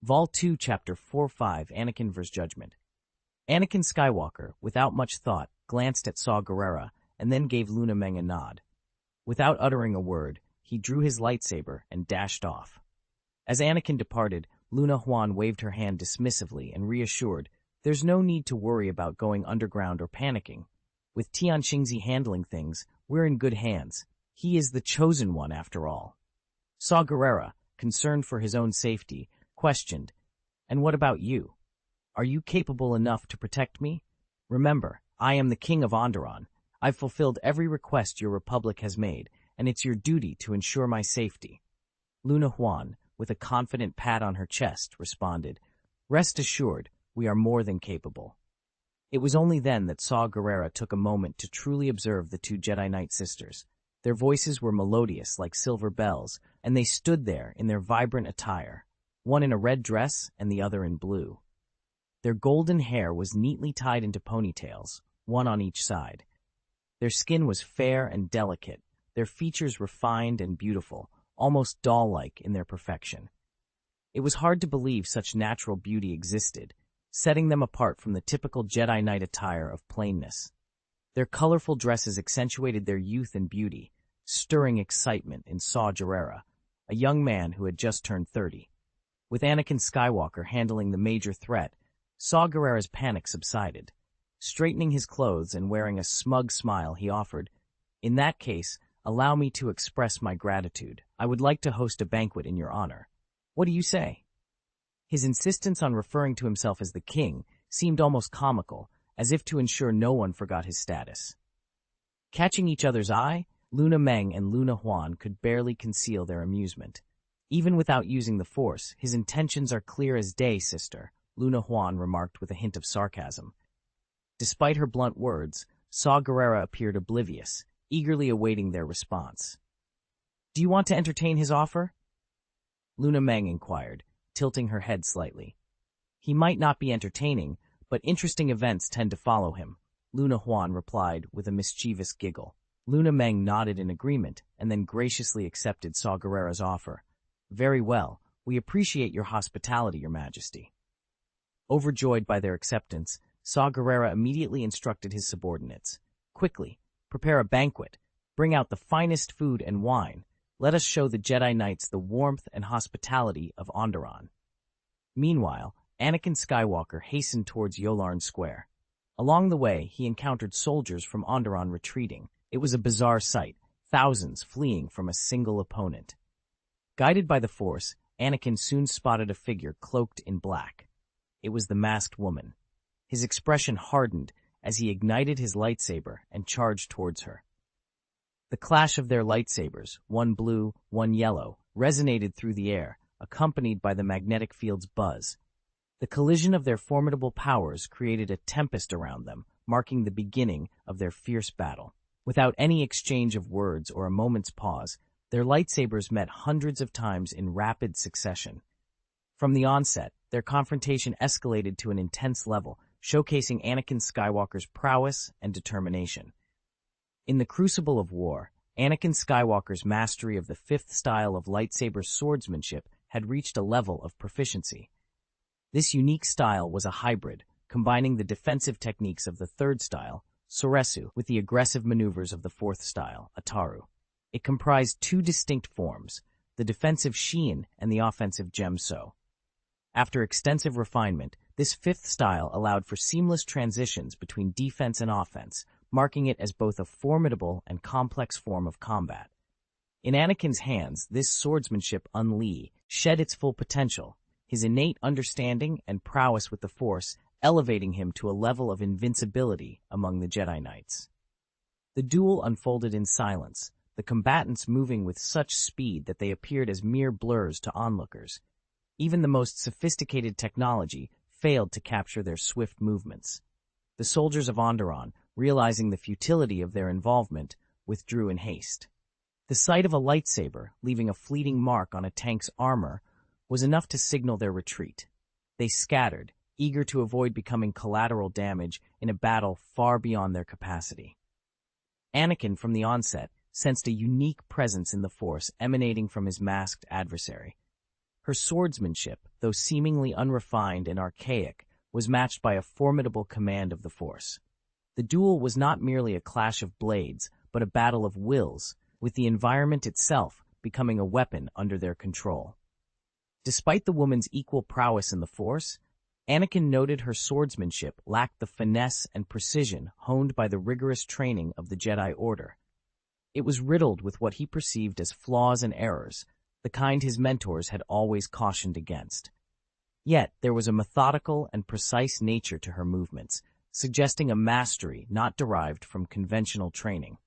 Vol 2, Chapter 4-5, Anakin vs. Judgment. Anakin Skywalker, without much thought, glanced at Saw Gerrera and then gave Luna Meng a nod. Without uttering a word, he drew his lightsaber and dashed off. As Anakin departed, Luna Huan waved her hand dismissively and reassured, "There's no need to worry about going underground or panicking. With Tian Xingzi handling things, we're in good hands. He is the chosen one after all." Saw Gerrera, concerned for his own safety, questioned, "And what about you? Are you capable enough to protect me? Remember, I am the king of Onderon. I've fulfilled every request your republic has made, and it's your duty to ensure my safety." Luna Huan, with a confident pat on her chest, responded, "Rest assured, we are more than capable." It was only then that Saw Gerrera took a moment to truly observe the two Jedi Knight sisters. Their voices were melodious like silver bells, and they stood there in their vibrant attire, one in a red dress and the other in blue. Their golden hair was neatly tied into ponytails, one on each side. Their skin was fair and delicate, their features refined and beautiful, almost doll-like in their perfection. It was hard to believe such natural beauty existed, setting them apart from the typical Jedi Knight attire of plainness. Their colorful dresses accentuated their youth and beauty, stirring excitement in Saw Gerrera, a young man who had just turned 30. With Anakin Skywalker handling the major threat, Saw Gerrera's panic subsided. Straightening his clothes and wearing a smug smile, he offered, "In that case, allow me to express my gratitude. I would like to host a banquet in your honor. What do you say?" His insistence on referring to himself as the king seemed almost comical, as if to ensure no one forgot his status. Catching each other's eye, Luna Meng and Luna Huan could barely conceal their amusement. "Even without using the Force, his intentions are clear as day, sister," Luna Huan remarked with a hint of sarcasm. Despite her blunt words, Saw Gerrera appeared oblivious, eagerly awaiting their response. "Do you want to entertain his offer?" Luna Meng inquired, tilting her head slightly. "He might not be entertaining, but interesting events tend to follow him," Luna Huan replied with a mischievous giggle. Luna Meng nodded in agreement and then graciously accepted Saw Gerrera's offer. "Very well, we appreciate your hospitality, Your Majesty." Overjoyed by their acceptance, Saw Gerrera immediately instructed his subordinates, "Quickly, prepare a banquet, bring out the finest food and wine. Let us show the Jedi Knights the warmth and hospitality of Onderon." Meanwhile, Anakin Skywalker hastened towards Yolarn Square. Along the way, he encountered soldiers from Onderon retreating. It was a bizarre sight, thousands fleeing from a single opponent. Guided by the Force, Anakin soon spotted a figure cloaked in black. It was the masked woman. His expression hardened as he ignited his lightsaber and charged towards her. The clash of their lightsabers, one blue, one yellow, resonated through the air, accompanied by the magnetic field's buzz. The collision of their formidable powers created a tempest around them, marking the beginning of their fierce battle. Without any exchange of words or a moment's pause, their lightsabers met hundreds of times in rapid succession. From the onset, their confrontation escalated to an intense level, showcasing Anakin Skywalker's prowess and determination. In the crucible of war, Anakin Skywalker's mastery of the fifth style of lightsaber swordsmanship had reached a level of proficiency. This unique style was a hybrid, combining the defensive techniques of the third style, Soresu, with the aggressive maneuvers of the fourth style, Ataru. It comprised two distinct forms, the defensive Xian and the offensive Gemso. After extensive refinement, this fifth style allowed for seamless transitions between defense and offense, marking it as both a formidable and complex form of combat. In Anakin's hands, this swordsmanship unleashed shed its full potential, his innate understanding and prowess with the Force elevating him to a level of invincibility among the Jedi Knights. The duel unfolded in silence, the combatants moving with such speed that they appeared as mere blurs to onlookers. Even the most sophisticated technology failed to capture their swift movements. The soldiers of Onderon, realizing the futility of their involvement, withdrew in haste. The sight of a lightsaber, leaving a fleeting mark on a tank's armor, was enough to signal their retreat. They scattered, eager to avoid becoming collateral damage in a battle far beyond their capacity. Anakin, from the onset, sensed a unique presence in the Force emanating from his masked adversary. Her swordsmanship, though seemingly unrefined and archaic, was matched by a formidable command of the Force. The duel was not merely a clash of blades, but a battle of wills, with the environment itself becoming a weapon under their control. Despite the woman's equal prowess in the Force, Anakin noted her swordsmanship lacked the finesse and precision honed by the rigorous training of the Jedi Order. It was riddled with what he perceived as flaws and errors, the kind his mentors had always cautioned against. Yet there was a methodical and precise nature to her movements, suggesting a mastery not derived from conventional training.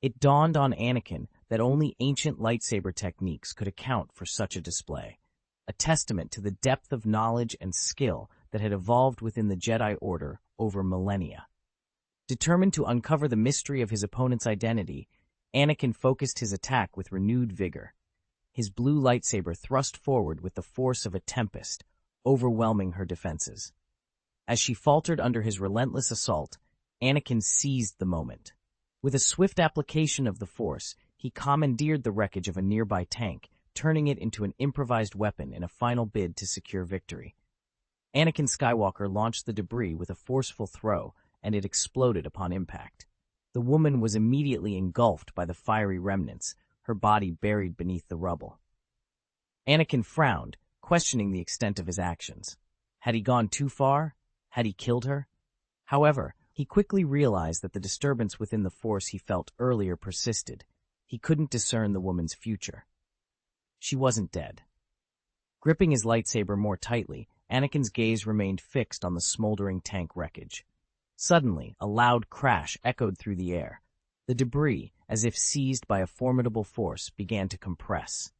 It dawned on Anakin that only ancient lightsaber techniques could account for such a display, a testament to the depth of knowledge and skill that had evolved within the Jedi Order over millennia. Determined to uncover the mystery of his opponent's identity, Anakin focused his attack with renewed vigor. His blue lightsaber thrust forward with the force of a tempest, overwhelming her defenses. As she faltered under his relentless assault, Anakin seized the moment. With a swift application of the Force, he commandeered the wreckage of a nearby tank, turning it into an improvised weapon in a final bid to secure victory. Anakin Skywalker launched the debris with a forceful throw, and it exploded upon impact. The woman was immediately engulfed by the fiery remnants, her body buried beneath the rubble. Anakin frowned, questioning the extent of his actions. Had he gone too far? Had he killed her? However, he quickly realized that the disturbance within the Force he felt earlier persisted. He couldn't discern the woman's future. She wasn't dead. Gripping his lightsaber more tightly, Anakin's gaze remained fixed on the smoldering tank wreckage. Suddenly, a loud crash echoed through the air. The debris, as if seized by a formidable force, began to compress.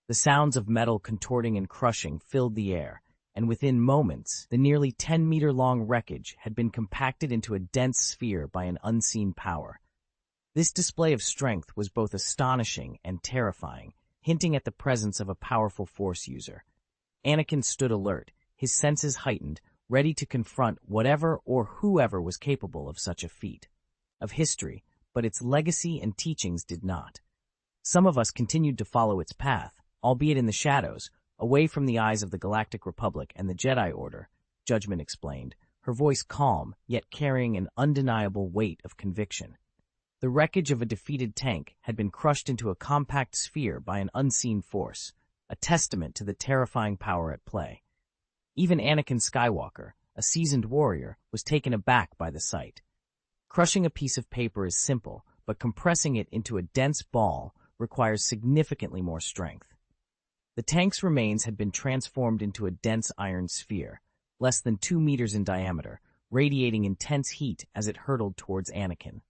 The sounds of metal contorting and crushing filled the air, and within moments, the nearly 10-meter-long wreckage had been compacted into a dense sphere by an unseen power. This display of strength was both astonishing and terrifying, hinting at the presence of a powerful Force user. Anakin stood alert, his senses heightened, ready to confront whatever or whoever was capable of such a feat. Of history, but its legacy and teachings did not. Some of us continued to follow its path, albeit in the shadows, away from the eyes of the Galactic Republic and the Jedi Order, Judgment explained, her voice calm, yet carrying an undeniable weight of conviction. The wreckage of a defeated tank had been crushed into a compact sphere by an unseen force, a testament to the terrifying power at play. Even Anakin Skywalker, a seasoned warrior, was taken aback by the sight. Crushing a piece of paper is simple, but compressing it into a dense ball requires significantly more strength. The tank's remains had been transformed into a dense iron sphere, less than 2 meters in diameter, radiating intense heat as it hurtled towards Anakin.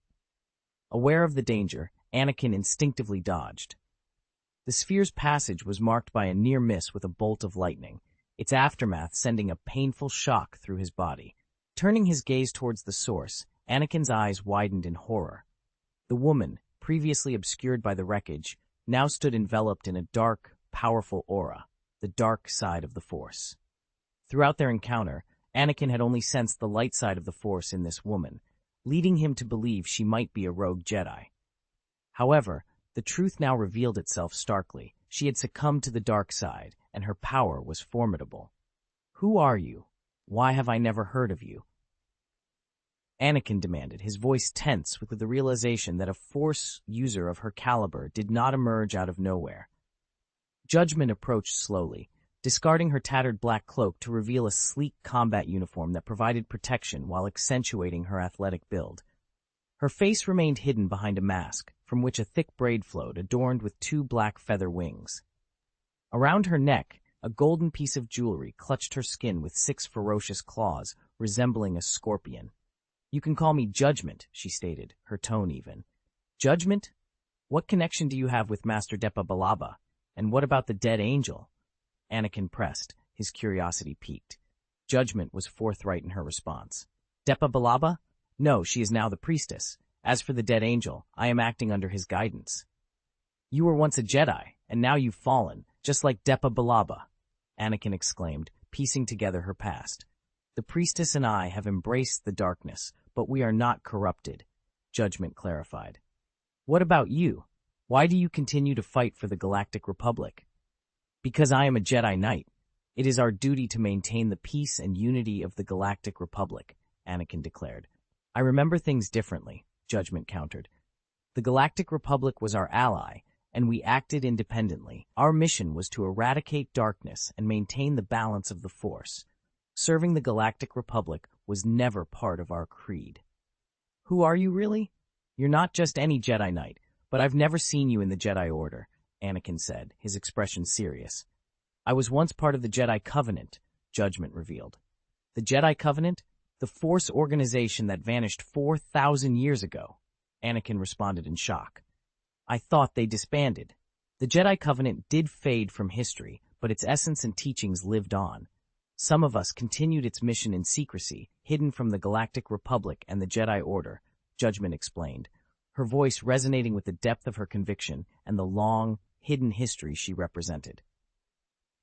Aware of the danger, Anakin instinctively dodged. The sphere's passage was marked by a near miss with a bolt of lightning, its aftermath sending a painful shock through his body. Turning his gaze towards the source, Anakin's eyes widened in horror. The woman, previously obscured by the wreckage, now stood enveloped in a dark, powerful aura, the dark side of the Force. Throughout their encounter, Anakin had only sensed the light side of the Force in this woman, leading him to believe she might be a rogue Jedi. However, the truth now revealed itself starkly. She had succumbed to the dark side, and her power was formidable. "Who are you? Why have I never heard of you?" Anakin demanded, his voice tense with the realization that a Force user of her caliber did not emerge out of nowhere. Judgment approached slowly, discarding her tattered black cloak to reveal a sleek combat uniform that provided protection while accentuating her athletic build. Her face remained hidden behind a mask, from which a thick braid flowed, adorned with 2 black feather wings. Around her neck, a golden piece of jewelry clutched her skin with 6 ferocious claws, resembling a scorpion. "You can call me Judgment," she stated, her tone even. "Judgment? What connection do you have with Master Depa Billaba? And what about the dead angel?" Anakin pressed, his curiosity piqued. Judgment was forthright in her response. "Depa Billaba? No, she is now the priestess. As for the dead angel, I am acting under his guidance." "You were once a Jedi, and now you've fallen, just like Depa Billaba," Anakin exclaimed, piecing together her past. "The priestess and I have embraced the darkness, but we are not corrupted," Judgment clarified. "What about you? Why do you continue to fight for the Galactic Republic?" Because I am a Jedi Knight. It is our duty to maintain the peace and unity of the Galactic Republic, Anakin declared. I remember things differently, Judgment countered. The Galactic Republic was our ally, and we acted independently. Our mission was to eradicate darkness and maintain the balance of the Force. Serving the Galactic Republic was never part of our creed. Who are you really? You're not just any Jedi Knight, but I've never seen you in the Jedi Order, Anakin said, his expression serious. I was once part of the Jedi Covenant, Judgment revealed. The Jedi Covenant? The Force organization that vanished 4,000 years ago, Anakin responded in shock. I thought they disbanded. The Jedi Covenant did fade from history, but its essence and teachings lived on. Some of us continued its mission in secrecy, hidden from the Galactic Republic and the Jedi Order, Judgment explained, her voice resonating with the depth of her conviction and the long, hidden history she represented.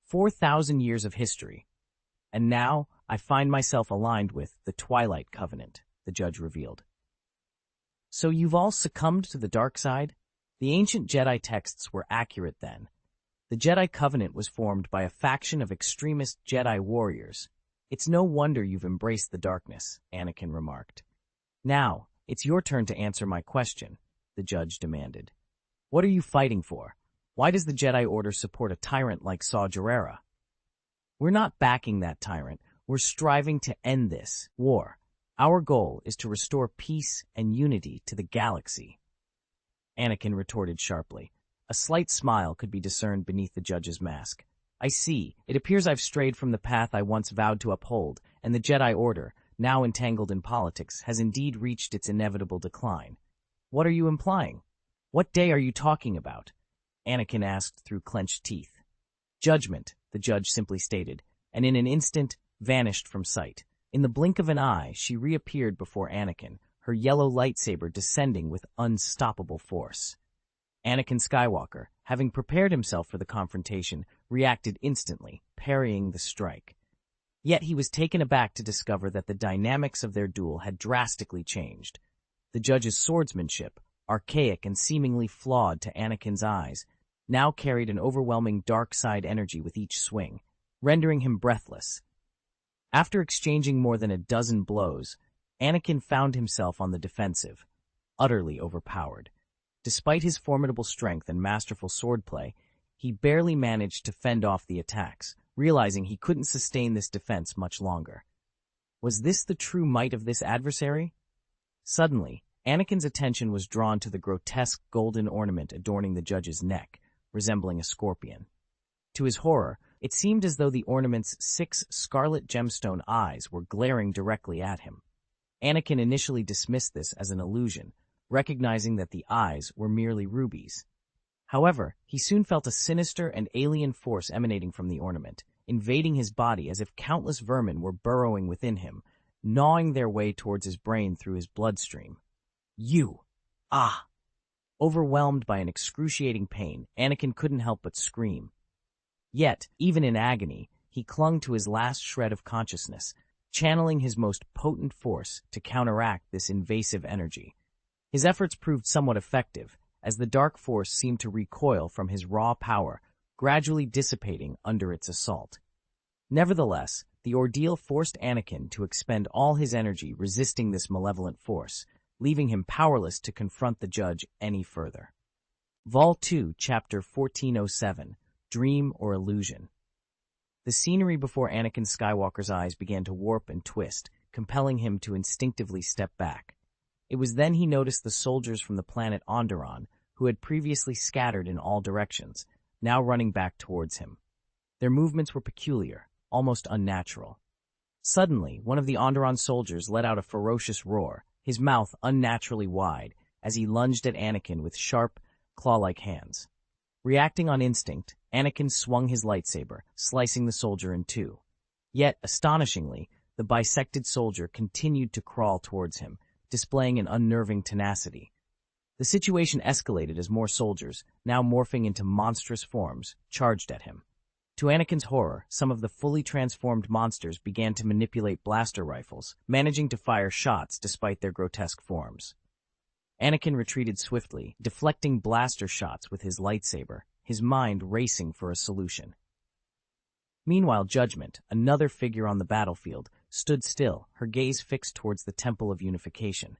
4,000 years of history. And now I find myself aligned with the Twilight Covenant, the judge revealed. So you've all succumbed to the dark side? The ancient Jedi texts were accurate then. The Jedi Covenant was formed by a faction of extremist Jedi warriors. It's no wonder you've embraced the darkness, Anakin remarked. Now, it's your turn to answer my question, the judge demanded. What are you fighting for? Why does the Jedi Order support a tyrant like Saw Gerrera? We're not backing that tyrant. We're striving to end this war. Our goal is to restore peace and unity to the galaxy. Anakin retorted sharply. A slight smile could be discerned beneath the judge's mask. I see. It appears I've strayed from the path I once vowed to uphold, and the Jedi Order, now entangled in politics, has indeed reached its inevitable decline. What are you implying? What day are you talking about? Anakin asked through clenched teeth. Judgment, the judge simply stated, and in an instant vanished from sight. In the blink of an eye, she reappeared before Anakin, her yellow lightsaber descending with unstoppable force. Anakin Skywalker, having prepared himself for the confrontation, reacted instantly, parrying the strike. Yet he was taken aback to discover that the dynamics of their duel had drastically changed. The judge's swordsmanship, archaic and seemingly flawed to Anakin's eyes, now carried an overwhelming dark side energy with each swing, rendering him breathless. After exchanging more than a dozen blows, Anakin found himself on the defensive, utterly overpowered. Despite his formidable strength and masterful swordplay, he barely managed to fend off the attacks, realizing he couldn't sustain this defense much longer. Was this the true might of this adversary? Suddenly, Anakin's attention was drawn to the grotesque golden ornament adorning the judge's neck, resembling a scorpion. To his horror, it seemed as though the ornament's 6 scarlet gemstone eyes were glaring directly at him. Anakin initially dismissed this as an illusion, recognizing that the eyes were merely rubies. However, he soon felt a sinister and alien force emanating from the ornament, invading his body as if countless vermin were burrowing within him, gnawing their way towards his brain through his bloodstream. You! Ah! Overwhelmed by an excruciating pain, Anakin couldn't help but scream. Yet, even in agony, he clung to his last shred of consciousness, channeling his most potent force to counteract this invasive energy. His efforts proved somewhat effective, as the dark force seemed to recoil from his raw power, gradually dissipating under its assault. Nevertheless, the ordeal forced Anakin to expend all his energy resisting this malevolent force, leaving him powerless to confront the judge any further. Vol 2, Chapter 1407, Dream or Illusion. The scenery before Anakin Skywalker's eyes began to warp and twist, compelling him to instinctively step back. It was then he noticed the soldiers from the planet Onderon, who had previously scattered in all directions, now running back towards him. Their movements were peculiar, almost unnatural. Suddenly, one of the Onderon soldiers let out a ferocious roar, his mouth unnaturally wide, as he lunged at Anakin with sharp, claw-like hands. Reacting on instinct, Anakin swung his lightsaber, slicing the soldier in two. Yet, astonishingly, the bisected soldier continued to crawl towards him, displaying an unnerving tenacity. The situation escalated as more soldiers, now morphing into monstrous forms, charged at him. To Anakin's horror, some of the fully transformed monsters began to manipulate blaster rifles, managing to fire shots despite their grotesque forms. Anakin retreated swiftly, deflecting blaster shots with his lightsaber, his mind racing for a solution. Meanwhile, Judgment, another figure on the battlefield, stood still, her gaze fixed towards the Temple of Unification.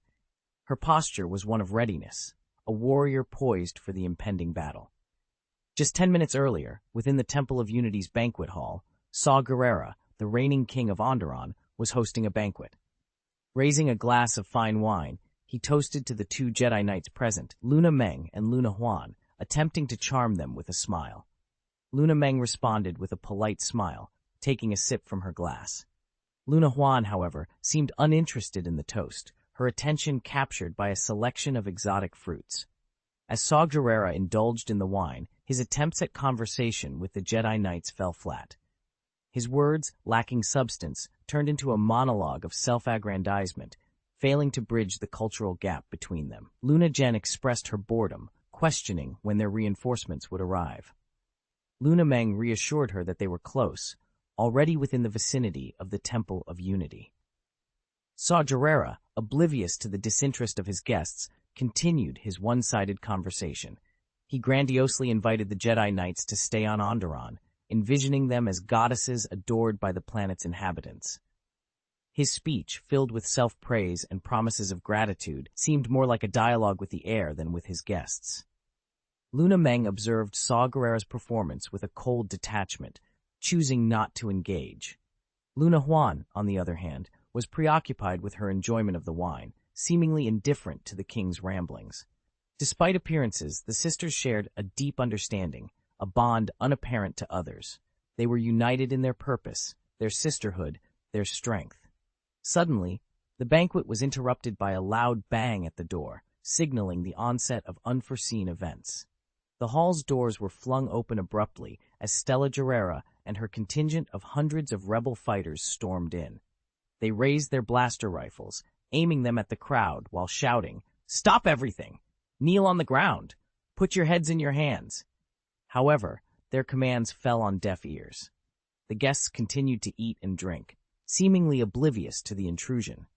Her posture was one of readiness, a warrior poised for the impending battle. Just 10 minutes earlier, within the Temple of Unity's banquet hall, Saw Gerrera, the reigning king of Onderon, was hosting a banquet. Raising a glass of fine wine, he toasted to the two Jedi Knights present, Luna Meng and Luna Huan, attempting to charm them with a smile. Luna Meng responded with a polite smile, taking a sip from her glass. Luna Huan, however, seemed uninterested in the toast, her attention captured by a selection of exotic fruits. As Saw Gerrera indulged in the wine, his attempts at conversation with the Jedi Knights fell flat. His words, lacking substance, turned into a monologue of self-aggrandizement, failing to bridge the cultural gap between them. Luna Jen expressed her boredom, questioning when their reinforcements would arrive. Luna Meng reassured her that they were close, already within the vicinity of the Temple of Unity. Saw Gerrera, oblivious to the disinterest of his guests, continued his one-sided conversation. He grandiosely invited the Jedi Knights to stay on Onderon, envisioning them as goddesses adored by the planet's inhabitants. His speech, filled with self-praise and promises of gratitude, seemed more like a dialogue with the air than with his guests. Luna Meng observed Saw Gerrera's performance with a cold detachment, choosing not to engage. Luna Huan, on the other hand, was preoccupied with her enjoyment of the wine, seemingly indifferent to the king's ramblings. Despite appearances, the sisters shared a deep understanding, a bond unapparent to others. They were united in their purpose, their sisterhood, their strength. Suddenly, the banquet was interrupted by a loud bang at the door, signaling the onset of unforeseen events. The hall's doors were flung open abruptly as Stella Gerrera and her contingent of hundreds of rebel fighters stormed in. They raised their blaster rifles, aiming them at the crowd while shouting, "Stop everything! Kneel on the ground! Put your heads in your hands!" However, their commands fell on deaf ears. The guests continued to eat and drink, seemingly oblivious to the intrusion.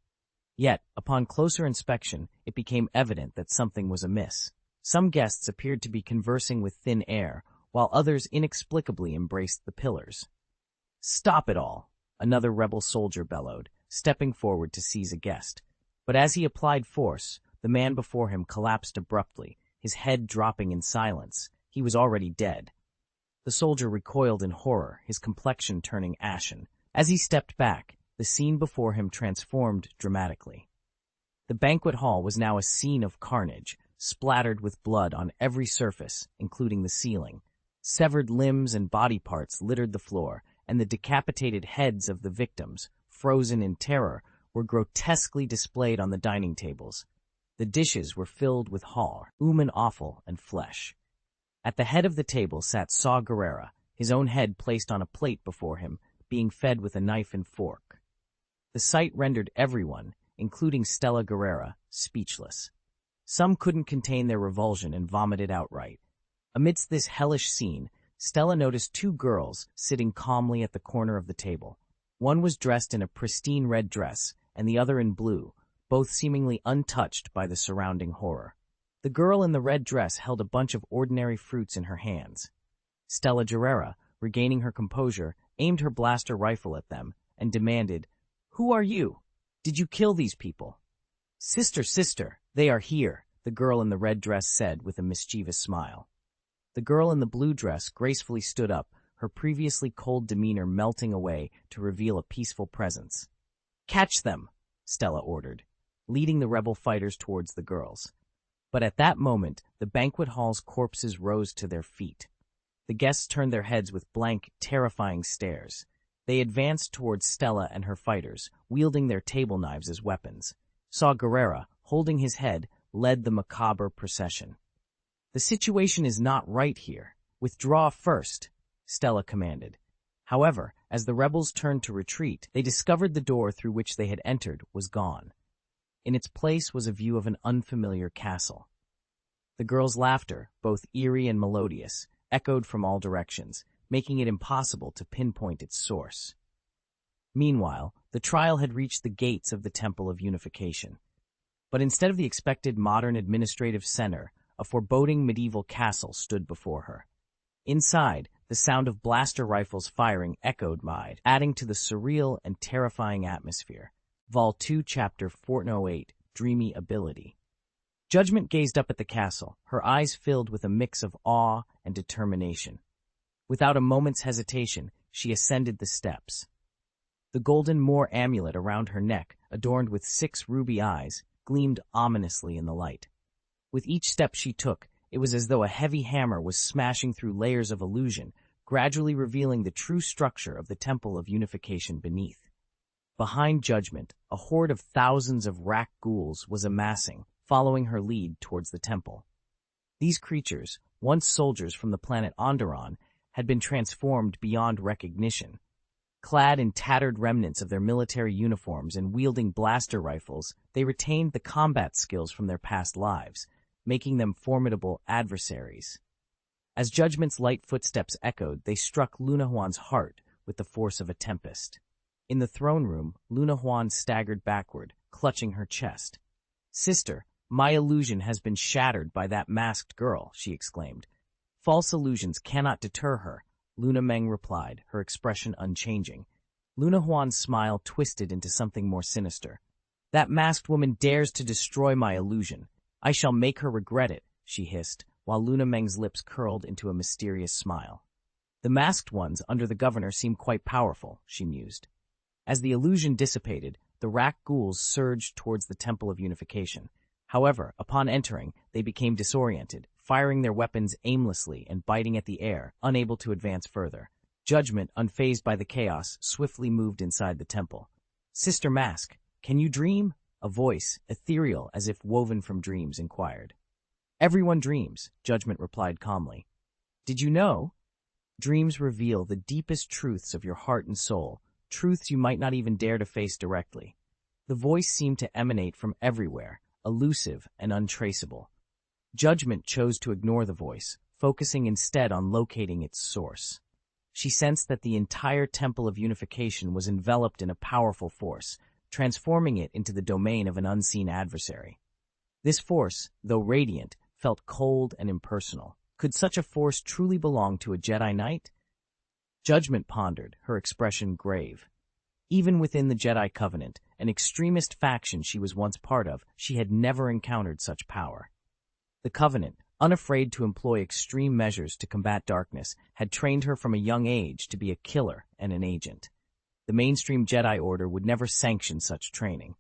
Yet, upon closer inspection, it became evident that something was amiss. Some guests appeared to be conversing with thin air, while others inexplicably embraced the pillars. "Stop it all!" another rebel soldier bellowed, stepping forward to seize a guest. But as he applied force, the man before him collapsed abruptly, his head dropping in silence. He was already dead. The soldier recoiled in horror, his complexion turning ashen. As he stepped back, the scene before him transformed dramatically. The banquet hall was now a scene of carnage, splattered with blood on every surface, including the ceiling. Severed limbs and body parts littered the floor, and the decapitated heads of the victims, frozen in terror, were grotesquely displayed on the dining tables. The dishes were filled with human offal and flesh. At the head of the table sat Saw Gerrera, his own head placed on a plate before him, being fed with a knife and fork. The sight rendered everyone, including Stella Gerrera, speechless. Some couldn't contain their revulsion and vomited outright. Amidst this hellish scene, Stella noticed two girls sitting calmly at the corner of the table. One was dressed in a pristine red dress, and the other in blue, both seemingly untouched by the surrounding horror. The girl in the red dress held a bunch of ordinary fruits in her hands. Stella Gerrera, regaining her composure, aimed her blaster rifle at them and demanded, "Who are you? Did you kill these people?" Sister, they are here," the girl in the red dress said with a mischievous smile. The girl in the blue dress gracefully stood up, her previously cold demeanor melting away to reveal a peaceful presence. "Catch them," Stella ordered, leading the rebel fighters towards the girls. But at that moment, the banquet hall's corpses rose to their feet. The guests turned their heads with blank, terrifying stares. They advanced towards Stella and her fighters, wielding their table knives as weapons. Saw Gerrera, holding his head, led the macabre procession. "The situation is not right here. Withdraw first," Stella commanded. However, as the rebels turned to retreat, they discovered the door through which they had entered was gone. In its place was a view of an unfamiliar castle. The girls' laughter, both eerie and melodious, echoed from all directions, making it impossible to pinpoint its source. Meanwhile, the trial had reached the gates of the Temple of Unification. But instead of the expected modern administrative center, a foreboding medieval castle stood before her. Inside, the sound of blaster rifles firing echoed wide, adding to the surreal and terrifying atmosphere. Vol 2, Chapter 408, Dreamy Ability. Judgment gazed up at the castle, her eyes filled with a mix of awe and determination. Without a moment's hesitation, she ascended the steps. The golden Moor amulet around her neck, adorned with 6 ruby eyes, gleamed ominously in the light. With each step she took, it was as though a heavy hammer was smashing through layers of illusion, gradually revealing the true structure of the Temple of Unification beneath. Behind Judgment, a horde of thousands of rack ghouls was amassing, following her lead towards the temple. These creatures, once soldiers from the planet Onderon, had been transformed beyond recognition. Clad in tattered remnants of their military uniforms and wielding blaster rifles, they retained the combat skills from their past lives, making them formidable adversaries. As Judgment's light footsteps echoed, they struck Luna Huan's heart with the force of a tempest. In the throne room, Luna Huan staggered backward, clutching her chest. "Sister, my illusion has been shattered by that masked girl," she exclaimed. "False illusions cannot deter her," Luna Meng replied, her expression unchanging. Luna Huan's smile twisted into something more sinister. "That masked woman dares to destroy my illusion. I shall make her regret it," she hissed, while Luna Meng's lips curled into a mysterious smile. "The masked ones under the governor seem quite powerful," she mused. As the illusion dissipated, the rack ghouls surged towards the Temple of Unification. However, upon entering, they became disoriented, firing their weapons aimlessly and biting at the air, unable to advance further. Judgment, unfazed by the chaos, swiftly moved inside the temple. "Sister Mask, can you dream?" A voice, ethereal as if woven from dreams, inquired. "Everyone dreams," Judgment replied calmly. "Did you know? Dreams reveal the deepest truths of your heart and soul, truths you might not even dare to face directly." The voice seemed to emanate from everywhere, elusive and untraceable. Judgment chose to ignore the voice, focusing instead on locating its source. She sensed that the entire Temple of Unification was enveloped in a powerful force, transforming it into the domain of an unseen adversary. This force, though radiant, felt cold and impersonal. Could such a force truly belong to a Jedi Knight? Judgment pondered, her expression grave. Even within the Jedi Covenant, an extremist faction she was once part of, she had never encountered such power. The Covenant, unafraid to employ extreme measures to combat darkness, had trained her from a young age to be a killer and an agent. The mainstream Jedi Order would never sanction such training.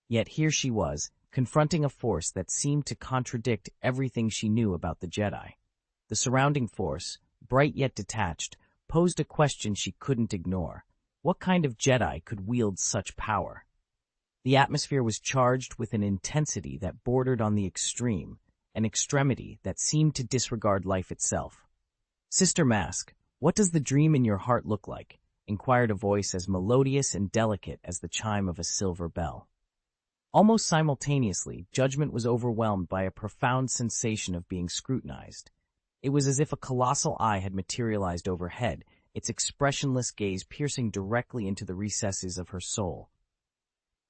Yet here she was, confronting a force that seemed to contradict everything she knew about the Jedi. The surrounding force, bright yet detached, posed a question she couldn't ignore. What kind of Jedi could wield such power? The atmosphere was charged with an intensity that bordered on the extreme, an extremity that seemed to disregard life itself. "Sister Mask, what does the dream in your heart look like?" inquired a voice as melodious and delicate as the chime of a silver bell. Almost simultaneously, Judgment was overwhelmed by a profound sensation of being scrutinized. It was as if a colossal eye had materialized overhead, its expressionless gaze piercing directly into the recesses of her soul.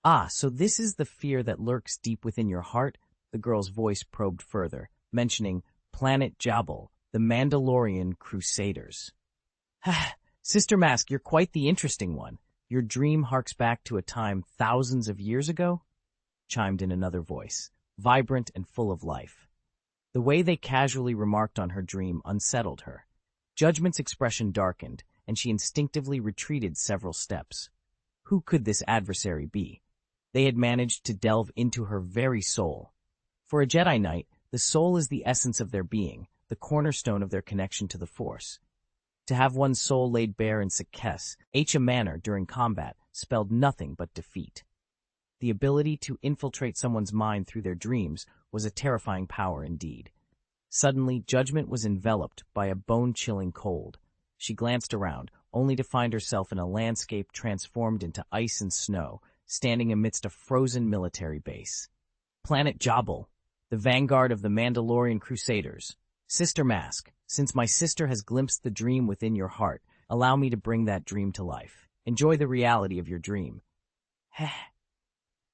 "Ah, so this is the fear that lurks deep within your heart?" The girl's voice probed further, mentioning Planet Jabal, the Mandalorian Crusaders. "Sister Mask, you're quite the interesting one. Your dream harks back to a time thousands of years ago?" chimed in another voice, vibrant and full of life. The way they casually remarked on her dream unsettled her. Judgment's expression darkened, and she instinctively retreated several steps. Who could this adversary be? They had managed to delve into her very soul. For a Jedi Knight, the soul is the essence of their being, the cornerstone of their connection to the Force. To have one's soul laid bare in Sekes, H. manner during combat, spelled nothing but defeat. The ability to infiltrate someone's mind through their dreams was a terrifying power indeed. Suddenly, Judgment was enveloped by a bone-chilling cold. She glanced around, only to find herself in a landscape transformed into ice and snow, standing amidst a frozen military base. Planet Jabal, the vanguard of the Mandalorian Crusaders. "Sister Mask, since my sister has glimpsed the dream within your heart, allow me to bring that dream to life. Enjoy the reality of your dream." "Heh,"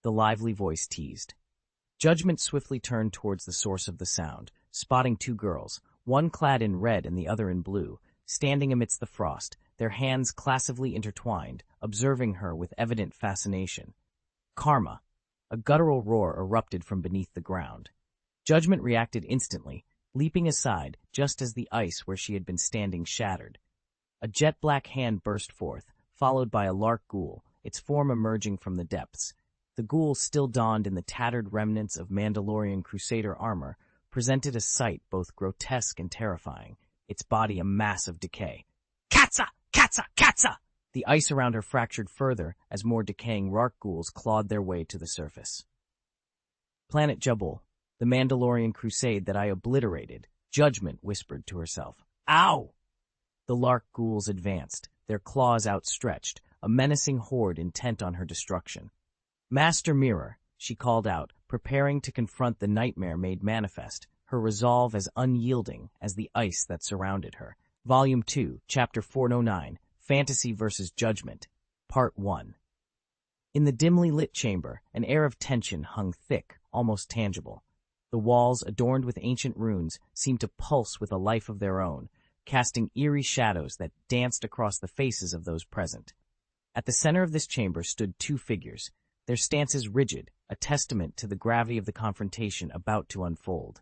the lively voice teased. Judgment swiftly turned towards the source of the sound, spotting two girls, one clad in red and the other in blue, standing amidst the frost, their hands classively intertwined, observing her with evident fascination. Karma! A guttural roar erupted from beneath the ground. Judgment reacted instantly, leaping aside just as the ice where she had been standing shattered. A jet-black hand burst forth, followed by a lark ghoul, its form emerging from the depths. The ghoul, still donned in the tattered remnants of Mandalorian Crusader armor, presented a sight both grotesque and terrifying, its body a mass of decay. Katsa! Katsa! Katsa! The ice around her fractured further as more decaying Rark ghouls clawed their way to the surface. Planet Jabul, the Mandalorian crusade that I obliterated, Judgment whispered to herself. Ow! The Lark ghouls advanced, their claws outstretched, a menacing horde intent on her destruction. Master Mirror, she called out, preparing to confront the nightmare made manifest, her resolve as unyielding as the ice that surrounded her. Volume 2, Chapter 409, Fantasy vs. Judgment, Part 1. In the dimly lit chamber, an air of tension hung thick, almost tangible. The walls, adorned with ancient runes, seemed to pulse with a life of their own, casting eerie shadows that danced across the faces of those present. At the center of this chamber stood two figures, their stances rigid, a testament to the gravity of the confrontation about to unfold.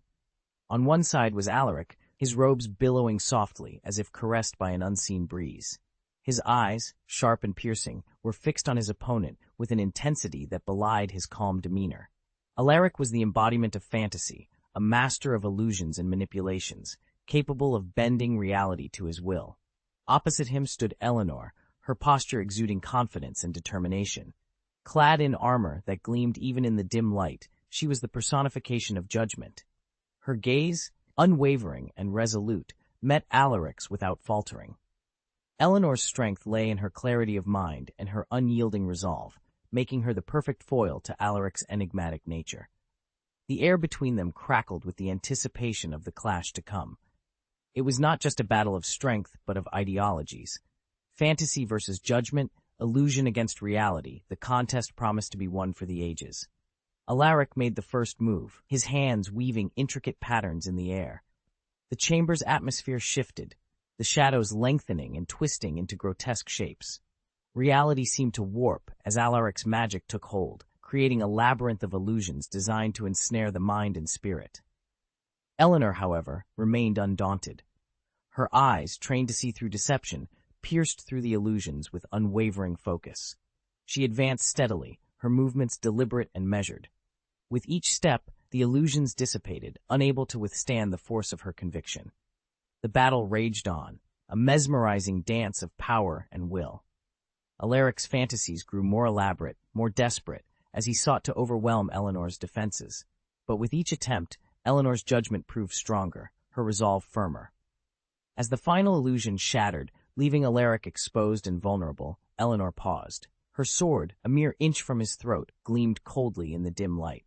On one side was Alaric, his robes billowing softly as if caressed by an unseen breeze. His eyes, sharp and piercing, were fixed on his opponent with an intensity that belied his calm demeanor. Alaric was the embodiment of fantasy, a master of illusions and manipulations, capable of bending reality to his will. Opposite him stood Eleanor, her posture exuding confidence and determination. Clad in armor that gleamed even in the dim light, she was the personification of judgment. Her gaze, unwavering and resolute, met Alaric's without faltering. Eleanor's strength lay in her clarity of mind and her unyielding resolve, making her the perfect foil to Alaric's enigmatic nature. The air between them crackled with the anticipation of the clash to come. It was not just a battle of strength, but of ideologies. Fantasy versus judgment, illusion against reality, the contest promised to be one for the ages. Alaric made the first move, his hands weaving intricate patterns in the air. The chamber's atmosphere shifted, the shadows lengthening and twisting into grotesque shapes. Reality seemed to warp as Alaric's magic took hold, creating a labyrinth of illusions designed to ensnare the mind and spirit. Eleanor, however, remained undaunted. Her eyes, trained to see through deception, pierced through the illusions with unwavering focus. She advanced steadily, her movements deliberate and measured. With each step, the illusions dissipated, unable to withstand the force of her conviction. The battle raged on, a mesmerizing dance of power and will. Alaric's fantasies grew more elaborate, more desperate, as he sought to overwhelm Eleanor's defenses. But with each attempt, Eleanor's judgment proved stronger, her resolve firmer. As the final illusion shattered, leaving Alaric exposed and vulnerable, Eleanor paused. Her sword, a mere inch from his throat, gleamed coldly in the dim light.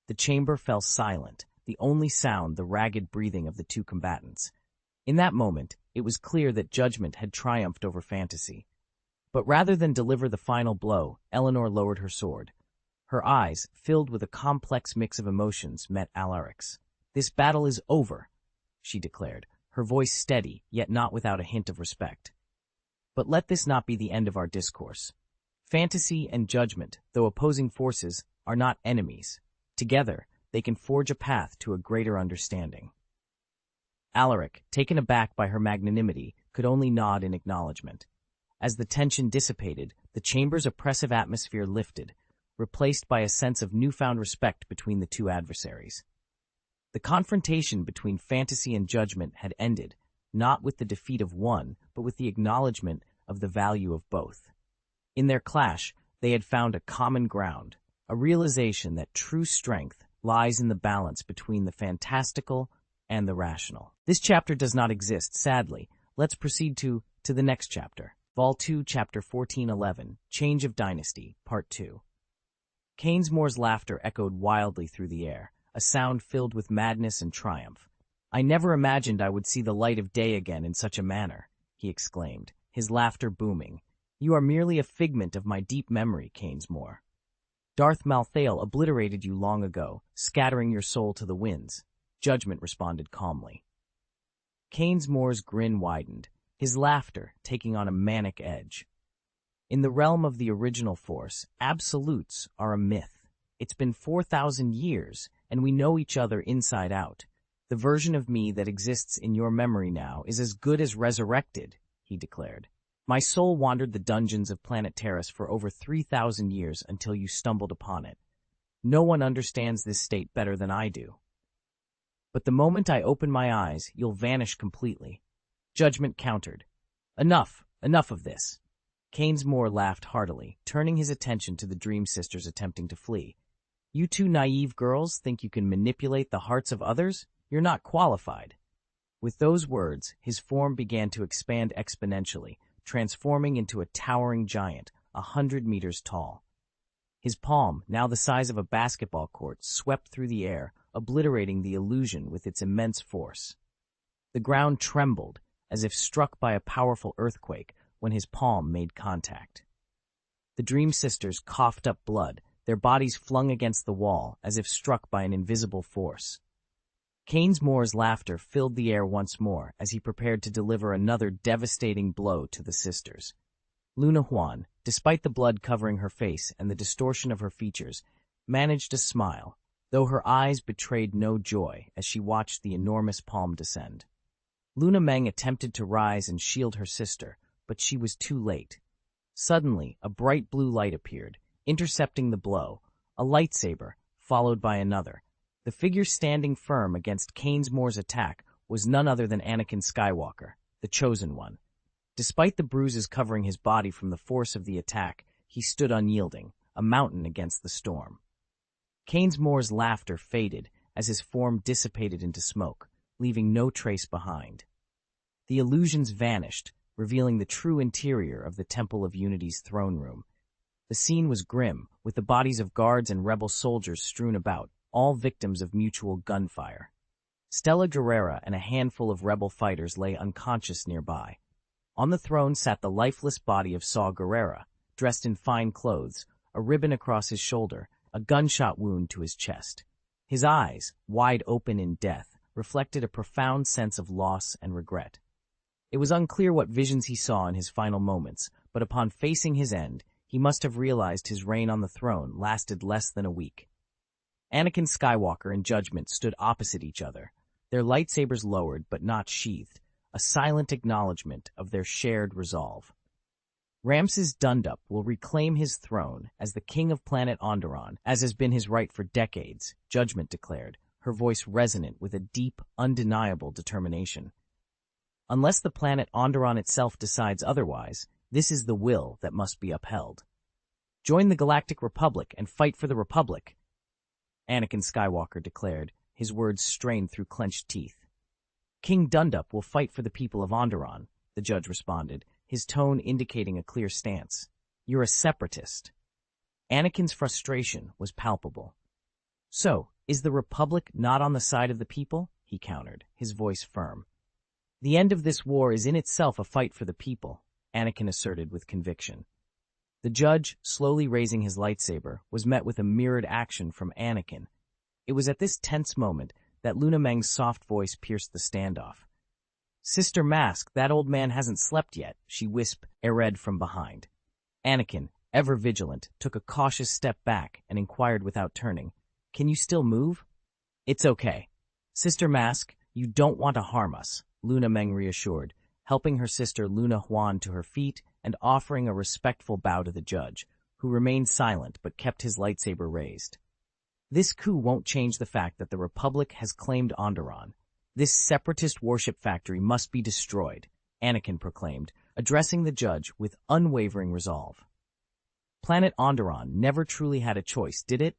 The chamber fell silent, the only sound the ragged breathing of the two combatants. In that moment, it was clear that judgment had triumphed over fantasy. But rather than deliver the final blow, Eleanor lowered her sword. Her eyes, filled with a complex mix of emotions, met Alaric's. "This battle is over," she declared, her voice steady, yet not without a hint of respect. "But let this not be the end of our discourse. Fantasy and judgment, though opposing forces, are not enemies. Together, they can forge a path to a greater understanding." Alaric, taken aback by her magnanimity, could only nod in acknowledgement. As the tension dissipated, the chamber's oppressive atmosphere lifted, replaced by a sense of newfound respect between the two adversaries. The confrontation between fantasy and judgment had ended, not with the defeat of one, but with the acknowledgement of the value of both. In their clash, they had found a common ground, a realization that true strength lies in the balance between the fantastical and the rational. This chapter does not exist, sadly. Let's proceed to the next chapter. Vol 2, Chapter 1411, Change of Dynasty, Part 2. Canesmore's laughter echoed wildly through the air, a sound filled with madness and triumph. "I never imagined I would see the light of day again in such a manner," he exclaimed, his laughter booming. "You are merely a figment of my deep memory, Canesmore. Darth Malthael obliterated you long ago, scattering your soul to the winds." Judgment responded calmly. Canesmore's grin widened. his laughter taking on a manic edge. In the realm of the original Force, absolutes are a myth. It's been 4,000 years, and we know each other inside out. The version of me that exists in your memory now is as good as resurrected, he declared. My soul wandered the dungeons of planet Terrace for over 3,000 years until you stumbled upon it. No one understands this state better than I do. But the moment I open my eyes, you'll vanish completely. Judgment countered. Enough of this. Kainsmore laughed heartily, turning his attention to the Dream Sisters attempting to flee. You two naive girls think you can manipulate the hearts of others? You're not qualified. With those words, his form began to expand exponentially, transforming into a towering giant, 100 meters tall. His palm, now the size of a basketball court, swept through the air, obliterating the illusion with its immense force. The ground trembled, as if struck by a powerful earthquake, when his palm made contact. The Dream Sisters coughed up blood, their bodies flung against the wall as if struck by an invisible force. Kainsmore's laughter filled the air once more as he prepared to deliver another devastating blow to the sisters. Luna Huan, despite the blood covering her face and the distortion of her features, managed to smile, though her eyes betrayed no joy as she watched the enormous palm descend. Luna Meng attempted to rise and shield her sister, but she was too late. Suddenly, a bright blue light appeared, intercepting the blow, a lightsaber, followed by another. The figure standing firm against Kainsmore's attack was none other than Anakin Skywalker, the Chosen One. Despite the bruises covering his body from the force of the attack, he stood unyielding, a mountain against the storm. Kainsmore's laughter faded as his form dissipated into smoke, leaving no trace behind. The illusions vanished, revealing the true interior of the Temple of Unity's throne room. The scene was grim, with the bodies of guards and rebel soldiers strewn about, all victims of mutual gunfire. Stella Guerrera and a handful of rebel fighters lay unconscious nearby. On the throne sat the lifeless body of Saw Gerrera, dressed in fine clothes, a ribbon across his shoulder, a gunshot wound to his chest. His eyes, wide open in death, reflected a profound sense of loss and regret. It was unclear what visions he saw in his final moments, but upon facing his end, he must have realized his reign on the throne lasted less than a week. Anakin Skywalker and Judgment stood opposite each other, their lightsabers lowered but not sheathed, a silent acknowledgement of their shared resolve. Ramses Dundup will reclaim his throne as the king of planet Onderon, as has been his right for decades, Judgment declared, her voice resonant with a deep, undeniable determination. Unless the planet Onderon itself decides otherwise, this is the will that must be upheld. Join the Galactic Republic and fight for the Republic, Anakin Skywalker declared, his words strained through clenched teeth. King Dundup will fight for the people of Onderon, the judge responded, his tone indicating a clear stance. You're a separatist. Anakin's frustration was palpable. So, is the Republic not on the side of the people? He countered, his voice firm. The end of this war is in itself a fight for the people, Anakin asserted with conviction. The judge, slowly raising his lightsaber, was met with a mirrored action from Anakin. It was at this tense moment that Luna Meng's soft voice pierced the standoff. Sister Mask, that old man hasn't slept yet, she whispered, Ered from behind. Anakin, ever vigilant, took a cautious step back and inquired without turning, Can you still move? It's okay. Sister Mask, you don't want to harm us, Luna Meng reassured, helping her sister Luna Huan to her feet and offering a respectful bow to the judge, who remained silent but kept his lightsaber raised. This coup won't change the fact that the Republic has claimed Onderon. This separatist warship factory must be destroyed, Anakin proclaimed, addressing the judge with unwavering resolve. Planet Onderon never truly had a choice, did it?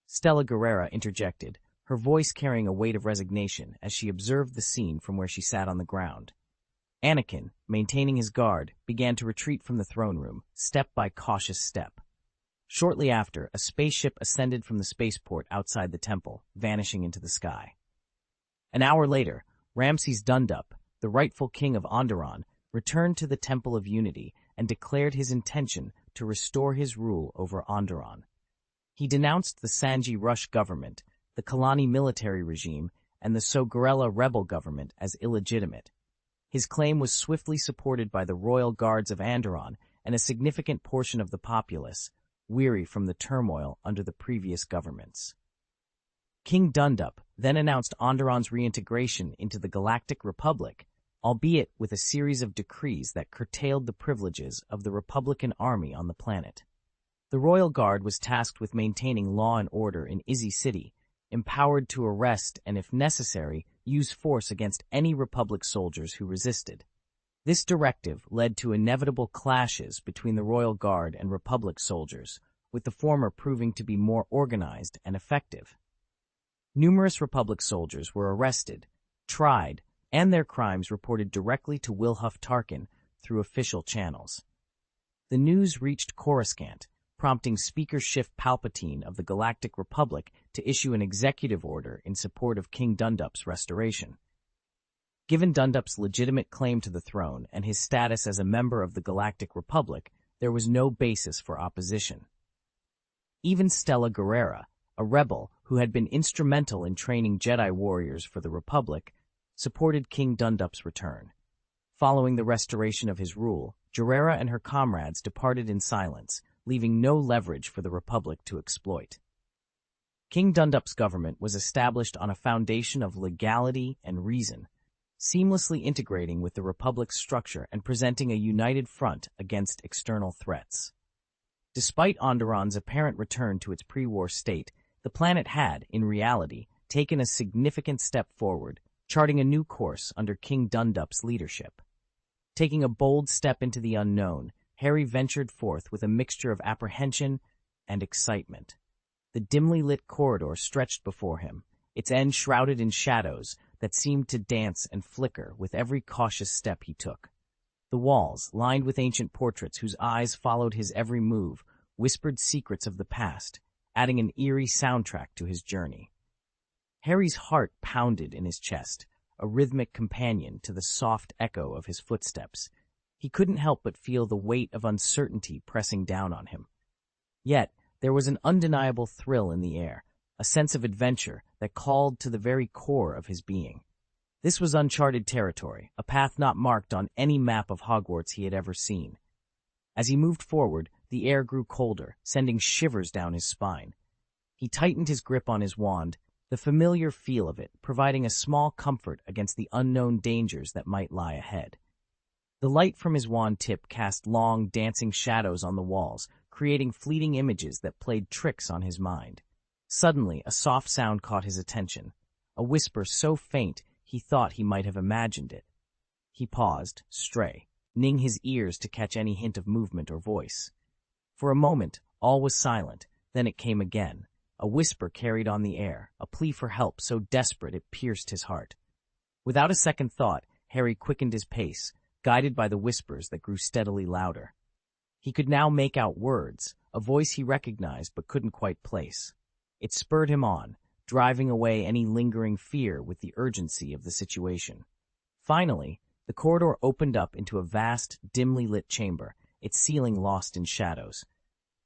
Stella Guerrera interjected, her voice carrying a weight of resignation as she observed the scene from where she sat on the ground. Anakin, maintaining his guard, began to retreat from the throne room, step by cautious step. Shortly after, a spaceship ascended from the spaceport outside the temple, vanishing into the sky. An hour later, Ramses Dundup, the rightful king of Onderon, returned to the Temple of Unity and declared his intention to restore his rule over Onderon. He denounced the Sanji Rush government, the Kalani military regime, and the Sogorella rebel government as illegitimate. His claim was swiftly supported by the royal guards of Onderon and a significant portion of the populace, weary from the turmoil under the previous governments. King Dundup then announced Onderon's reintegration into the Galactic Republic, albeit with a series of decrees that curtailed the privileges of the Republican army on the planet. The Royal Guard was tasked with maintaining law and order in Izzy City, empowered to arrest and, if necessary, use force against any Republic soldiers who resisted. This directive led to inevitable clashes between the Royal Guard and Republic soldiers, with the former proving to be more organized and effective. Numerous Republic soldiers were arrested, tried, and their crimes reported directly to Wilhuff Tarkin through official channels. The news reached Coruscant, prompting Speaker Schiff Palpatine of the Galactic Republic to issue an executive order in support of King Dundup's restoration. Given Dundup's legitimate claim to the throne and his status as a member of the Galactic Republic, there was no basis for opposition. Even Stella Guerrera, a rebel who had been instrumental in training Jedi warriors for the Republic, supported King Dundup's return. Following the restoration of his rule, Guerrera and her comrades departed in silence, leaving no leverage for the Republic to exploit. King Dundup's government was established on a foundation of legality and reason, seamlessly integrating with the Republic's structure and presenting a united front against external threats. Despite Onderon's apparent return to its pre-war state, the planet had, in reality, taken a significant step forward, charting a new course under King Dundup's leadership. Taking a bold step into the unknown, Harry ventured forth with a mixture of apprehension and excitement. The dimly lit corridor stretched before him, its end shrouded in shadows that seemed to dance and flicker with every cautious step he took. The walls, lined with ancient portraits whose eyes followed his every move, whispered secrets of the past, adding an eerie soundtrack to his journey. Harry's heart pounded in his chest, a rhythmic companion to the soft echo of his footsteps. He couldn't help but feel the weight of uncertainty pressing down on him. Yet, there was an undeniable thrill in the air, a sense of adventure that called to the very core of his being. This was uncharted territory, a path not marked on any map of Hogwarts he had ever seen. As he moved forward, the air grew colder, sending shivers down his spine. He tightened his grip on his wand, the familiar feel of it providing a small comfort against the unknown dangers that might lie ahead. The light from his wand tip cast long, dancing shadows on the walls, creating fleeting images that played tricks on his mind. Suddenly, a soft sound caught his attention, a whisper so faint he thought he might have imagined it. He paused, straining his ears to catch any hint of movement or voice. For a moment, all was silent, then it came again. A whisper carried on the air, a plea for help so desperate it pierced his heart. Without a second thought, Harry quickened his pace, guided by the whispers that grew steadily louder. He could now make out words, a voice he recognized but couldn't quite place. It spurred him on, driving away any lingering fear with the urgency of the situation. Finally, the corridor opened up into a vast, dimly lit chamber, its ceiling lost in shadows.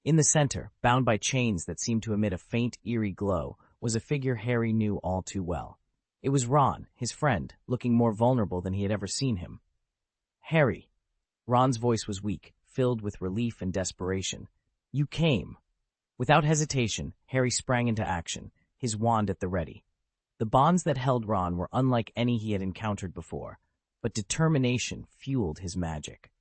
In the center, bound by chains that seemed to emit a faint, eerie glow, was a figure Harry knew all too well. It was Ron, his friend, looking more vulnerable than he had ever seen him. "Harry." Ron's voice was weak, filled with relief and desperation. "You came." Without hesitation, Harry sprang into action, his wand at the ready. The bonds that held Ron were unlike any he had encountered before, but determination fueled his magic.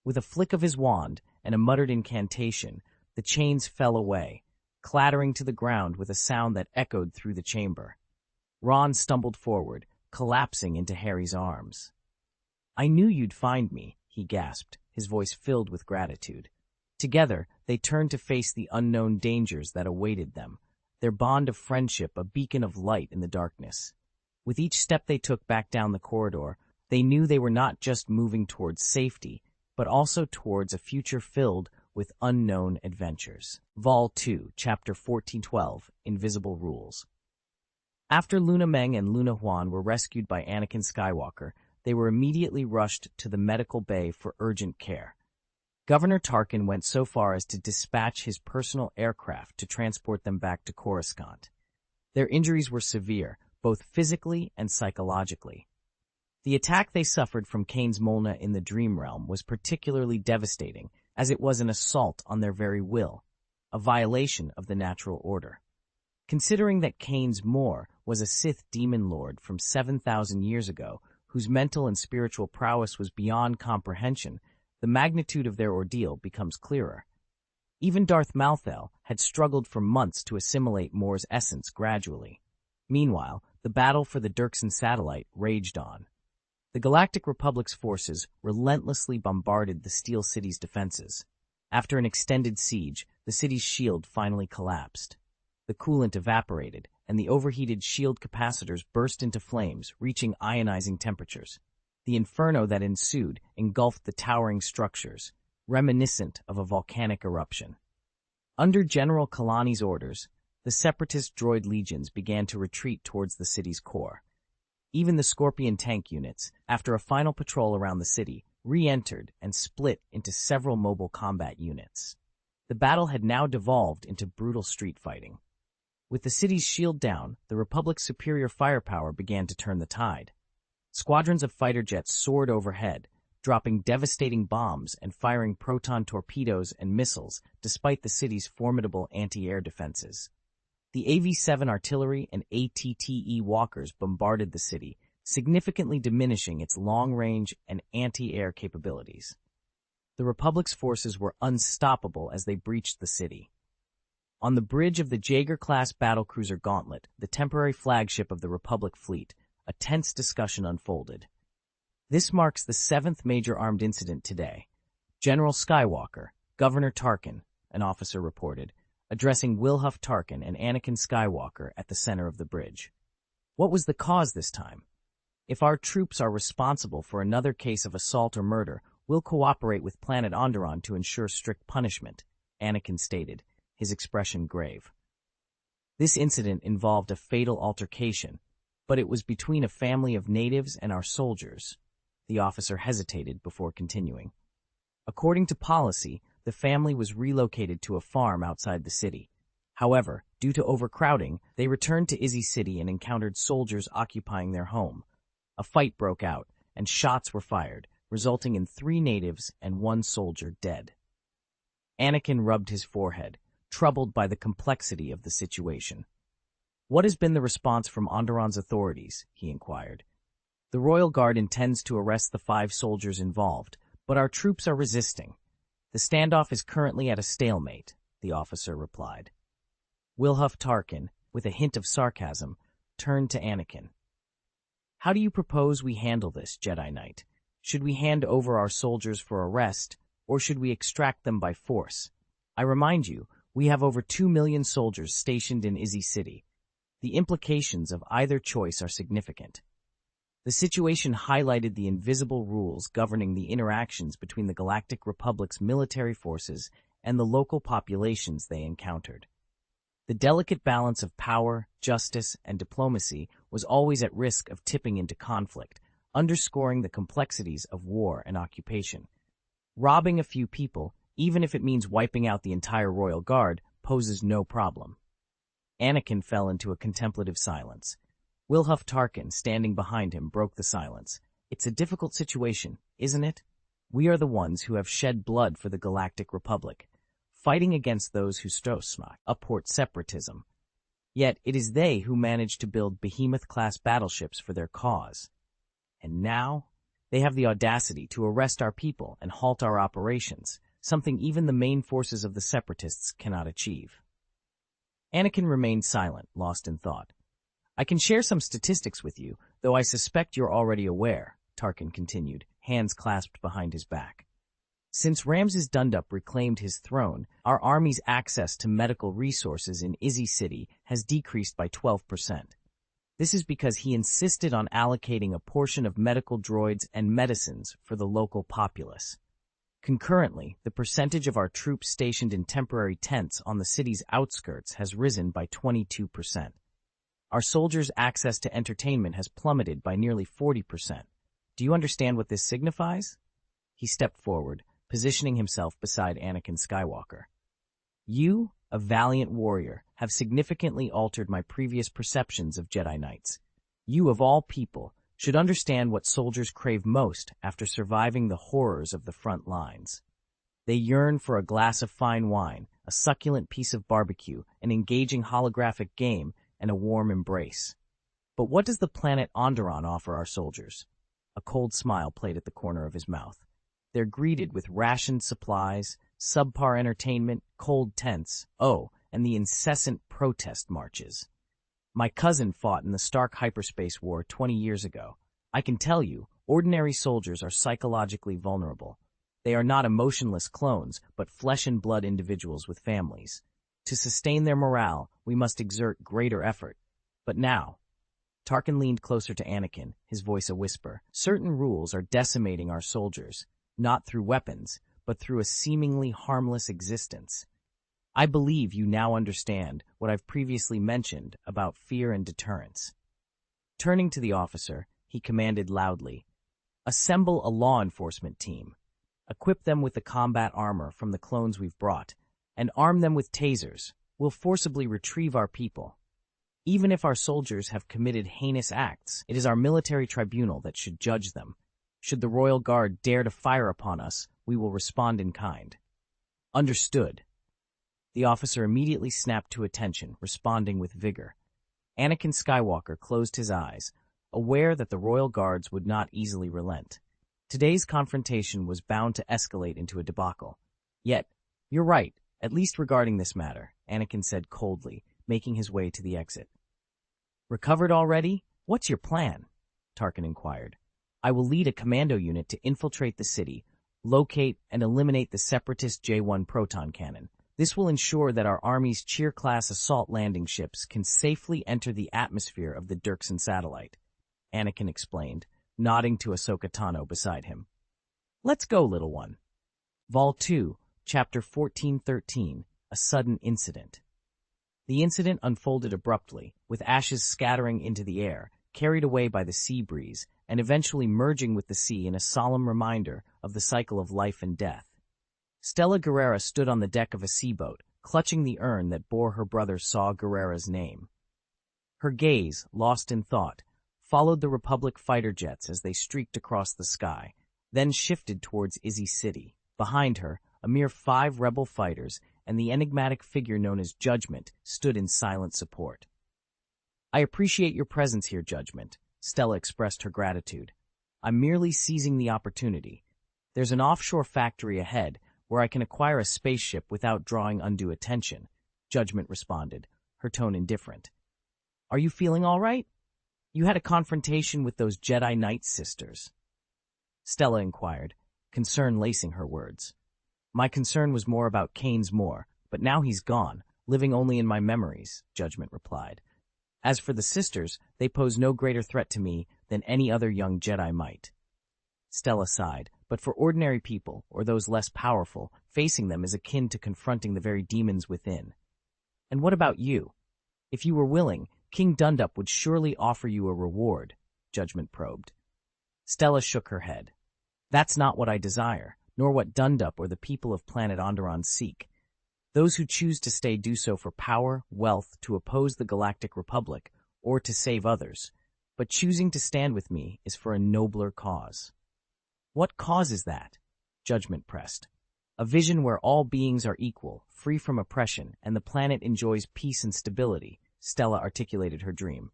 With a flick of his wand and a muttered incantation, the chains fell away, clattering to the ground with a sound that echoed through the chamber. Ron stumbled forward, collapsing into Harry's arms. "I knew you'd find me," he gasped, his voice filled with gratitude. Together, they turned to face the unknown dangers that awaited them, their bond of friendship a beacon of light in the darkness. With each step they took back down the corridor, they knew they were not just moving towards safety, but also towards a future filled with unknown adventures. Vol 2, Chapter 1412, Invisible Rules. After Luna Meng and Luna Huan were rescued by Anakin Skywalker, they were immediately rushed to the medical bay for urgent care. Governor Tarkin went so far as to dispatch his personal aircraft to transport them back to Coruscant. Their injuries were severe, both physically and psychologically. The attack they suffered from Kane's Molna in the Dream Realm was particularly devastating, as it was an assault on their very will, a violation of the natural order. Considering that Kane's Mor was a Sith demon lord from 7,000 years ago, whose mental and spiritual prowess was beyond comprehension, the magnitude of their ordeal becomes clearer. Even Darth Malthel had struggled for months to assimilate Mor's essence gradually. Meanwhile, the battle for the Dirksen satellite raged on. The Galactic Republic's forces relentlessly bombarded the Steel City's defenses. After an extended siege, the city's shield finally collapsed. The coolant evaporated, and the overheated shield capacitors burst into flames, reaching ionizing temperatures. The inferno that ensued engulfed the towering structures, reminiscent of a volcanic eruption. Under General Kalani's orders, the separatist droid legions began to retreat towards the city's core. Even the Scorpion tank units, after a final patrol around the city, re-entered and split into several mobile combat units. The battle had now devolved into brutal street fighting. With the city's shield down, the Republic's superior firepower began to turn the tide. Squadrons of fighter jets soared overhead, dropping devastating bombs and firing proton torpedoes and missiles despite the city's formidable anti-air defenses. The AV-7 artillery and ATTE walkers bombarded the city, significantly diminishing its long-range and anti-air capabilities. The Republic's forces were unstoppable as they breached the city. On the bridge of the Jaeger-class battlecruiser Gauntlet, the temporary flagship of the Republic fleet, a tense discussion unfolded. This marks the 7th major armed incident today. General Skywalker, Governor Tarkin, an officer reported, addressing Wilhuff Tarkin and Anakin Skywalker at the center of the bridge. What was the cause this time? If our troops are responsible for another case of assault or murder, we'll cooperate with Planet Onderon to ensure strict punishment, Anakin stated, his expression grave. This incident involved a fatal altercation, but it was between a family of natives and our soldiers. The officer hesitated before continuing. According to policy, the family was relocated to a farm outside the city. However, due to overcrowding, they returned to Izzy City and encountered soldiers occupying their home. A fight broke out, and shots were fired, resulting in 3 natives and 1 soldier dead. Anakin rubbed his forehead, troubled by the complexity of the situation. "What has been the response from Onderon's authorities?" he inquired. "The Royal Guard intends to arrest the 5 soldiers involved, but our troops are resisting. The standoff is currently at a stalemate," the officer replied. Wilhuff Tarkin, with a hint of sarcasm, turned to Anakin. "How do you propose we handle this, Jedi Knight? Should we hand over our soldiers for arrest, or should we extract them by force? I remind you, we have over 2 million soldiers stationed in Izzy City. The implications of either choice are significant." The situation highlighted the invisible rules governing the interactions between the Galactic Republic's military forces and the local populations they encountered. The delicate balance of power, justice, and diplomacy was always at risk of tipping into conflict, underscoring the complexities of war and occupation. Robbing a few people, even if it means wiping out the entire Royal Guard, poses no problem. Anakin fell into a contemplative silence. Wilhuff Tarkin, standing behind him, broke the silence. "It's a difficult situation, isn't it? We are the ones who have shed blood for the Galactic Republic, fighting against those who uphold separatism. Yet it is they who managed to build behemoth-class battleships for their cause. And now, they have the audacity to arrest our people and halt our operations, something even the main forces of the separatists cannot achieve." Anakin remained silent, lost in thought. "I can share some statistics with you, though I suspect you're already aware," Tarkin continued, hands clasped behind his back. "Since Ramses Dundup reclaimed his throne, our army's access to medical resources in Izzy City has decreased by 12%. This is because he insisted on allocating a portion of medical droids and medicines for the local populace. Concurrently, the percentage of our troops stationed in temporary tents on the city's outskirts has risen by 22%. Our soldiers' access to entertainment has plummeted by nearly 40%. Do you understand what this signifies?" He stepped forward, positioning himself beside Anakin Skywalker. "You, a valiant warrior, have significantly altered my previous perceptions of Jedi Knights. You, of all people, should understand what soldiers crave most after surviving the horrors of the front lines. They yearn for a glass of fine wine, a succulent piece of barbecue, an engaging holographic game, and a warm embrace. But what does the planet Onderon offer our soldiers? A cold smile played at the corner of his mouth. They're greeted with rationed supplies, subpar entertainment, cold tents, and the incessant protest marches. My cousin fought in the Stark Hyperspace War 20 years ago. I can tell you, ordinary soldiers are psychologically vulnerable. They are not emotionless clones, but flesh and blood individuals with families. To sustain their morale, we must exert greater effort. But now, Tarkin leaned closer to Anakin, his voice a whisper. Certain rules are decimating our soldiers, not through weapons, but through a seemingly harmless existence. I believe you now understand what I've previously mentioned about fear and deterrence. Turning to the officer, he commanded loudly, "Assemble a law enforcement team. Equip them with the combat armor from the clones we've brought, and arm them with tasers. We'll forcibly retrieve our people. Even if our soldiers have committed heinous acts, it is our military tribunal that should judge them. Should the Royal Guard dare to fire upon us, we will respond in kind." "Understood." The officer immediately snapped to attention, responding with vigor. Anakin Skywalker closed his eyes, aware that the Royal Guards would not easily relent. Today's confrontation was bound to escalate into a debacle. Yet, "You're right, at least regarding this matter," Anakin said coldly, making his way to the exit. "Recovered already? What's your plan?" Tarkin inquired. "I will lead a commando unit to infiltrate the city, locate and eliminate the separatist J-1 proton cannon. This will ensure that our Army's Cheer-class assault landing ships can safely enter the atmosphere of the Dirksen satellite," Anakin explained, nodding to Ahsoka Tano beside him. "Let's go, little one." Vol 2, Chapter 1413, A Sudden Incident. The incident unfolded abruptly, with ashes scattering into the air, carried away by the sea breeze, and eventually merging with the sea in a solemn reminder of the cycle of life and death. Stella Guerrera stood on the deck of a seaboat, clutching the urn that bore her brother Saw Gerrera's name. Her gaze, lost in thought, followed the Republic fighter jets as they streaked across the sky, then shifted towards Izzy City. Behind her, a mere 5 rebel fighters and the enigmatic figure known as Judgment stood in silent support. "I appreciate your presence here, Judgment," Stella expressed her gratitude. "I'm merely seizing the opportunity. There's an offshore factory ahead where I can acquire a spaceship without drawing undue attention," Judgment responded, her tone indifferent. "Are you feeling all right? You had a confrontation with those Jedi Knight sisters," Stella inquired, concern lacing her words. "My concern was more about Kane's Moore, but now he's gone, living only in my memories," Judgment replied. "As for the sisters, they pose no greater threat to me than any other young Jedi might." Stella sighed, but for ordinary people, or those less powerful, facing them is akin to confronting the very demons within. "And what about you? If you were willing, King Dundup would surely offer you a reward," Judgment probed. Stella shook her head. "That's not what I desire, nor what Dundup or the people of planet Onderon seek. Those who choose to stay do so for power, wealth, to oppose the Galactic Republic, or to save others. But choosing to stand with me is for a nobler cause." "What cause is that?" Judgment pressed. "A vision where all beings are equal, free from oppression, and the planet enjoys peace and stability," Stella articulated her dream.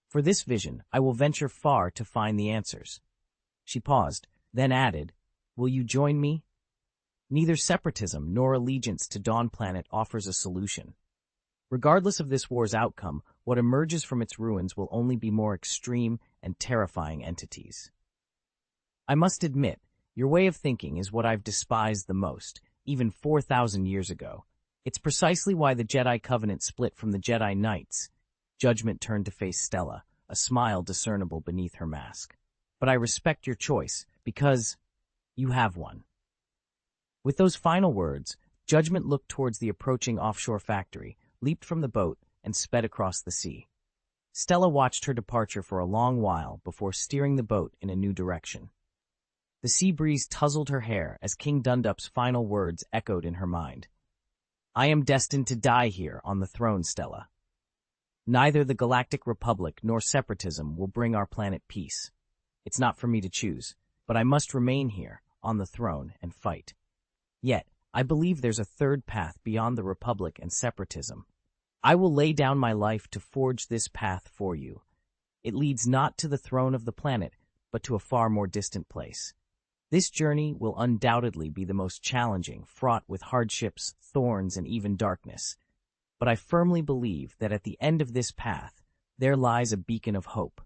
"For this vision, I will venture far to find the answers." She paused, then added, "Will you join me?" Neither separatism nor allegiance to Dawn Planet offers a solution. Regardless of this war's outcome, what emerges from its ruins will only be more extreme and terrifying entities. "I must admit, your way of thinking is what I've despised the most, even 4,000 years ago. It's precisely why the Jedi Covenant split from the Jedi Knights." Judgment turned to face Stella, a smile discernible beneath her mask. "But I respect your choice, because you have one." With those final words, Judgment looked towards the approaching offshore factory, leaped from the boat, and sped across the sea. Stella watched her departure for a long while before steering the boat in a new direction. The sea breeze tousled her hair as King Dundup's final words echoed in her mind. "I am destined to die here on the throne, Stella. Neither the Galactic Republic nor separatism will bring our planet peace. It's not for me to choose, but I must remain here, on the throne, and fight. Yet, I believe there's a third path beyond the Republic and separatism. I will lay down my life to forge this path for you. It leads not to the throne of the planet, but to a far more distant place. This journey will undoubtedly be the most challenging, fraught with hardships, thorns, and even darkness. But I firmly believe that at the end of this path, there lies a beacon of hope.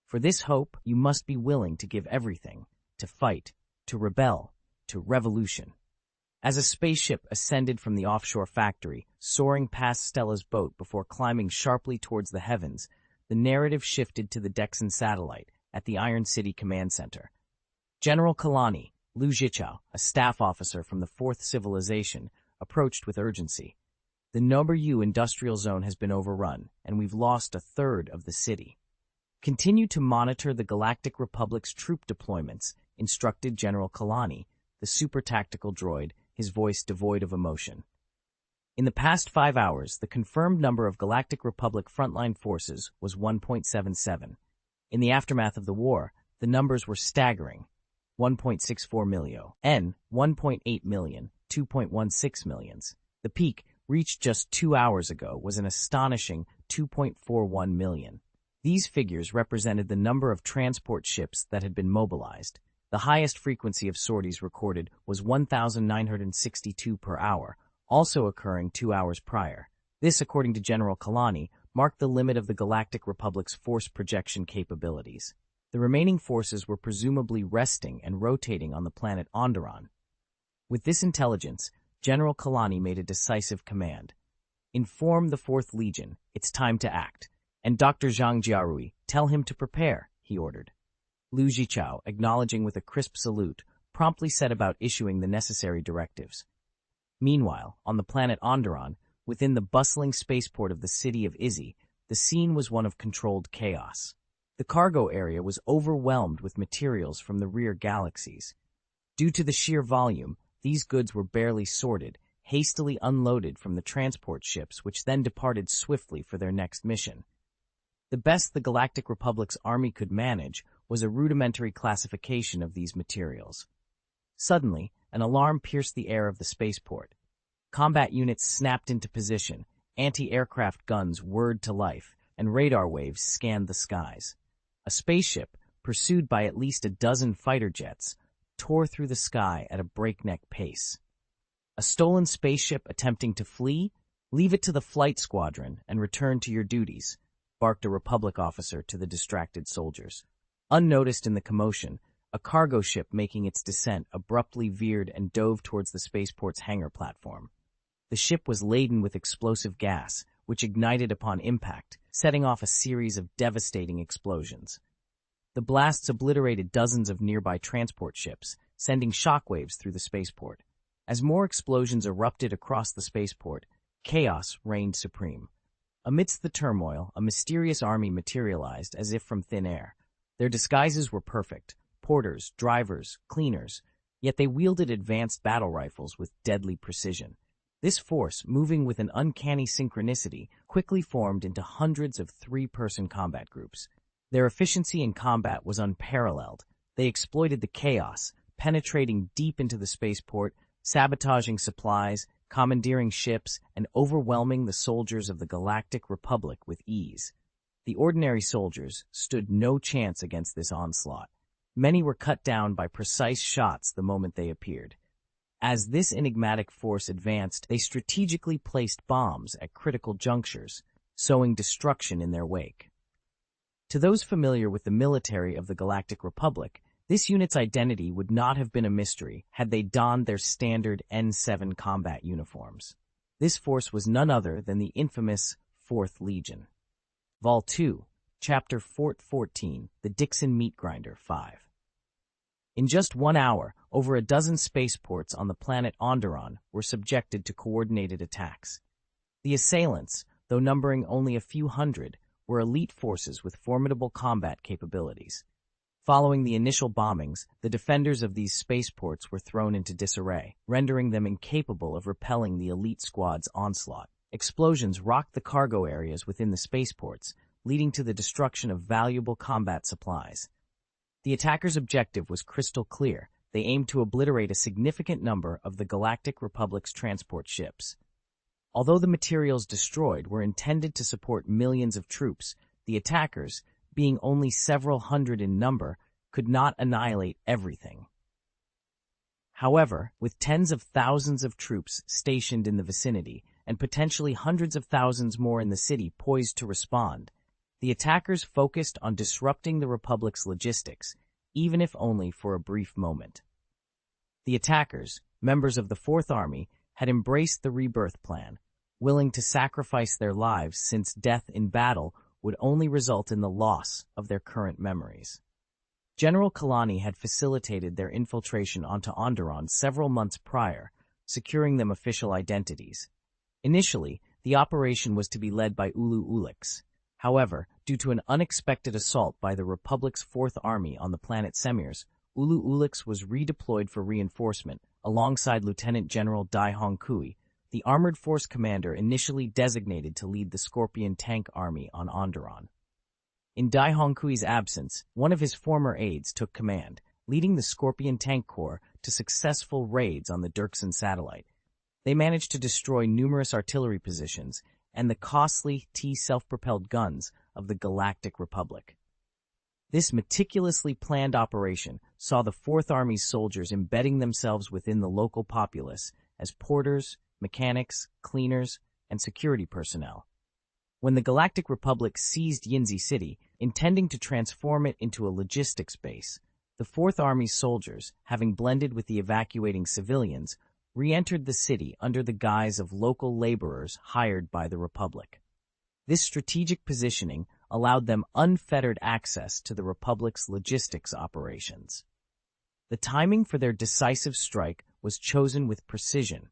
For this hope, you must be willing to give everything, to fight, to rebel, to revolution. As a spaceship ascended from the offshore factory, soaring past Stella's boat before climbing sharply towards the heavens, the narrative shifted to the Dexon satellite at the Iron City Command Center. General Kalani, Lu Zhichao, a staff officer from the Fourth Civilization, approached with urgency. The Number U industrial zone has been overrun, and we've lost a third of the city. Continue to monitor the Galactic Republic's troop deployments, instructed General Kalani, the super-tactical droid, his voice devoid of emotion. In the past 5 hours, the confirmed number of Galactic Republic frontline forces was 1.77. In the aftermath of the war, the numbers were staggering. 1.64 million, 1.8 million, 2.16 millions. The peak, reached just 2 hours ago, was an astonishing 2.41 million. These figures represented the number of transport ships that had been mobilized. The highest frequency of sorties recorded was 1,962 per hour, also occurring 2 hours prior. This, according to General Kalani, marked the limit of the Galactic Republic's force projection capabilities. The remaining forces were presumably resting and rotating on the planet Onderon. With this intelligence, General Kalani made a decisive command. Inform the Fourth Legion, it's time to act. And Dr. Zhang Jiarui, tell him to prepare, he ordered. Lu Zhichao, acknowledging with a crisp salute, promptly set about issuing the necessary directives. Meanwhile, on the planet Onderon, within the bustling spaceport of the city of Izzy, the scene was one of controlled chaos. The cargo area was overwhelmed with materials from the rear galaxies. Due to the sheer volume, these goods were barely sorted, hastily unloaded from the transport ships which then departed swiftly for their next mission. The best the Galactic Republic's army could manage was a rudimentary classification of these materials. Suddenly, an alarm pierced the air of the spaceport. Combat units snapped into position, anti-aircraft guns whirred to life, and radar waves scanned the skies. A spaceship, pursued by at least a dozen fighter jets, tore through the sky at a breakneck pace. A stolen spaceship attempting to flee? Leave it to the flight squadron and return to your duties, barked a Republic officer to the distracted soldiers. Unnoticed in the commotion, a cargo ship making its descent abruptly veered and dove towards the spaceport's hangar platform. The ship was laden with explosive gas, which ignited upon impact, setting off a series of devastating explosions. The blasts obliterated dozens of nearby transport ships, sending shockwaves through the spaceport. As more explosions erupted across the spaceport, chaos reigned supreme. Amidst the turmoil, a mysterious army materialized as if from thin air. Their disguises were perfect: porters, drivers, cleaners, yet they wielded advanced battle rifles with deadly precision. This force, moving with an uncanny synchronicity, quickly formed into hundreds of three-person combat groups. Their efficiency in combat was unparalleled. They exploited the chaos, penetrating deep into the spaceport, sabotaging supplies, commandeering ships, and overwhelming the soldiers of the Galactic Republic with ease. The ordinary soldiers stood no chance against this onslaught. Many were cut down by precise shots the moment they appeared. As this enigmatic force advanced, they strategically placed bombs at critical junctures, sowing destruction in their wake. To those familiar with the military of the Galactic Republic, this unit's identity would not have been a mystery had they donned their standard N7 combat uniforms. This force was none other than the infamous Fourth Legion. Vol 2, Chapter 14, The Dixon Meat Grinder 5. In just 1 hour, over a dozen spaceports on the planet Onderon were subjected to coordinated attacks. The assailants, though numbering only a few hundred, were elite forces with formidable combat capabilities. Following the initial bombings, the defenders of these spaceports were thrown into disarray, rendering them incapable of repelling the elite squad's onslaught. Explosions rocked the cargo areas within the spaceports, leading to the destruction of valuable combat supplies. The attackers' objective was crystal clear. They aimed to obliterate a significant number of the Galactic Republic's transport ships. Although the materials destroyed were intended to support millions of troops, the attackers, being only several hundred in number, could not annihilate everything. However, with tens of thousands of troops stationed in the vicinity and potentially hundreds of thousands more in the city poised to respond, the attackers focused on disrupting the Republic's logistics, even if only for a brief moment. The attackers, members of the Fourth Army, had embraced the rebirth plan, willing to sacrifice their lives since death in battle would only result in the loss of their current memories. General Kalani had facilitated their infiltration onto Onderon several months prior, securing them official identities. Initially, the operation was to be led by Ulu Ulix. However, due to an unexpected assault by the Republic's Fourth Army on the planet Semirs, Ulu Ulix was redeployed for reinforcement, alongside Lieutenant General Dai Hongkui, the armored force commander initially designated to lead the Scorpion tank army on Onderon. In Dai Hongkui's absence, one of his former aides took command, leading the Scorpion tank corps to successful raids on the Dirksen satellite. They managed to destroy numerous artillery positions and the costly T self-propelled guns of the Galactic Republic. This meticulously planned operation saw the Fourth Army's soldiers embedding themselves within the local populace as porters, mechanics, cleaners, and security personnel. When the Galactic Republic seized Yinzi City, intending to transform it into a logistics base, the Fourth Army's soldiers, having blended with the evacuating civilians, re-entered the city under the guise of local laborers hired by the Republic. This strategic positioning allowed them unfettered access to the Republic's logistics operations. The timing for their decisive strike was chosen with precision.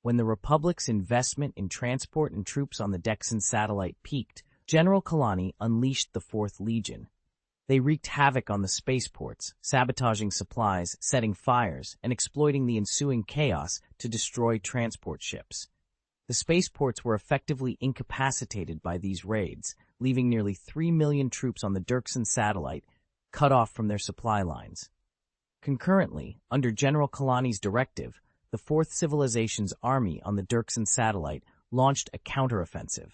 When the Republic's investment in transport and troops on the Dirksen satellite peaked, General Kalani unleashed the Fourth Legion. They wreaked havoc on the spaceports, sabotaging supplies, setting fires, and exploiting the ensuing chaos to destroy transport ships. The spaceports were effectively incapacitated by these raids, leaving nearly 3 million troops on the Dirksen satellite cut off from their supply lines. Concurrently, under General Kalani's directive, the Fourth Civilization's army on the Dirksen satellite launched a counteroffensive.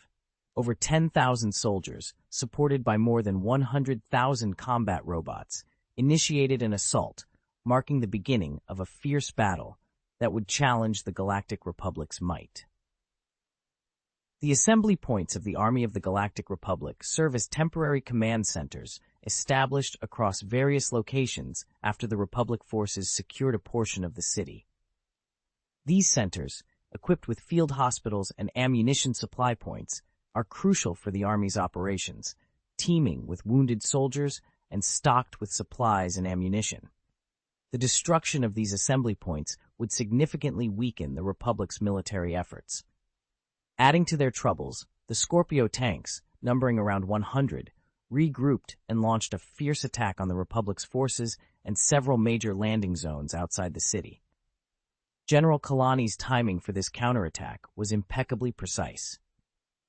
Over 10,000 soldiers, supported by more than 100,000 combat robots, initiated an assault, marking the beginning of a fierce battle that would challenge the Galactic Republic's might. The assembly points of the Army of the Galactic Republic serve as temporary command centers established across various locations after the Republic forces secured a portion of the city. These centers, equipped with field hospitals and ammunition supply points, are crucial for the Army's operations, teeming with wounded soldiers and stocked with supplies and ammunition. The destruction of these assembly points would significantly weaken the Republic's military efforts. Adding to their troubles, the Scorpio tanks, numbering around 100, regrouped and launched a fierce attack on the Republic's forces and several major landing zones outside the city. General Kalani's timing for this counterattack was impeccably precise.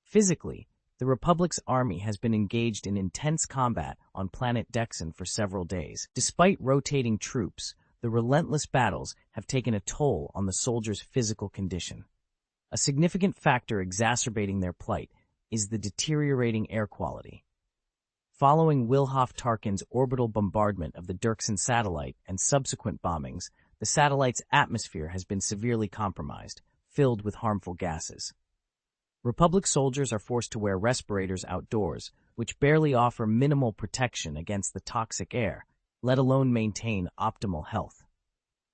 Physically, the Republic's army has been engaged in intense combat on planet Dirksen for several days. Despite rotating troops, the relentless battles have taken a toll on the soldiers' physical condition. A significant factor exacerbating their plight is the deteriorating air quality. Following Wilhoff Tarkin's orbital bombardment of the Dirksen satellite and subsequent bombings, the satellite's atmosphere has been severely compromised, filled with harmful gases. Republic soldiers are forced to wear respirators outdoors, which barely offer minimal protection against the toxic air, let alone maintain optimal health.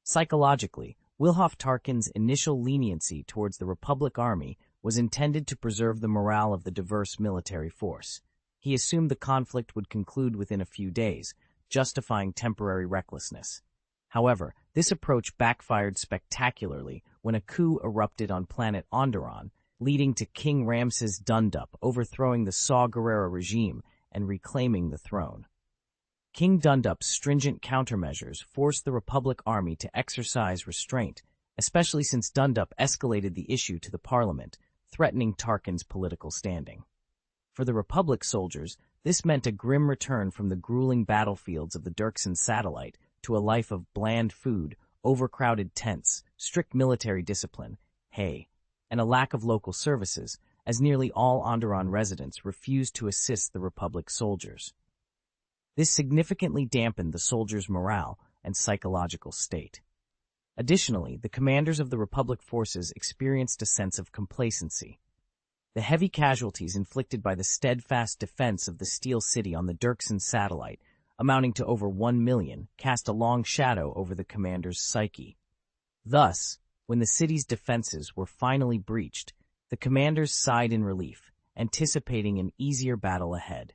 Psychologically, Wilhoff Tarkin's initial leniency towards the Republic Army was intended to preserve the morale of the diverse military force. He assumed the conflict would conclude within a few days, justifying temporary recklessness. However, this approach backfired spectacularly when a coup erupted on planet Onderon, leading to King Ramses Dundup overthrowing the Saw Gerrera regime and reclaiming the throne. King Dundup's stringent countermeasures forced the Republic Army to exercise restraint, especially since Dundup escalated the issue to the Parliament, threatening Tarkin's political standing. For the Republic soldiers, This meant a grim return from the grueling battlefields of the Dirksen satellite to a life of bland food, overcrowded tents, strict military discipline, hay, and a lack of local services, as nearly all Onderon residents refused to assist the Republic soldiers. This significantly dampened the soldiers' morale and psychological state. Additionally, the commanders of the Republic forces experienced a sense of complacency. The heavy casualties inflicted by the steadfast defense of the Steel City on the Dirksen satellite, amounting to over 1 million, cast a long shadow over the commander's psyche. Thus, when the city's defenses were finally breached, the commanders sighed in relief, anticipating an easier battle ahead.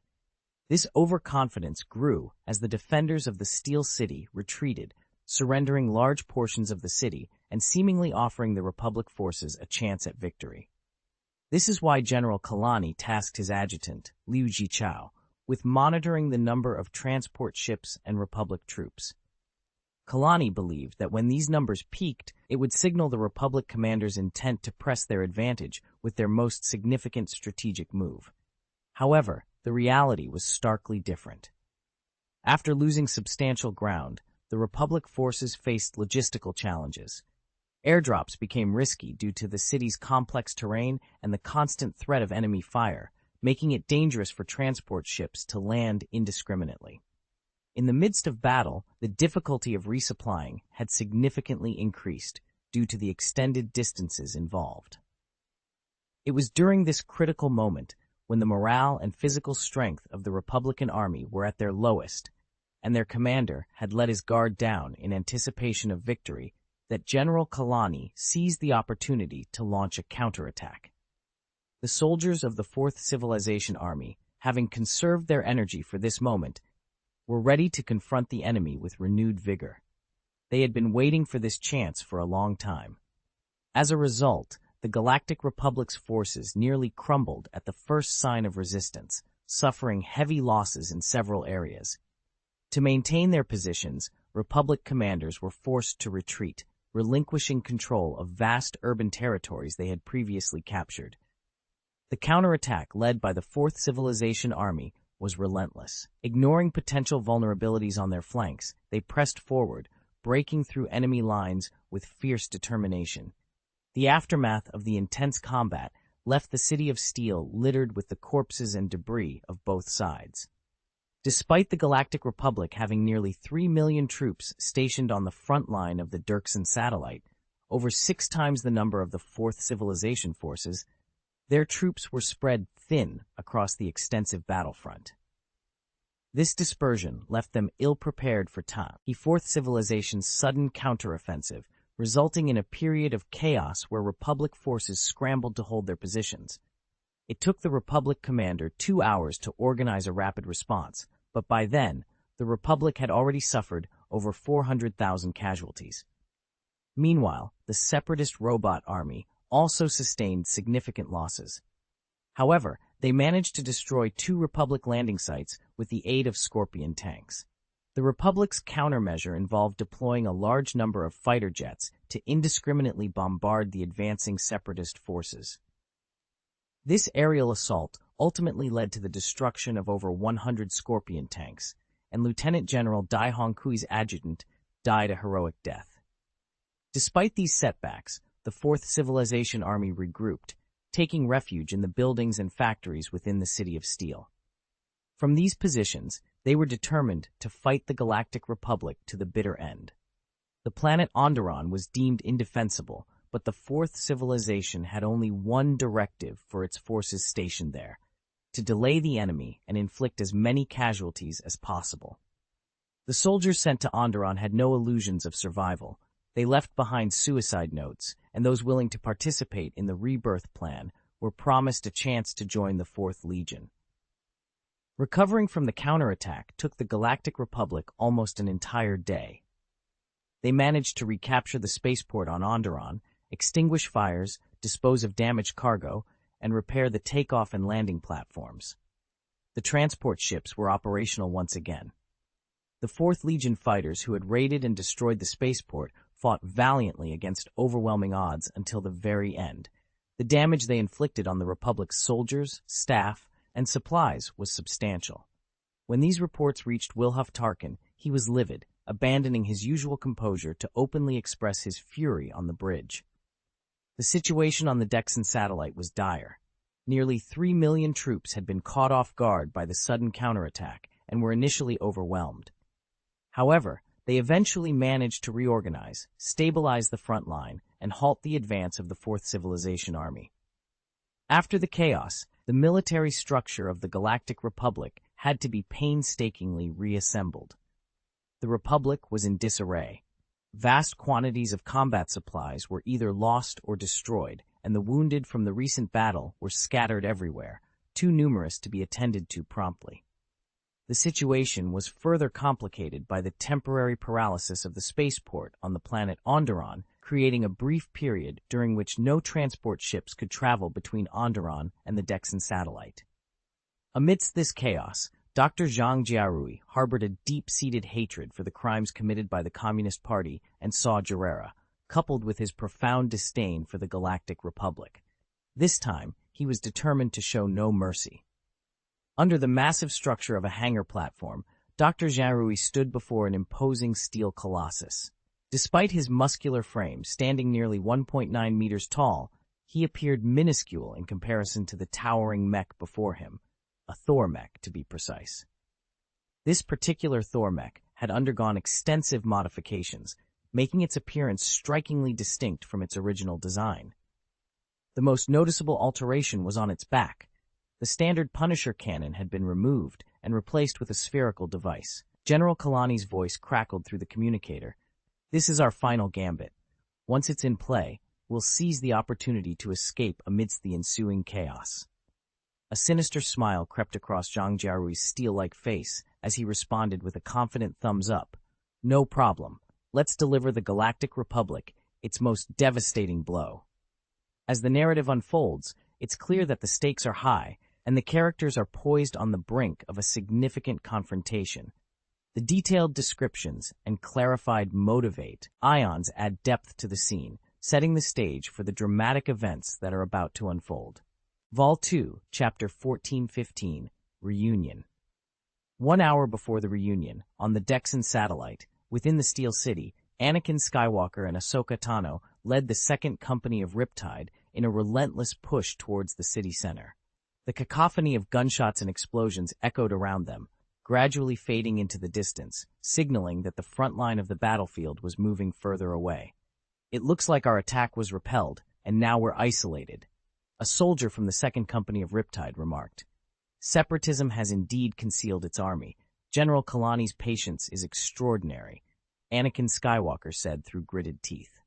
This overconfidence grew as the defenders of the Steel City retreated, surrendering large portions of the city and seemingly offering the Republic forces a chance at victory. This is why General Kalani tasked his adjutant, Liu Jichao, with monitoring the number of transport ships and Republic troops. Kalani believed that when these numbers peaked, it would signal the Republic commanders' intent to press their advantage with their most significant strategic move. However, the reality was starkly different. After losing substantial ground, the Republic forces faced logistical challenges. Airdrops became risky due to the city's complex terrain and the constant threat of enemy fire, making it dangerous for transport ships to land indiscriminately. In the midst of battle, the difficulty of resupplying had significantly increased due to the extended distances involved. It was during this critical moment, when the morale and physical strength of the Republican army were at their lowest, and their commander had let his guard down in anticipation of victory, that General Kalani seized the opportunity to launch a counterattack. The soldiers of the Fourth Civilization Army, having conserved their energy for this moment, were ready to confront the enemy with renewed vigor. They had been waiting for this chance for a long time. As a result, the Galactic Republic's forces nearly crumbled at the first sign of resistance, suffering heavy losses in several areas. To maintain their positions, Republic commanders were forced to retreat, relinquishing control of vast urban territories they had previously captured. The counterattack led by the Fourth Civilization Army was relentless. Ignoring potential vulnerabilities on their flanks, they pressed forward, breaking through enemy lines with fierce determination. The aftermath of the intense combat left the City of Steel littered with the corpses and debris of both sides. Despite the Galactic Republic having nearly 3 million troops stationed on the front line of the Dirksen satellite, over 6 times the number of the Fourth Civilization forces, their troops were spread thin across the extensive battlefront. This dispersion left them ill-prepared for Tang Xiao, Fourth Civilization's sudden counteroffensive, resulting in a period of chaos where Republic forces scrambled to hold their positions. It took the Republic commander 2 hours to organize a rapid response, but by then, the Republic had already suffered over 400,000 casualties. Meanwhile, the Separatist robot army also sustained significant losses. However, they managed to destroy 2 Republic landing sites with the aid of Scorpion tanks. The Republic's countermeasure involved deploying a large number of fighter jets to indiscriminately bombard the advancing Separatist forces. This aerial assault ultimately led to the destruction of over 100 Scorpion tanks, and Lieutenant General Dai Hongkui's adjutant died a heroic death. Despite these setbacks, the Fourth Civilization Army regrouped, taking refuge in the buildings and factories within the City of Steel. From these positions, they were determined to fight the Galactic Republic to the bitter end. The planet Onderon was deemed indefensible, but the Fourth Civilization had only one directive for its forces stationed there: to delay the enemy and inflict as many casualties as possible. The soldiers sent to Onderon had no illusions of survival. They left behind suicide notes, and those willing to participate in the rebirth plan were promised a chance to join the Fourth Legion. Recovering from the counterattack took the Galactic Republic almost an entire day. They managed to recapture the spaceport on Onderon, extinguish fires, dispose of damaged cargo, and repair the takeoff and landing platforms. The transport ships were operational once again. The Fourth Legion fighters who had raided and destroyed the spaceport fought valiantly against overwhelming odds until the very end. The damage they inflicted on the Republic's soldiers, staff, and supplies was substantial. When these reports reached Wilhuff Tarkin, he was livid, abandoning his usual composure to openly express his fury on the bridge. The situation on the Dexon satellite was dire. Nearly 3 million troops had been caught off guard by the sudden counterattack and were initially overwhelmed. However, they eventually managed to reorganize, stabilize the front line, and halt the advance of the Fourth Civilization Army. After the chaos, the military structure of the Galactic Republic had to be painstakingly reassembled. The Republic was in disarray. Vast quantities of combat supplies were either lost or destroyed, and the wounded from the recent battle were scattered everywhere, too numerous to be attended to promptly. The situation was further complicated by the temporary paralysis of the spaceport on the planet Onderon, creating a brief period during which no transport ships could travel between Onderon and the Dexon satellite. Amidst this chaos, Dr. Zhang Jiarui harbored a deep-seated hatred for the crimes committed by the Communist Party and Saw Gerrera, coupled with his profound disdain for the Galactic Republic. This time, he was determined to show no mercy. Under the massive structure of a hangar platform, Dr. Jiarui stood before an imposing steel colossus. Despite his muscular frame standing nearly 1.9 meters tall, he appeared minuscule in comparison to the towering mech before him, a Thor mech to be precise. This particular Thor mech had undergone extensive modifications, making its appearance strikingly distinct from its original design. The most noticeable alteration was on its back. The standard Punisher cannon had been removed and replaced with a spherical device. General Kalani's voice crackled through the communicator. "This is our final gambit. Once it's in play, we'll seize the opportunity to escape amidst the ensuing chaos." A sinister smile crept across Zhang Jiarui's steel-like face as he responded with a confident thumbs up. "No problem. Let's deliver the Galactic Republic its most devastating blow." As the narrative unfolds, it's clear that the stakes are high, and the characters are poised on the brink of a significant confrontation. The detailed descriptions and clarified motivate ions add depth to the scene, setting the stage for the dramatic events that are about to unfold. Vol 2, Chapter 1415, Reunion. 1 hour before the reunion, on the Dexon satellite, within the Steel City, Anakin Skywalker and Ahsoka Tano led the Second Company of Riptide in a relentless push towards the city center. The cacophony of gunshots and explosions echoed around them, gradually fading into the distance, signaling that the front line of the battlefield was moving further away. "It looks like our attack was repelled, and now we're isolated," a soldier from the Second Company of Riptide remarked. "Separatism has indeed concealed its army. General Kalani's patience is extraordinary," Anakin Skywalker said through gritted teeth.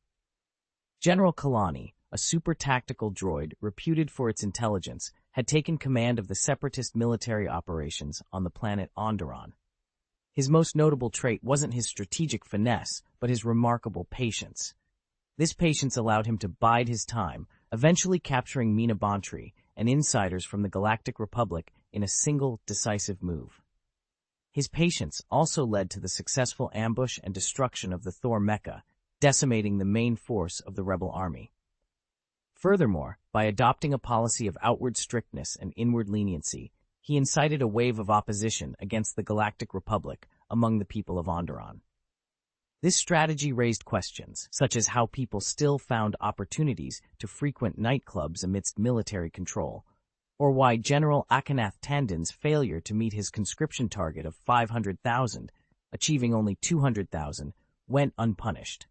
General Kalani, a super-tactical droid reputed for its intelligence, had taken command of the separatist military operations on the planet Onderon. His most notable trait wasn't his strategic finesse, but his remarkable patience. This patience allowed him to bide his time, eventually capturing Mina Bontry and insiders from the Galactic Republic in a single, decisive move. His patience also led to the successful ambush and destruction of the Thor mecha, decimating the main force of the rebel army. Furthermore, by adopting a policy of outward strictness and inward leniency, he incited a wave of opposition against the Galactic Republic among the people of Onderon. This strategy raised questions, such as how people still found opportunities to frequent nightclubs amidst military control, or why General Akanath Tandon's failure to meet his conscription target of 500,000, achieving only 200,000, went unpunished.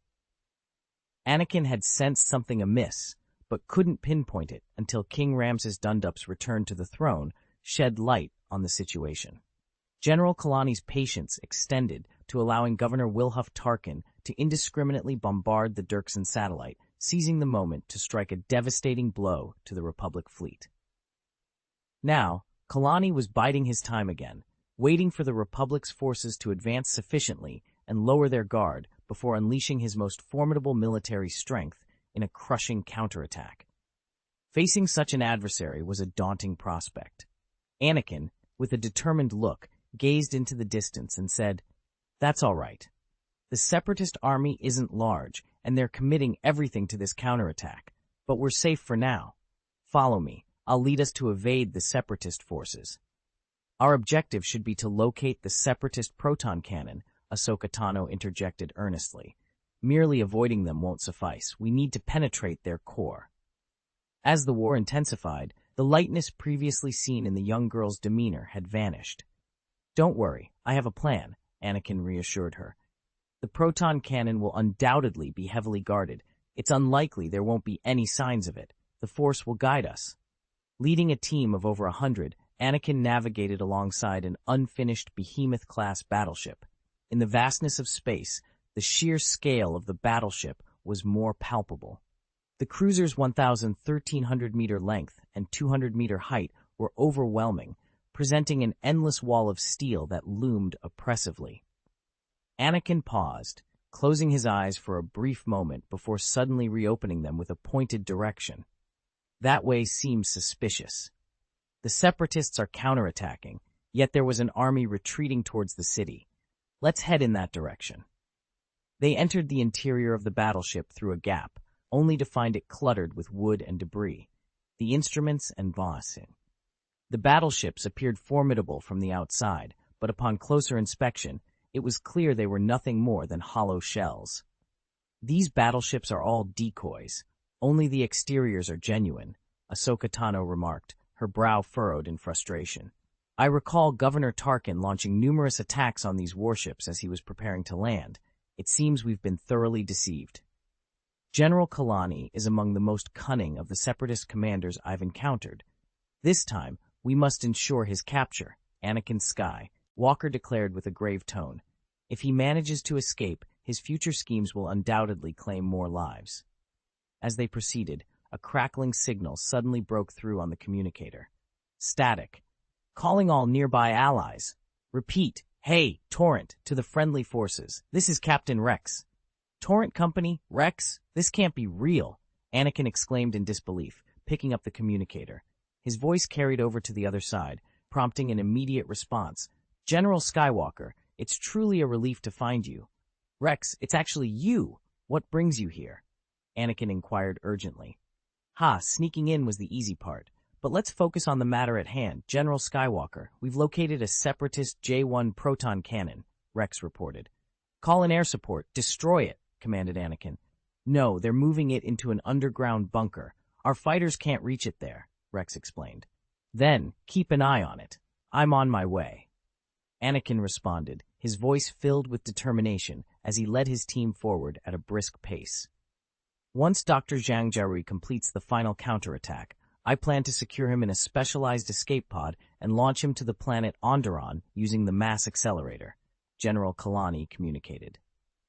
Anakin had sensed something amiss, but couldn't pinpoint it until King Ramses Dundup's return to the throne shed light on the situation. General Kalani's patience extended to allowing Governor Wilhuff Tarkin to indiscriminately bombard the Dirksen satellite, seizing the moment to strike a devastating blow to the Republic fleet. Now, Kalani was biding his time again, waiting for the Republic's forces to advance sufficiently and lower their guard before unleashing his most formidable military strength in a crushing counterattack. Facing such an adversary was a daunting prospect. Anakin, with a determined look, gazed into the distance and said, "That's all right. The Separatist army isn't large, and they're committing everything to this counterattack, but we're safe for now. Follow me. I'll lead us to evade the Separatist forces. Our objective should be to locate the Separatist proton cannon, Ahsoka Tano interjected earnestly. Merely avoiding them won't suffice. We need to penetrate their core. As the war intensified, the lightness previously seen in the young girl's demeanor had vanished. Don't worry, I have a plan, Anakin reassured her. The proton cannon will undoubtedly be heavily guarded. It's unlikely there won't be any signs of it. The Force will guide us. Leading a team of over 100, Anakin navigated alongside an unfinished Behemoth-class battleship. In the vastness of space, the sheer scale of the battleship was more palpable. The cruiser's 1,300-meter length and 200-meter height were overwhelming, presenting an endless wall of steel that loomed oppressively. Anakin paused, closing his eyes for a brief moment before suddenly reopening them with a pointed direction. That way seemed suspicious. The Separatists are counterattacking, yet there was an army retreating towards the city. Let's head in that direction. They entered the interior of the battleship through a gap, only to find it cluttered with wood and debris, the instruments and bossing. The battleships appeared formidable from the outside, but upon closer inspection, it was clear they were nothing more than hollow shells. These battleships are all decoys. Only the exteriors are genuine, Ahsoka Tano remarked, her brow furrowed in frustration. I recall Governor Tarkin launching numerous attacks on these warships as he was preparing to land. It seems we've been thoroughly deceived. General Kalani is among the most cunning of the Separatist commanders I've encountered. This time, we must ensure his capture, Anakin Skywalker declared with a grave tone. If he manages to escape, his future schemes will undoubtedly claim more lives. As they proceeded, a crackling signal suddenly broke through on the communicator. Static. Calling all nearby allies. Repeat. Hey, Torrent, to the friendly forces. This is Captain Rex. Torrent Company? Rex? This can't be real, Anakin exclaimed in disbelief, picking up the communicator. His voice carried over to the other side, prompting an immediate response. General Skywalker, it's truly a relief to find you. Rex, it's actually you. What brings you here? Anakin inquired urgently. Sneaking in was the easy part. But let's focus on the matter at hand. General Skywalker, we've located a Separatist J-1 proton cannon, Rex reported. Call in air support. Destroy it, commanded Anakin. No, they're moving it into an underground bunker. Our fighters can't reach it there, Rex explained. Then, keep an eye on it. I'm on my way. Anakin responded, his voice filled with determination as he led his team forward at a brisk pace. Once Dr. Zhang Jiarui completes the final counterattack, I plan to secure him in a specialized escape pod and launch him to the planet Onderon using the mass accelerator, General Kalani communicated.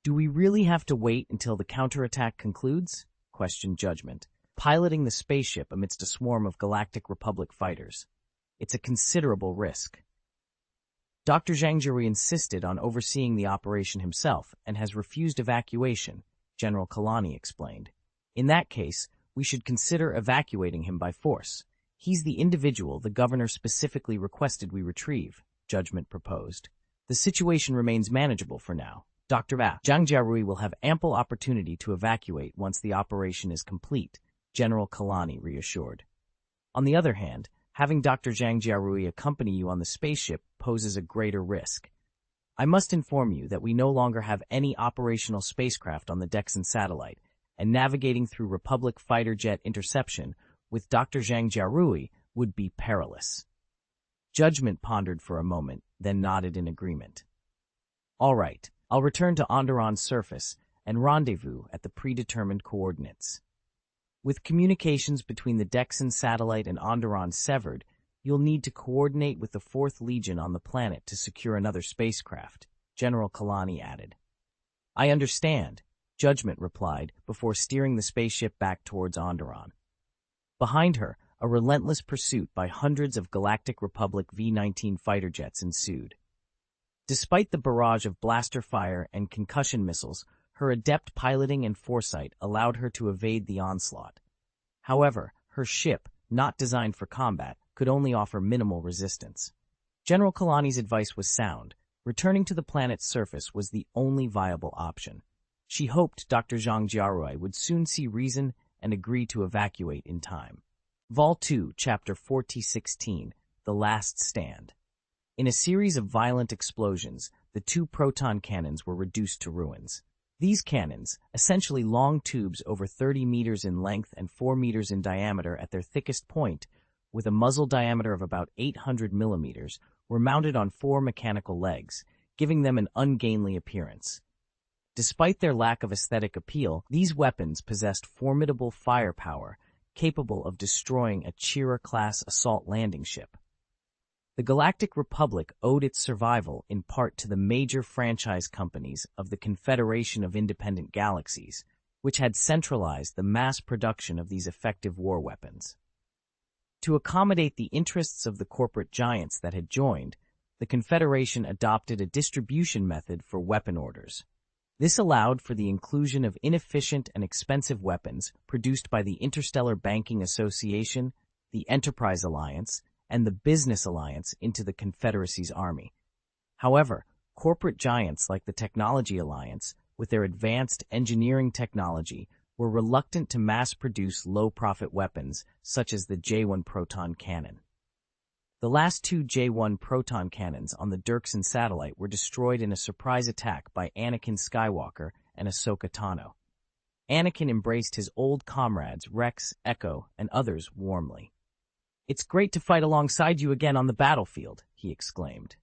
Do we really have to wait until the counterattack concludes? Questioned Judgment, piloting the spaceship amidst a swarm of Galactic Republic fighters. It's a considerable risk. Dr. Zhang Jiarui insisted on overseeing the operation himself and has refused evacuation, General Kalani explained. In that case, we should consider evacuating him by force. He's the individual the governor specifically requested we retrieve, Judgment proposed. The situation remains manageable for now. Dr. Zhang Jiarui will have ample opportunity to evacuate once the operation is complete, General Kalani reassured. On the other hand, having Dr. Zhang Jiarui accompany you on the spaceship poses a greater risk. I must inform you that we no longer have any operational spacecraft on the Dexon satellite, and navigating through Republic fighter jet interception with Dr. Zhang Jiarui would be perilous. Judgment pondered for a moment, then nodded in agreement. All right, I'll return to Onderon's surface and rendezvous at the predetermined coordinates. With communications between the Dexon satellite and Onderon severed, you'll need to coordinate with the 4th Legion on the planet to secure another spacecraft, General Kalani added. I understand, Judgment replied before steering the spaceship back towards Onderon. Behind her, a relentless pursuit by hundreds of Galactic Republic V-19 fighter jets ensued. Despite the barrage of blaster fire and concussion missiles, her adept piloting and foresight allowed her to evade the onslaught. However, her ship, not designed for combat, could only offer minimal resistance. General Kalani's advice was sound. Returning to the planet's surface was the only viable option. She hoped Dr. Zhang Jiarui would soon see reason and agree to evacuate in time. Vol 2, Chapter 4016, The Last Stand. In a series of violent explosions, the two proton cannons were reduced to ruins. These cannons, essentially long tubes over 30 meters in length and 4 meters in diameter at their thickest point, with a muzzle diameter of about 800 millimeters, were mounted on 4 mechanical legs, giving them an ungainly appearance. Despite their lack of aesthetic appeal, these weapons possessed formidable firepower, capable of destroying a Chira-class assault landing ship. The Galactic Republic owed its survival in part to the major franchise companies of the Confederation of Independent Galaxies, which had centralized the mass production of these effective war weapons. To accommodate the interests of the corporate giants that had joined, the Confederation adopted a distribution method for weapon orders. This allowed for the inclusion of inefficient and expensive weapons produced by the Interstellar Banking Association, the Enterprise Alliance, and the Business Alliance into the Confederacy's army. However, corporate giants like the Technology Alliance, with their advanced engineering technology, were reluctant to mass-produce low-profit weapons such as the J-1 proton cannon. The last 2 J-1 proton cannons on the Dirksen satellite were destroyed in a surprise attack by Anakin Skywalker and Ahsoka Tano. Anakin embraced his old comrades Rex, Echo, and others warmly. "It's great to fight alongside you again on the battlefield," he exclaimed.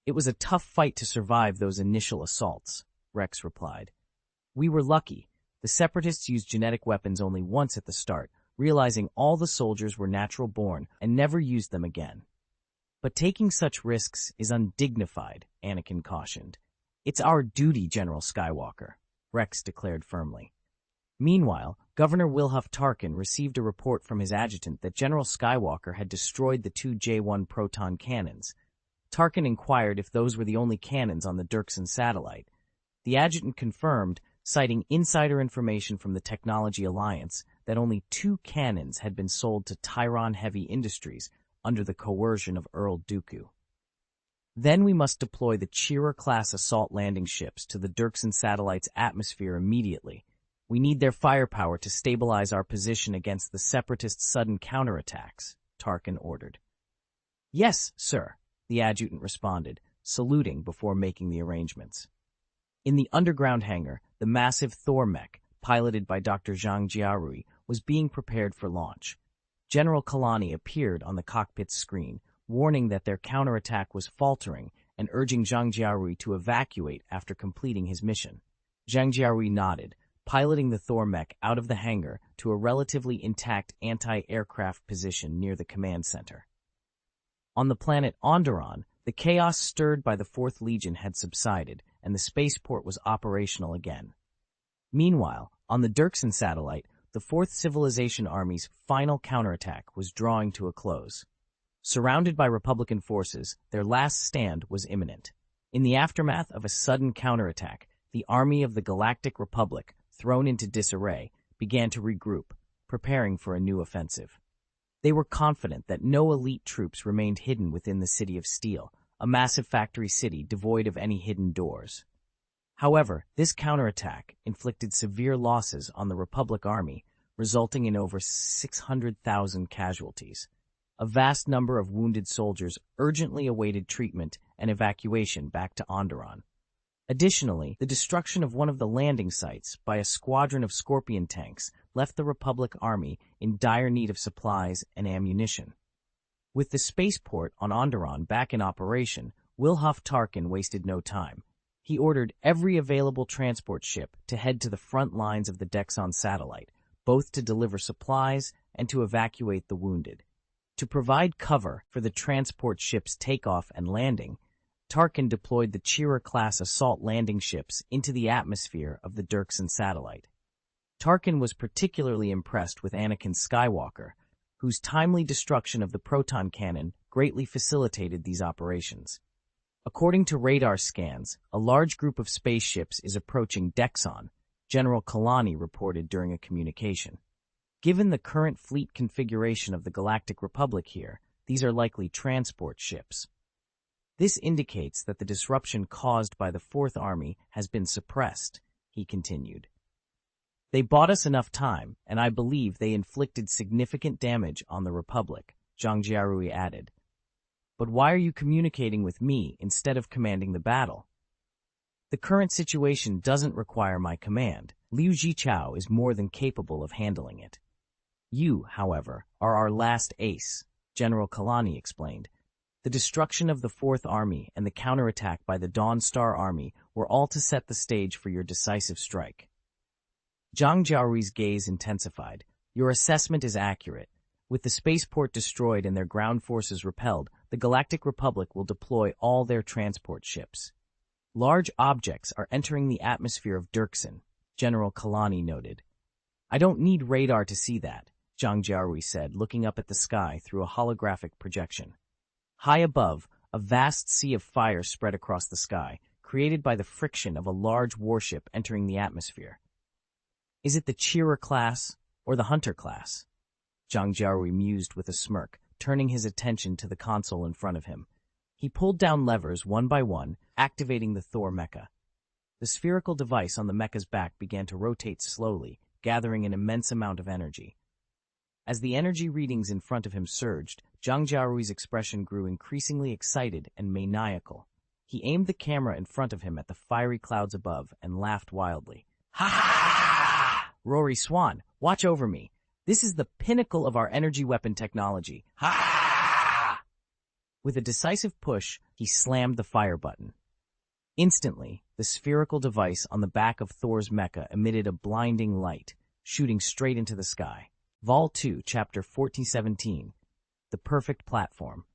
"It was a tough fight to survive those initial assaults," Rex replied. "We were lucky. The Separatists used genetic weapons only once at the start, realizing all the soldiers were natural-born and never used them again. But taking such risks is undignified," Anakin cautioned. "It's our duty, General Skywalker," Rex declared firmly. Meanwhile, Governor Wilhuff Tarkin received a report from his adjutant that General Skywalker had destroyed the 2 J-1 proton cannons. Tarkin inquired if those were the only cannons on the Dirksen satellite. The adjutant confirmed, citing insider information from the Technology Alliance, that only 2 cannons had been sold to Tyron Heavy Industries under the coercion of Earl Dooku. "Then we must deploy the Chira-class assault landing ships to the Dirksen satellite's atmosphere immediately. We need their firepower to stabilize our position against the Separatists' sudden counterattacks," Tarkin ordered. "Yes, sir," the adjutant responded, saluting before making the arrangements. In the underground hangar, the massive Thor mech, piloted by Dr. Zhang Jiarui, was being prepared for launch. General Kalani appeared on the cockpit's screen, warning that their counterattack was faltering and urging Zhang Jiarui to evacuate after completing his mission. Zhang Jiarui nodded, piloting the Thor mech out of the hangar to a relatively intact anti-aircraft position near the command center. On the planet Onderon, the chaos stirred by the Fourth Legion had subsided, and the spaceport was operational again. Meanwhile, on the Dirksen satellite, the Fourth Civilization Army's final counterattack was drawing to a close. Surrounded by Republican forces, their last stand was imminent. In the aftermath of a sudden counterattack, the army of the Galactic Republic, thrown into disarray, began to regroup, preparing for a new offensive. They were confident that no elite troops remained hidden within the City of Steel, a massive factory city devoid of any hidden doors. However, this counterattack inflicted severe losses on the Republic Army, resulting in over 600,000 casualties. A vast number of wounded soldiers urgently awaited treatment and evacuation back to Onderon. Additionally, the destruction of one of the landing sites by a squadron of Scorpion tanks left the Republic Army in dire need of supplies and ammunition. With the spaceport on Onderon back in operation, Wilhuff Tarkin wasted no time. He ordered every available transport ship to head to the front lines of the Dexon satellite, both to deliver supplies and to evacuate the wounded. To provide cover for the transport ships' takeoff and landing, Tarkin deployed the Chira-class assault landing ships into the atmosphere of the Dirksen satellite. Tarkin was particularly impressed with Anakin Skywalker, whose timely destruction of the proton cannon greatly facilitated these operations. According to radar scans, a large group of spaceships is approaching Dexon, General Kalani reported during a communication. Given the current fleet configuration of the Galactic Republic here, these are likely transport ships. This indicates that the disruption caused by the Fourth Army has been suppressed, he continued. They bought us enough time, and I believe they inflicted significant damage on the Republic, Zhang Jiarui added. But why are you communicating with me instead of commanding the battle? The current situation doesn't require my command. Liu Jichao is more than capable of handling it. You, however, are our last ace, General Kalani explained. The destruction of the Fourth Army and the counterattack by the Dawn Star Army were all to set the stage for your decisive strike. Zhang Jiaorui's gaze intensified. Your assessment is accurate. With the spaceport destroyed and their ground forces repelled, the Galactic Republic will deploy all their transport ships. Large objects are entering the atmosphere of Dirksen, General Kalani noted. I don't need radar to see that, Zhang Jiarui said, looking up at the sky through a holographic projection. High above, a vast sea of fire spread across the sky, created by the friction of a large warship entering the atmosphere. Is it the Cheerer class or the Hunter class? Zhang Jiarui mused with a smirk, turning his attention to the console in front of him. He pulled down levers one by one, activating the Thor mecha. The spherical device on the mecha's back began to rotate slowly, gathering an immense amount of energy. As the energy readings in front of him surged, Zhang Jiarui's expression grew increasingly excited and maniacal. He aimed the camera in front of him at the fiery clouds above and laughed wildly. Ha ha! Rory Swan, watch over me. This is the pinnacle of our energy weapon technology. Ha! With a decisive push, he slammed the fire button. Instantly, the spherical device on the back of Thor's mecha emitted a blinding light, shooting straight into the sky. Vol 2, Chapter 1417, The Perfect Platform.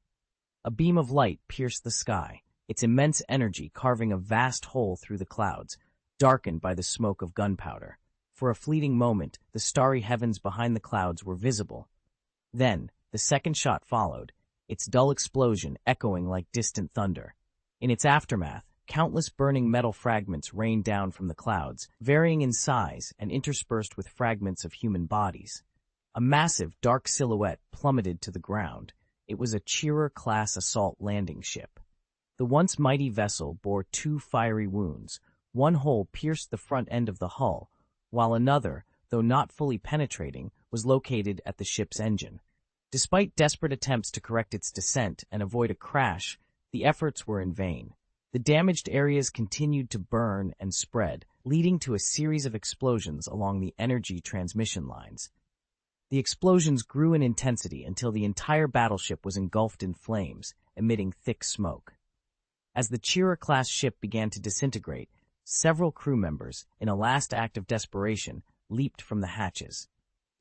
A beam of light pierced the sky, its immense energy carving a vast hole through the clouds, darkened by the smoke of gunpowder. For a fleeting moment, the starry heavens behind the clouds were visible. Then, the second shot followed, its dull explosion echoing like distant thunder. In its aftermath, countless burning metal fragments rained down from the clouds, varying in size and interspersed with fragments of human bodies. A massive, dark silhouette plummeted to the ground. It was a Cheerer-class assault landing ship. The once mighty vessel bore 2 fiery wounds. One hole pierced the front end of the hull, while another, though not fully penetrating, was located at the ship's engine. Despite desperate attempts to correct its descent and avoid a crash, the efforts were in vain. The damaged areas continued to burn and spread, leading to a series of explosions along the energy transmission lines. The explosions grew in intensity until the entire battleship was engulfed in flames, emitting thick smoke. As the Cheerer-class ship began to disintegrate, several crew members, in a last act of desperation, leaped from the hatches.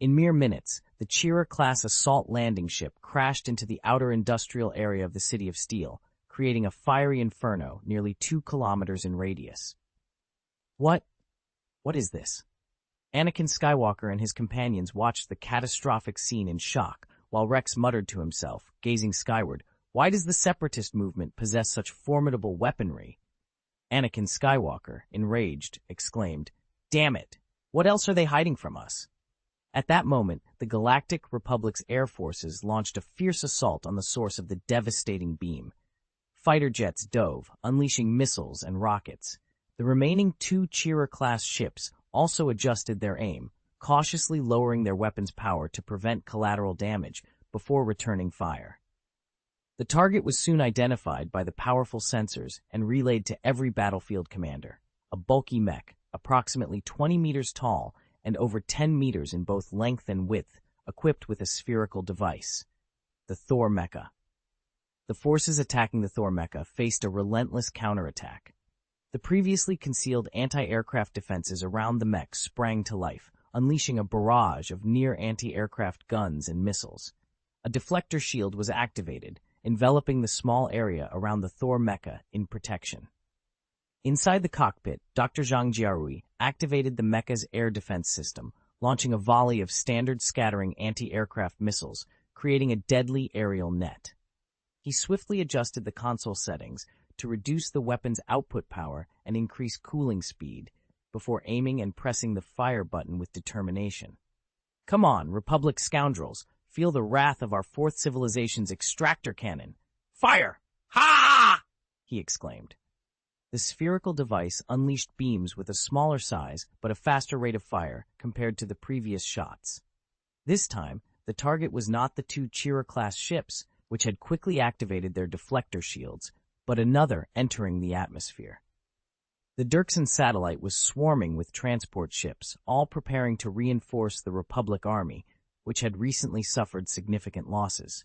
In mere minutes, the Cheerer-class assault landing ship crashed into the outer industrial area of the City of Steel, creating a fiery inferno nearly 2 kilometers in radius. What is this? Anakin Skywalker and his companions watched the catastrophic scene in shock, while Rex muttered to himself, gazing skyward, "Why does the Separatist movement possess such formidable weaponry?" Anakin Skywalker, enraged, exclaimed, "Damn it! What else are they hiding from us?" At that moment, the Galactic Republic's air forces launched a fierce assault on the source of the devastating beam. Fighter jets dove, unleashing missiles and rockets. The remaining 2 Cheerer-class ships also adjusted their aim, cautiously lowering their weapons' power to prevent collateral damage before returning fire. The target was soon identified by the powerful sensors and relayed to every battlefield commander. A bulky mech, approximately 20 meters tall and over 10 meters in both length and width, equipped with a spherical device. The Thor mecha. The forces attacking the Thor mecha faced a relentless counterattack. The previously concealed anti-aircraft defenses around the mech sprang to life, unleashing a barrage of near anti-aircraft guns and missiles. A deflector shield was activated, enveloping the small area around the Thor mecha in protection. Inside the cockpit, Dr. Zhang Jiarui activated the mecha's air defense system, launching a volley of standard scattering anti-aircraft missiles, creating a deadly aerial net. He swiftly adjusted the console settings to reduce the weapon's output power and increase cooling speed, before aiming and pressing the fire button with determination. "Come on, Republic scoundrels, feel the wrath of our fourth civilization's extractor cannon. Fire! Ha!" he exclaimed. The spherical device unleashed beams with a smaller size but a faster rate of fire compared to the previous shots. This time, the target was not the two Chira-class ships, which had quickly activated their deflector shields, but another entering the atmosphere. The Dirksen satellite was swarming with transport ships, all preparing to reinforce the Republic Army, which had recently suffered significant losses.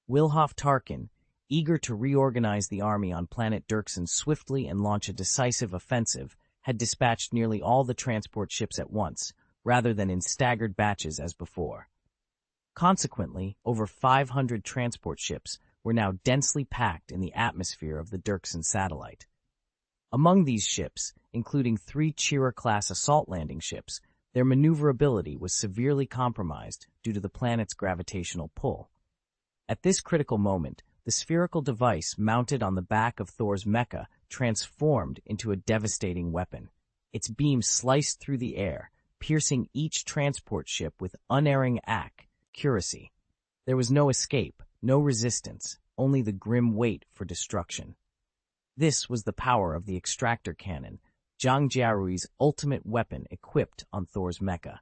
Wilhoff Tarkin, eager to reorganize the army on planet Dirksen swiftly and launch a decisive offensive, had dispatched nearly all the transport ships at once, rather than in staggered batches as before. Consequently, over 500 transport ships were now densely packed in the atmosphere of the Dirksen satellite. Among these ships, including 3 Chira-class assault landing ships, their maneuverability was severely compromised due to the planet's gravitational pull. At this critical moment, the spherical device mounted on the back of Thor's mecha transformed into a devastating weapon. Its beam sliced through the air, piercing each transport ship with unerring accuracy. There was no escape, no resistance, only the grim wait for destruction. This was the power of the extractor cannon, Zhang Jiarui's ultimate weapon equipped on Thor's mecha.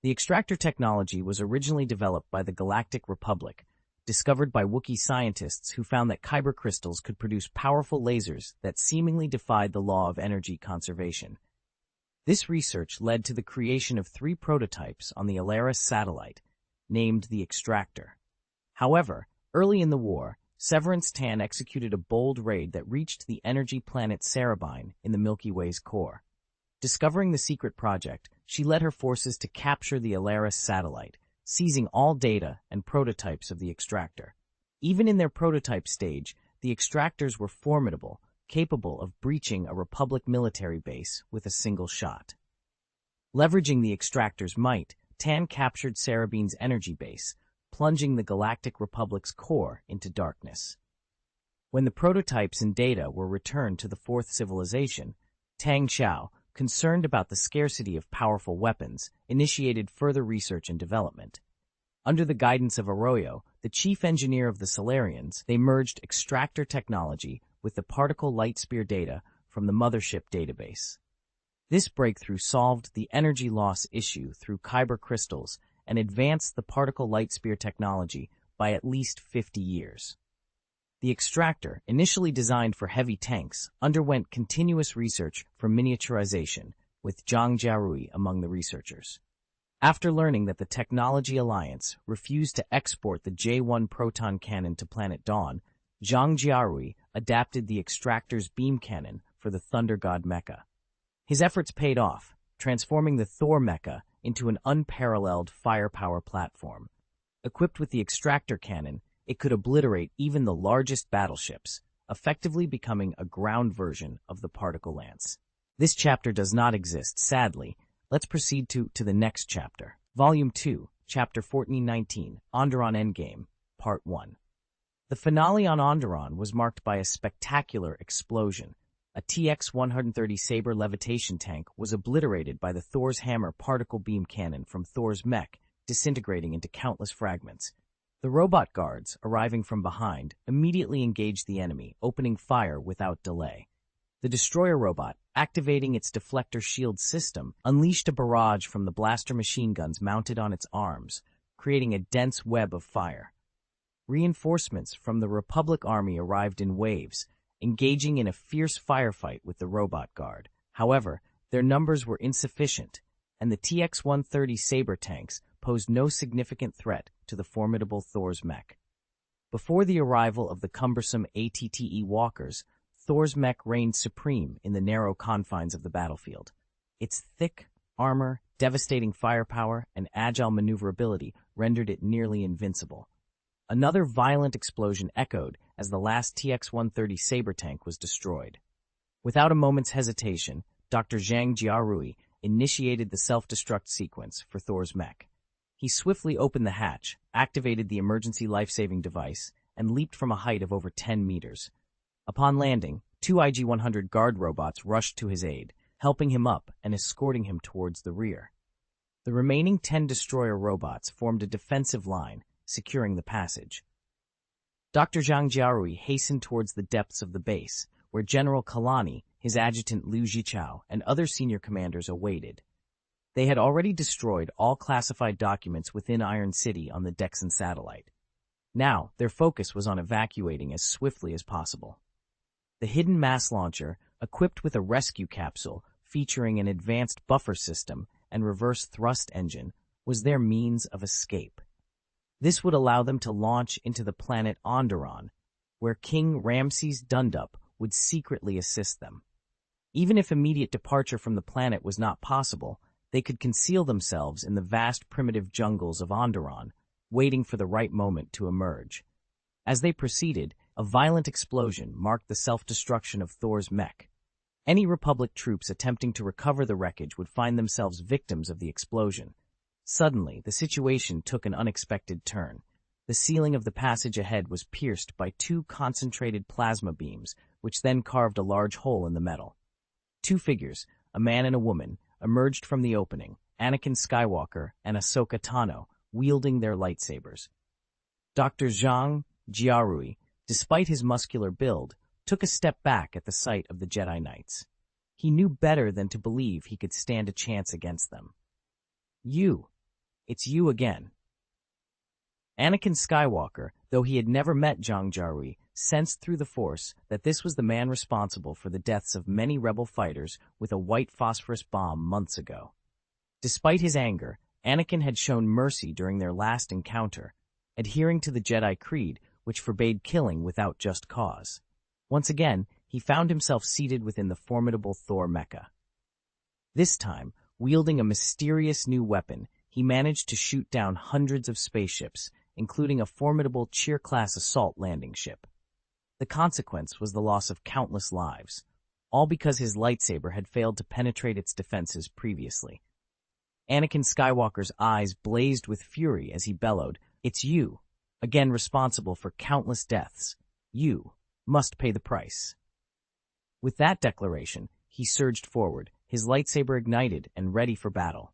The extractor technology was originally developed by the Galactic Republic, discovered by Wookiee scientists who found that kyber crystals could produce powerful lasers that seemingly defied the law of energy conservation. This research led to the creation of 3 prototypes on the Alaris satellite, named the Extractor. However, early in the war, Severance Tan executed a bold raid that reached the energy planet Cerebine in the Milky Way's core. Discovering the secret project, she led her forces to capture the Alaris satellite, seizing all data and prototypes of the Extractor. Even in their prototype stage, the Extractors were formidable, capable of breaching a Republic military base with a single shot. Leveraging the Extractor's might, Tan captured Cerebine's energy base, plunging the Galactic Republic's core into darkness. When the prototypes and data were returned to the Fourth Civilization, Tang Xiao, concerned about the scarcity of powerful weapons, initiated further research and development. Under the guidance of Arroyo, the chief engineer of the Solarians, they merged extractor technology with the particle light spear data from the Mothership database. This breakthrough solved the energy loss issue through kyber crystals and advanced the particle light spear technology by at least 50 years. The extractor, initially designed for heavy tanks, underwent continuous research for miniaturization, with Zhang Jiarui among the researchers. After learning that the Technology Alliance refused to export the J-1 proton cannon to planet Dawn, Zhang Jiarui adapted the extractor's beam cannon for the Thunder God mecha. His efforts paid off, transforming the Thor mecha into an unparalleled firepower platform. Equipped with the extractor cannon, it could obliterate even the largest battleships, effectively becoming a ground version of the particle lance. This chapter does not exist, sadly. Let's proceed to the next chapter. Volume 2, Chapter 1419, Onderon Endgame, Part 1. The finale on Onderon was marked by a spectacular explosion. A TX-130 Saber levitation tank was obliterated by the Thor's Hammer particle beam cannon from Thor's mech, disintegrating into countless fragments. The robot guards, arriving from behind, immediately engaged the enemy, opening fire without delay. The destroyer robot, activating its deflector shield system, unleashed a barrage from the blaster machine guns mounted on its arms, creating a dense web of fire. Reinforcements from the Republic Army arrived in waves, engaging in a fierce firefight with the robot guard. However, their numbers were insufficient, and the TX-130 Saber tanks posed no significant threat to the formidable Thor's mech. Before the arrival of the cumbersome ATTE walkers, Thor's mech reigned supreme in the narrow confines of the battlefield. Its thick armor, devastating firepower, and agile maneuverability rendered it nearly invincible. Another violent explosion echoed as the last TX-130 Saber tank was destroyed. Without a moment's hesitation, Dr. Zhang Jiarui initiated the self-destruct sequence for Thor's mech. He swiftly opened the hatch, activated the emergency life-saving device, and leaped from a height of over 10 meters. Upon landing, 2 IG-100 guard robots rushed to his aid, helping him up and escorting him towards the rear. The remaining 10 destroyer robots formed a defensive line, securing the passage. Dr. Zhang Jiarui hastened towards the depths of the base, where General Kalani, his adjutant Liu Jichao, and other senior commanders awaited. They had already destroyed all classified documents within Iron City on the Dexon satellite. Now, their focus was on evacuating as swiftly as possible. The hidden mass launcher, equipped with a rescue capsule featuring an advanced buffer system and reverse thrust engine, was their means of escape. This would allow them to launch into the planet Onderon, where King Ramses Dundup would secretly assist them. Even if immediate departure from the planet was not possible, they could conceal themselves in the vast primitive jungles of Onderon, waiting for the right moment to emerge. As they proceeded, a violent explosion marked the self-destruction of Thor's mech. Any Republic troops attempting to recover the wreckage would find themselves victims of the explosion. Suddenly, the situation took an unexpected turn. The ceiling of the passage ahead was pierced by two concentrated plasma beams, which then carved a large hole in the metal. Two figures, a man and a woman, emerged from the opening, Anakin Skywalker and Ahsoka Tano, wielding their lightsabers. Dr. Zhang Jiarui, despite his muscular build, took a step back at the sight of the Jedi Knights. He knew better than to believe he could stand a chance against them. It's you again. Anakin Skywalker, though he had never met Zhang Jiarui, sensed through the Force that this was the man responsible for the deaths of many rebel fighters with a white phosphorus bomb months ago. Despite his anger, Anakin had shown mercy during their last encounter, adhering to the Jedi Creed, which forbade killing without just cause. Once again, he found himself seated within the formidable Thor mecha. This time, wielding a mysterious new weapon, he managed to shoot down hundreds of spaceships, including a formidable Cheer-class assault landing ship. The consequence was the loss of countless lives, all because his lightsaber had failed to penetrate its defenses previously. Anakin Skywalker's eyes blazed with fury as he bellowed, "It's you, again responsible for countless deaths. You must pay the price." With that declaration, he surged forward, his lightsaber ignited and ready for battle.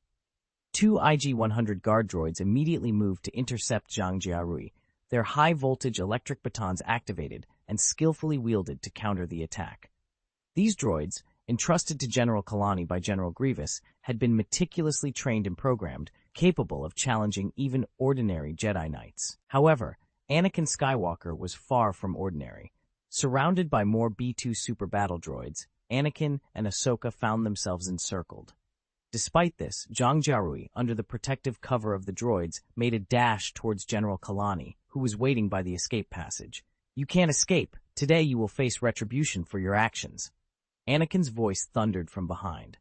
Two IG-100 guard droids immediately moved to intercept Zhang Jiarui, their high-voltage electric batons activated and skillfully wielded to counter the attack. These droids, entrusted to General Kalani by General Grievous, had been meticulously trained and programmed, capable of challenging even ordinary Jedi Knights. However, Anakin Skywalker was far from ordinary. Surrounded by more B-2 super battle droids, Anakin and Ahsoka found themselves encircled. Despite this, Zhang Jiarui, under the protective cover of the droids, made a dash towards General Kalani, who was waiting by the escape passage. "You can't escape. Today you will face retribution for your actions." Anakin's voice thundered from behind.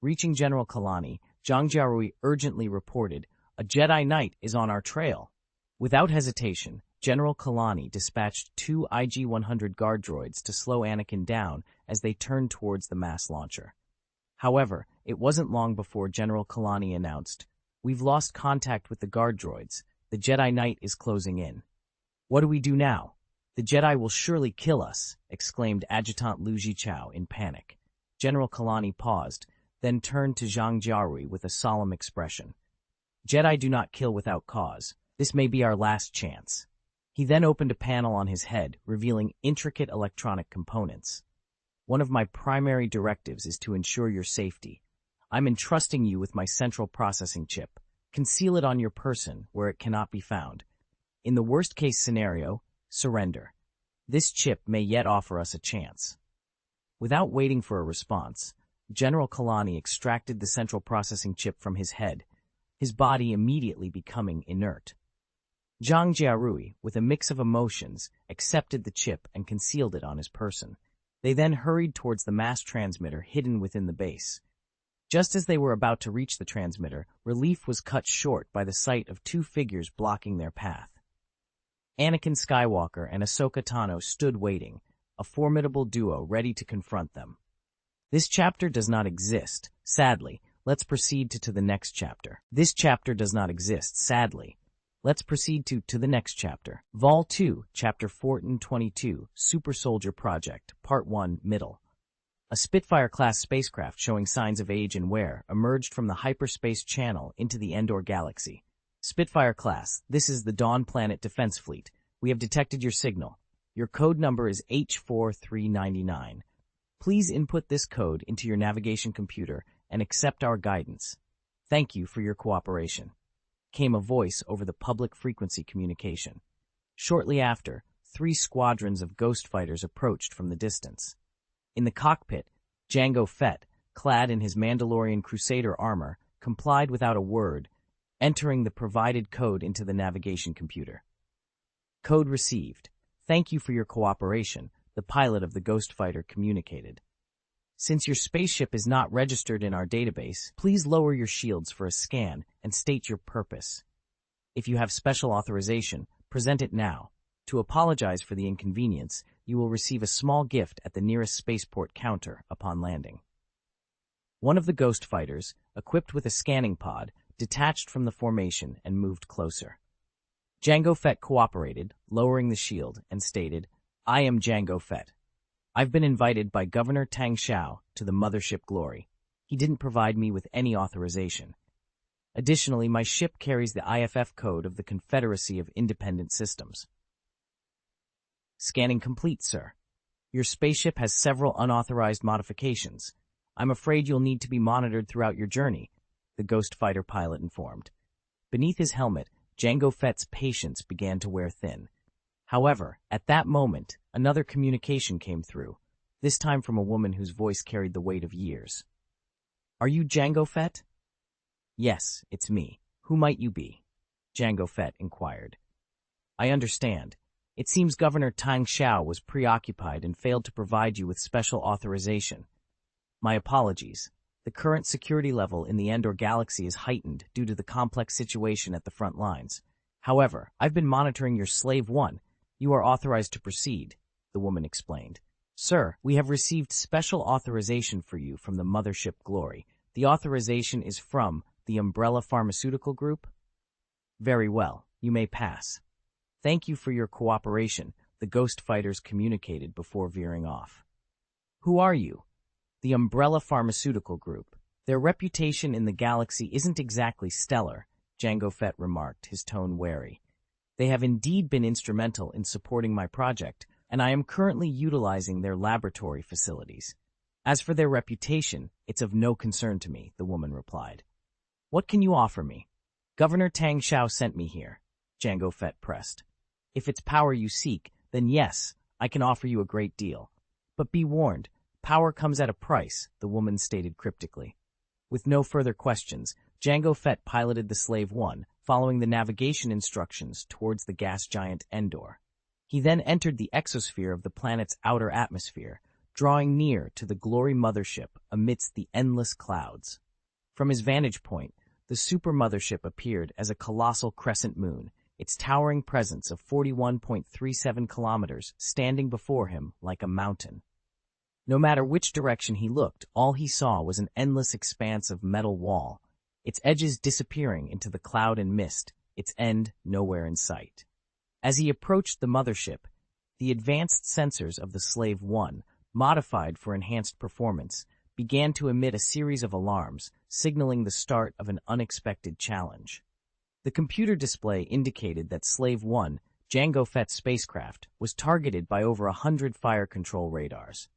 Reaching General Kalani, Zhang Jiarui urgently reported, "A Jedi Knight is on our trail." Without hesitation, General Kalani dispatched two IG-100 guard droids to slow Anakin down as they turned towards the mass launcher. However, it wasn't long before General Kalani announced, "We've lost contact with the guard droids. The Jedi Knight is closing in." "What do we do now? The Jedi will surely kill us," exclaimed Adjutant Liu Jichao in panic. General Kalani paused, then turned to Zhang Jiarui with a solemn expression. "Jedi do not kill without cause. This may be our last chance." He then opened a panel on his head, revealing intricate electronic components. "One of my primary directives is to ensure your safety. I'm entrusting you with my central processing chip. Conceal it on your person where it cannot be found. In the worst-case scenario, surrender. This chip may yet offer us a chance." Without waiting for a response, General Kalani extracted the central processing chip from his head, his body immediately becoming inert. Zhang Jiarui, with a mix of emotions, accepted the chip and concealed it on his person. They then hurried towards the mass transmitter hidden within the base. Just as they were about to reach the transmitter, relief was cut short by the sight of two figures blocking their path. Anakin Skywalker and Ahsoka Tano stood waiting, a formidable duo ready to confront them. This chapter does not exist, sadly. Let's proceed to the next chapter. This chapter does not exist, sadly. Let's proceed to the next chapter. Vol 2, Chapter 1422, Super Soldier Project, Part 1, Middle. A Spitfire-class spacecraft showing signs of age and wear emerged from the hyperspace channel into the Endor galaxy. Spitfire class, this is the Dawn Planet Defense Fleet. We have detected your signal. Your code number is H4399. Please input this code into your navigation computer and accept our guidance. Thank you for your cooperation," came a voice over the public frequency communication. Shortly after, 3 squadrons of ghost fighters approached from the distance. In the cockpit, Jango Fett, clad in his Mandalorian Crusader armor, complied without a word, entering the provided code into the navigation computer. "Code received. Thank you for your cooperation," the pilot of the ghost fighter communicated. "Since your spaceship is not registered in our database, please lower your shields for a scan and state your purpose. If you have special authorization, present it now. To apologize for the inconvenience, you will receive a small gift at the nearest spaceport counter upon landing." One of the ghost fighters, equipped with a scanning pod, detached from the formation and moved closer. Jango Fett cooperated, lowering the shield, and stated, "I am Jango Fett. I've been invited by Governor Tang Xiao to the Mothership Glory. He didn't provide me with any authorization. Additionally, my ship carries the IFF code of the Confederacy of Independent Systems." "Scanning complete, sir. Your spaceship has several unauthorized modifications. I'm afraid you'll need to be monitored throughout your journey," the ghost fighter pilot informed. Beneath his helmet, Jango Fett's patience began to wear thin. However, at that moment, another communication came through, this time from a woman whose voice carried the weight of years. "Are you Jango Fett?" "Yes, it's me. Who might you be?" Jango Fett inquired. "I understand. It seems Governor Tang Xiao was preoccupied and failed to provide you with special authorization. My apologies. The current security level in the Endor galaxy is heightened due to the complex situation at the front lines. However, I've been monitoring your Slave 1. You are authorized to proceed," the woman explained. "Sir, we have received special authorization for you from the Mothership Glory. The authorization is from the Umbrella Pharmaceutical Group." "Very well. You may pass." "Thank you for your cooperation," the ghost fighters communicated before veering off. "Who are you?" "The Umbrella Pharmaceutical Group. Their reputation in the galaxy isn't exactly stellar," Jango Fett remarked, his tone wary. "They have indeed been instrumental in supporting my project, and I am currently utilizing their laboratory facilities. As for their reputation, it's of no concern to me," the woman replied. "What can you offer me?" "Governor Tang Xiao sent me here," Jango Fett pressed. "If it's power you seek, then yes, I can offer you a great deal. But be warned, power comes at a price," the woman stated cryptically. With no further questions, Jango Fett piloted the Slave 1, following the navigation instructions towards the gas giant Endor. He then entered the exosphere of the planet's outer atmosphere, drawing near to the Glory Mothership amidst the endless clouds. From his vantage point, the super mothership appeared as a colossal crescent moon, its towering presence of 41.37 kilometers standing before him like a mountain. No matter which direction he looked, all he saw was an endless expanse of metal wall, its edges disappearing into the cloud and mist, its end nowhere in sight. As he approached the mothership, the advanced sensors of the Slave 1, modified for enhanced performance, began to emit a series of alarms, signaling the start of an unexpected challenge. The computer display indicated that Slave 1, Jango Fett's spacecraft, was targeted by over 100 fire control radars.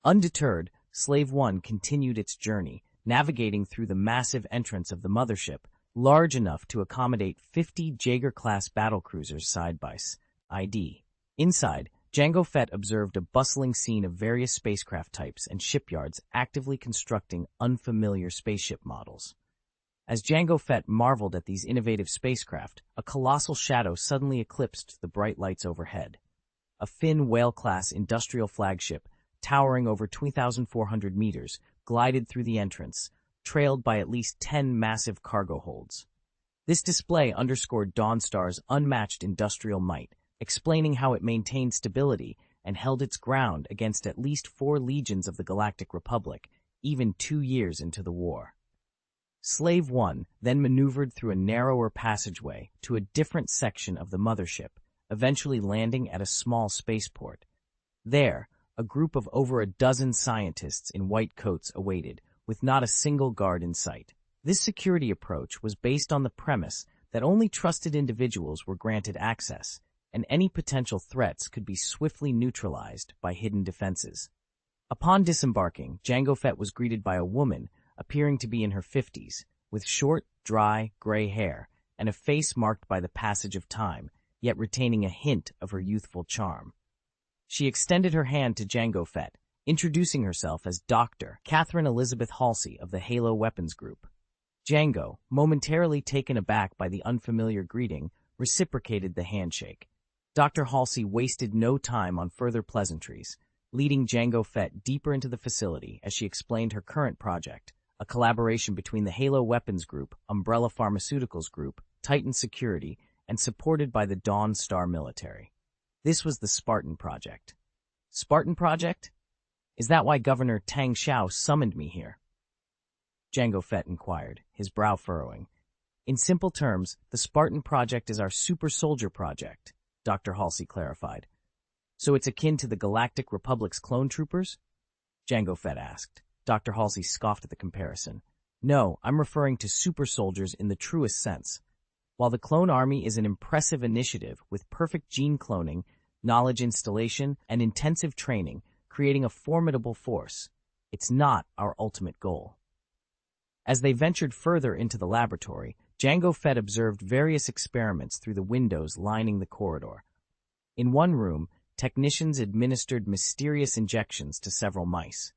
Undeterred, Slave 1 continued its journey, navigating through the massive entrance of the mothership, large enough to accommodate 50 Jaeger-class battlecruisers side by side. Inside, Jango Fett observed a bustling scene of various spacecraft types and shipyards actively constructing unfamiliar spaceship models. As Jango Fett marveled at these innovative spacecraft, a colossal shadow suddenly eclipsed the bright lights overhead. A Finn whale-class industrial flagship, towering over 2,400 meters, glided through the entrance, trailed by at least 10 massive cargo holds. This display underscored Dawnstar's unmatched industrial might, explaining how it maintained stability and held its ground against at least 4 legions of the Galactic Republic, even 2 years into the war. Slave 1 then maneuvered through a narrower passageway to a different section of the mothership, eventually landing at a small spaceport. There, a group of over a dozen scientists in white coats awaited, with not a single guard in sight. This security approach was based on the premise that only trusted individuals were granted access, and any potential threats could be swiftly neutralized by hidden defenses. Upon disembarking, Jango Fett was greeted by a woman appearing to be in her 50s, with short, dry, gray hair and a face marked by the passage of time, yet retaining a hint of her youthful charm. She extended her hand to Jango Fett, introducing herself as Dr. Catherine Elizabeth Halsey of the Halo Weapons Group. Jango, momentarily taken aback by the unfamiliar greeting, reciprocated the handshake. Dr. Halsey wasted no time on further pleasantries, leading Jango Fett deeper into the facility as she explained her current project, a collaboration between the Halo Weapons Group, Umbrella Pharmaceuticals Group, Titan Security, and supported by the Dawn Star military. This was the Spartan Project. Spartan Project? Is that why Governor Tang Xiao summoned me here? Jango Fett inquired, his brow furrowing. In simple terms, the Spartan Project is our super soldier project, Dr. Halsey clarified. So it's akin to the Galactic Republic's clone troopers? Jango Fett asked. Dr. Halsey scoffed at the comparison. No, I'm referring to super soldiers in the truest sense. While the clone army is an impressive initiative with perfect gene cloning, knowledge installation, and intensive training, creating a formidable force, it's not our ultimate goal. As they ventured further into the laboratory, Jango Fett observed various experiments through the windows lining the corridor. In one room, technicians administered mysterious injections to several mice.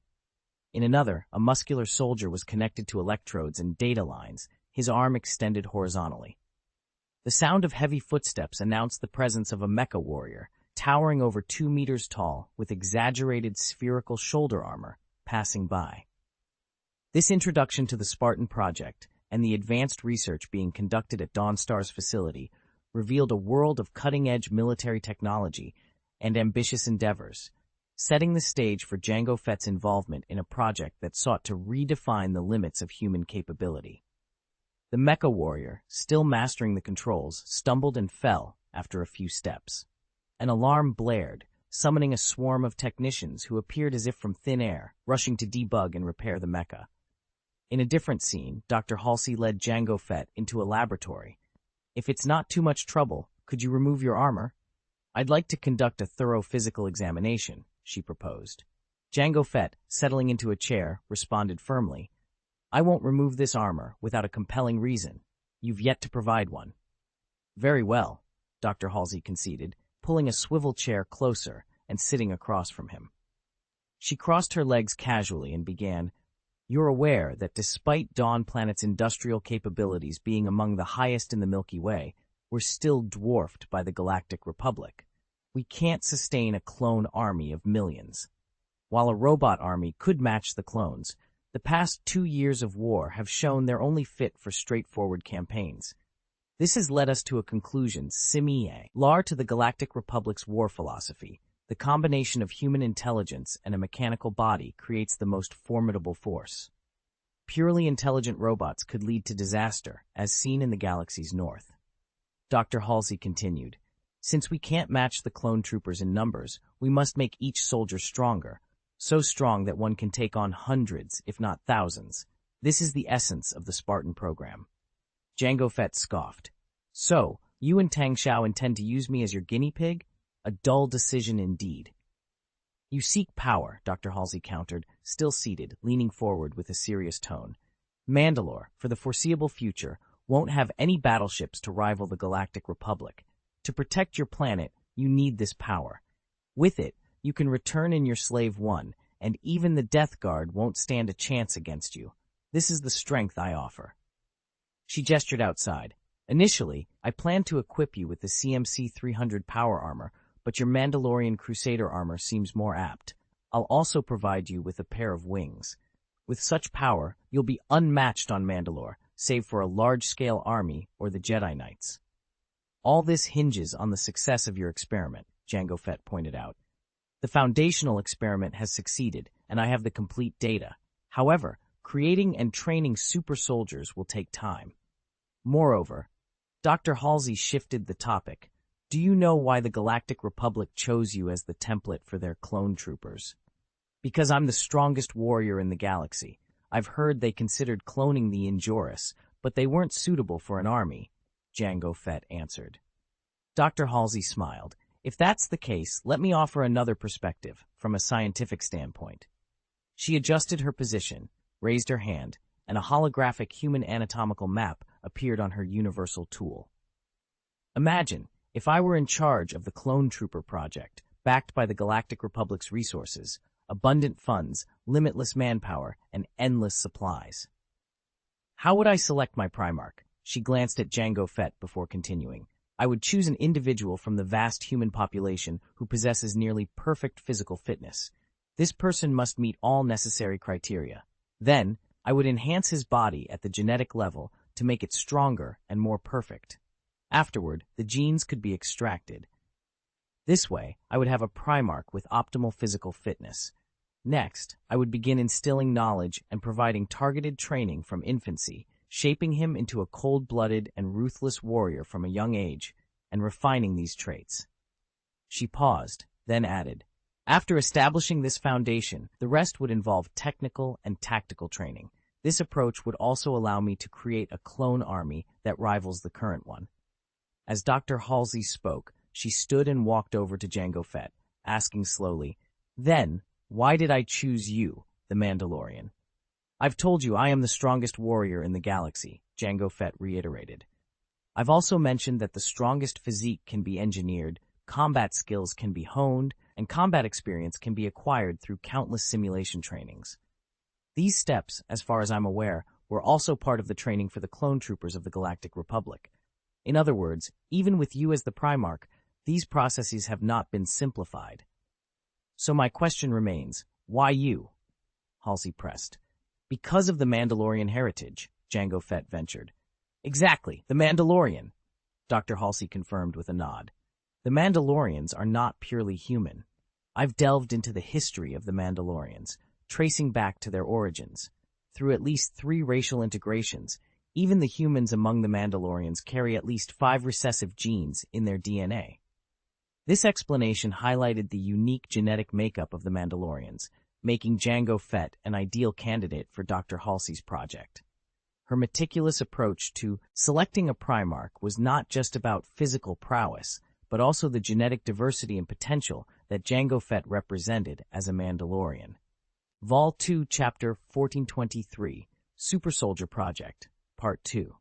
In another, a muscular soldier was connected to electrodes and data lines, his arm extended horizontally. The sound of heavy footsteps announced the presence of a mecha warrior, towering over 2 meters tall, with exaggerated spherical shoulder armor, passing by. This introduction to the Spartan Project and the advanced research being conducted at Dawnstar's facility revealed a world of cutting-edge military technology and ambitious endeavors, setting the stage for Jango Fett's involvement in a project that sought to redefine the limits of human capability. The mecha warrior, still mastering the controls, stumbled and fell after a few steps. An alarm blared, summoning a swarm of technicians who appeared as if from thin air, rushing to debug and repair the mecha. In a different scene, Dr. Halsey led Jango Fett into a laboratory. If it's not too much trouble, could you remove your armor? I'd like to conduct a thorough physical examination, she proposed. Jango Fett, settling into a chair, responded firmly, I won't remove this armor without a compelling reason. You've yet to provide one. Very well, Dr. Halsey conceded, pulling a swivel chair closer and sitting across from him. She crossed her legs casually and began, You're aware that despite Dawn Planet's industrial capabilities being among the highest in the Milky Way, we're still dwarfed by the Galactic Republic. We can't sustain a clone army of millions. While a robot army could match the clones, the past 2 years of war have shown they're only fit for straightforward campaigns. This has led us to a conclusion similar to the Galactic Republic's war philosophy. The combination of human intelligence and a mechanical body creates the most formidable force. Purely intelligent robots could lead to disaster, as seen in the galaxy's north. Dr. Halsey continued, Since we can't match the clone troopers in numbers, we must make each soldier stronger, so strong that one can take on hundreds, if not thousands. This is the essence of the Spartan program. Jango Fett scoffed. So, you and Tang Xiao intend to use me as your guinea pig? A dull decision indeed. You seek power, Dr. Halsey countered, still seated, leaning forward with a serious tone. Mandalore, for the foreseeable future, won't have any battleships to rival the Galactic Republic. To protect your planet, you need this power. With it, you can return in your Slave One, and even the Death Guard won't stand a chance against you. This is the strength I offer. She gestured outside. Initially, I planned to equip you with the CMC 300 power armor, but your Mandalorian Crusader armor seems more apt. I'll also provide you with a pair of wings. With such power, you'll be unmatched on Mandalore, save for a large-scale army or the Jedi Knights. All this hinges on the success of your experiment, Jango Fett pointed out. The foundational experiment has succeeded, and I have the complete data. However, creating and training super soldiers will take time. Moreover, Dr. Halsey shifted the topic. Do you know why the Galactic Republic chose you as the template for their clone troopers? Because I'm the strongest warrior in the galaxy. I've heard they considered cloning the Injurious, but they weren't suitable for an army, Jango Fett answered. Dr. Halsey smiled. If that's the case, let me offer another perspective, from a scientific standpoint. She adjusted her position, raised her hand, and a holographic human anatomical map appeared on her universal tool. Imagine, if I were in charge of the Clone Trooper project, backed by the Galactic Republic's resources, abundant funds, limitless manpower, and endless supplies. How would I select my Primarch? She glanced at Jango Fett before continuing. I would choose an individual from the vast human population who possesses nearly perfect physical fitness. This person must meet all necessary criteria. Then, I would enhance his body at the genetic level to make it stronger and more perfect. Afterward, the genes could be extracted. This way, I would have a Primarch with optimal physical fitness. Next, I would begin instilling knowledge and providing targeted training from infancy, shaping him into a cold-blooded and ruthless warrior from a young age, and refining these traits. She paused, then added, after establishing this foundation, the rest would involve technical and tactical training. This approach would also allow me to create a clone army that rivals the current one. As Dr. Halsey spoke, she stood and walked over to Jango Fett, asking slowly, "Then, why did I choose you, the Mandalorian?" "I've told you I am the strongest warrior in the galaxy," Jango Fett reiterated. "I've also mentioned that the strongest physique can be engineered, combat skills can be honed, and combat experience can be acquired through countless simulation trainings. These steps, as far as I'm aware, were also part of the training for the clone troopers of the Galactic Republic. In other words, even with you as the Primarch, these processes have not been simplified. So my question remains, why you?" Halsey pressed. "Because of the Mandalorian heritage," Jango Fett ventured. "Exactly, the Mandalorian," Dr. Halsey confirmed with a nod. "The Mandalorians are not purely human. I've delved into the history of the Mandalorians, tracing back to their origins. Through at least 3 racial integrations, even the humans among the Mandalorians carry at least 5 recessive genes in their DNA. This explanation highlighted the unique genetic makeup of the Mandalorians, making Jango Fett an ideal candidate for Dr. Halsey's project. Her meticulous approach to selecting a Primarch was not just about physical prowess, but also the genetic diversity and potential that Jango Fett represented as a Mandalorian. Vol 2, Chapter 1423, Super Soldier Project, Part 2.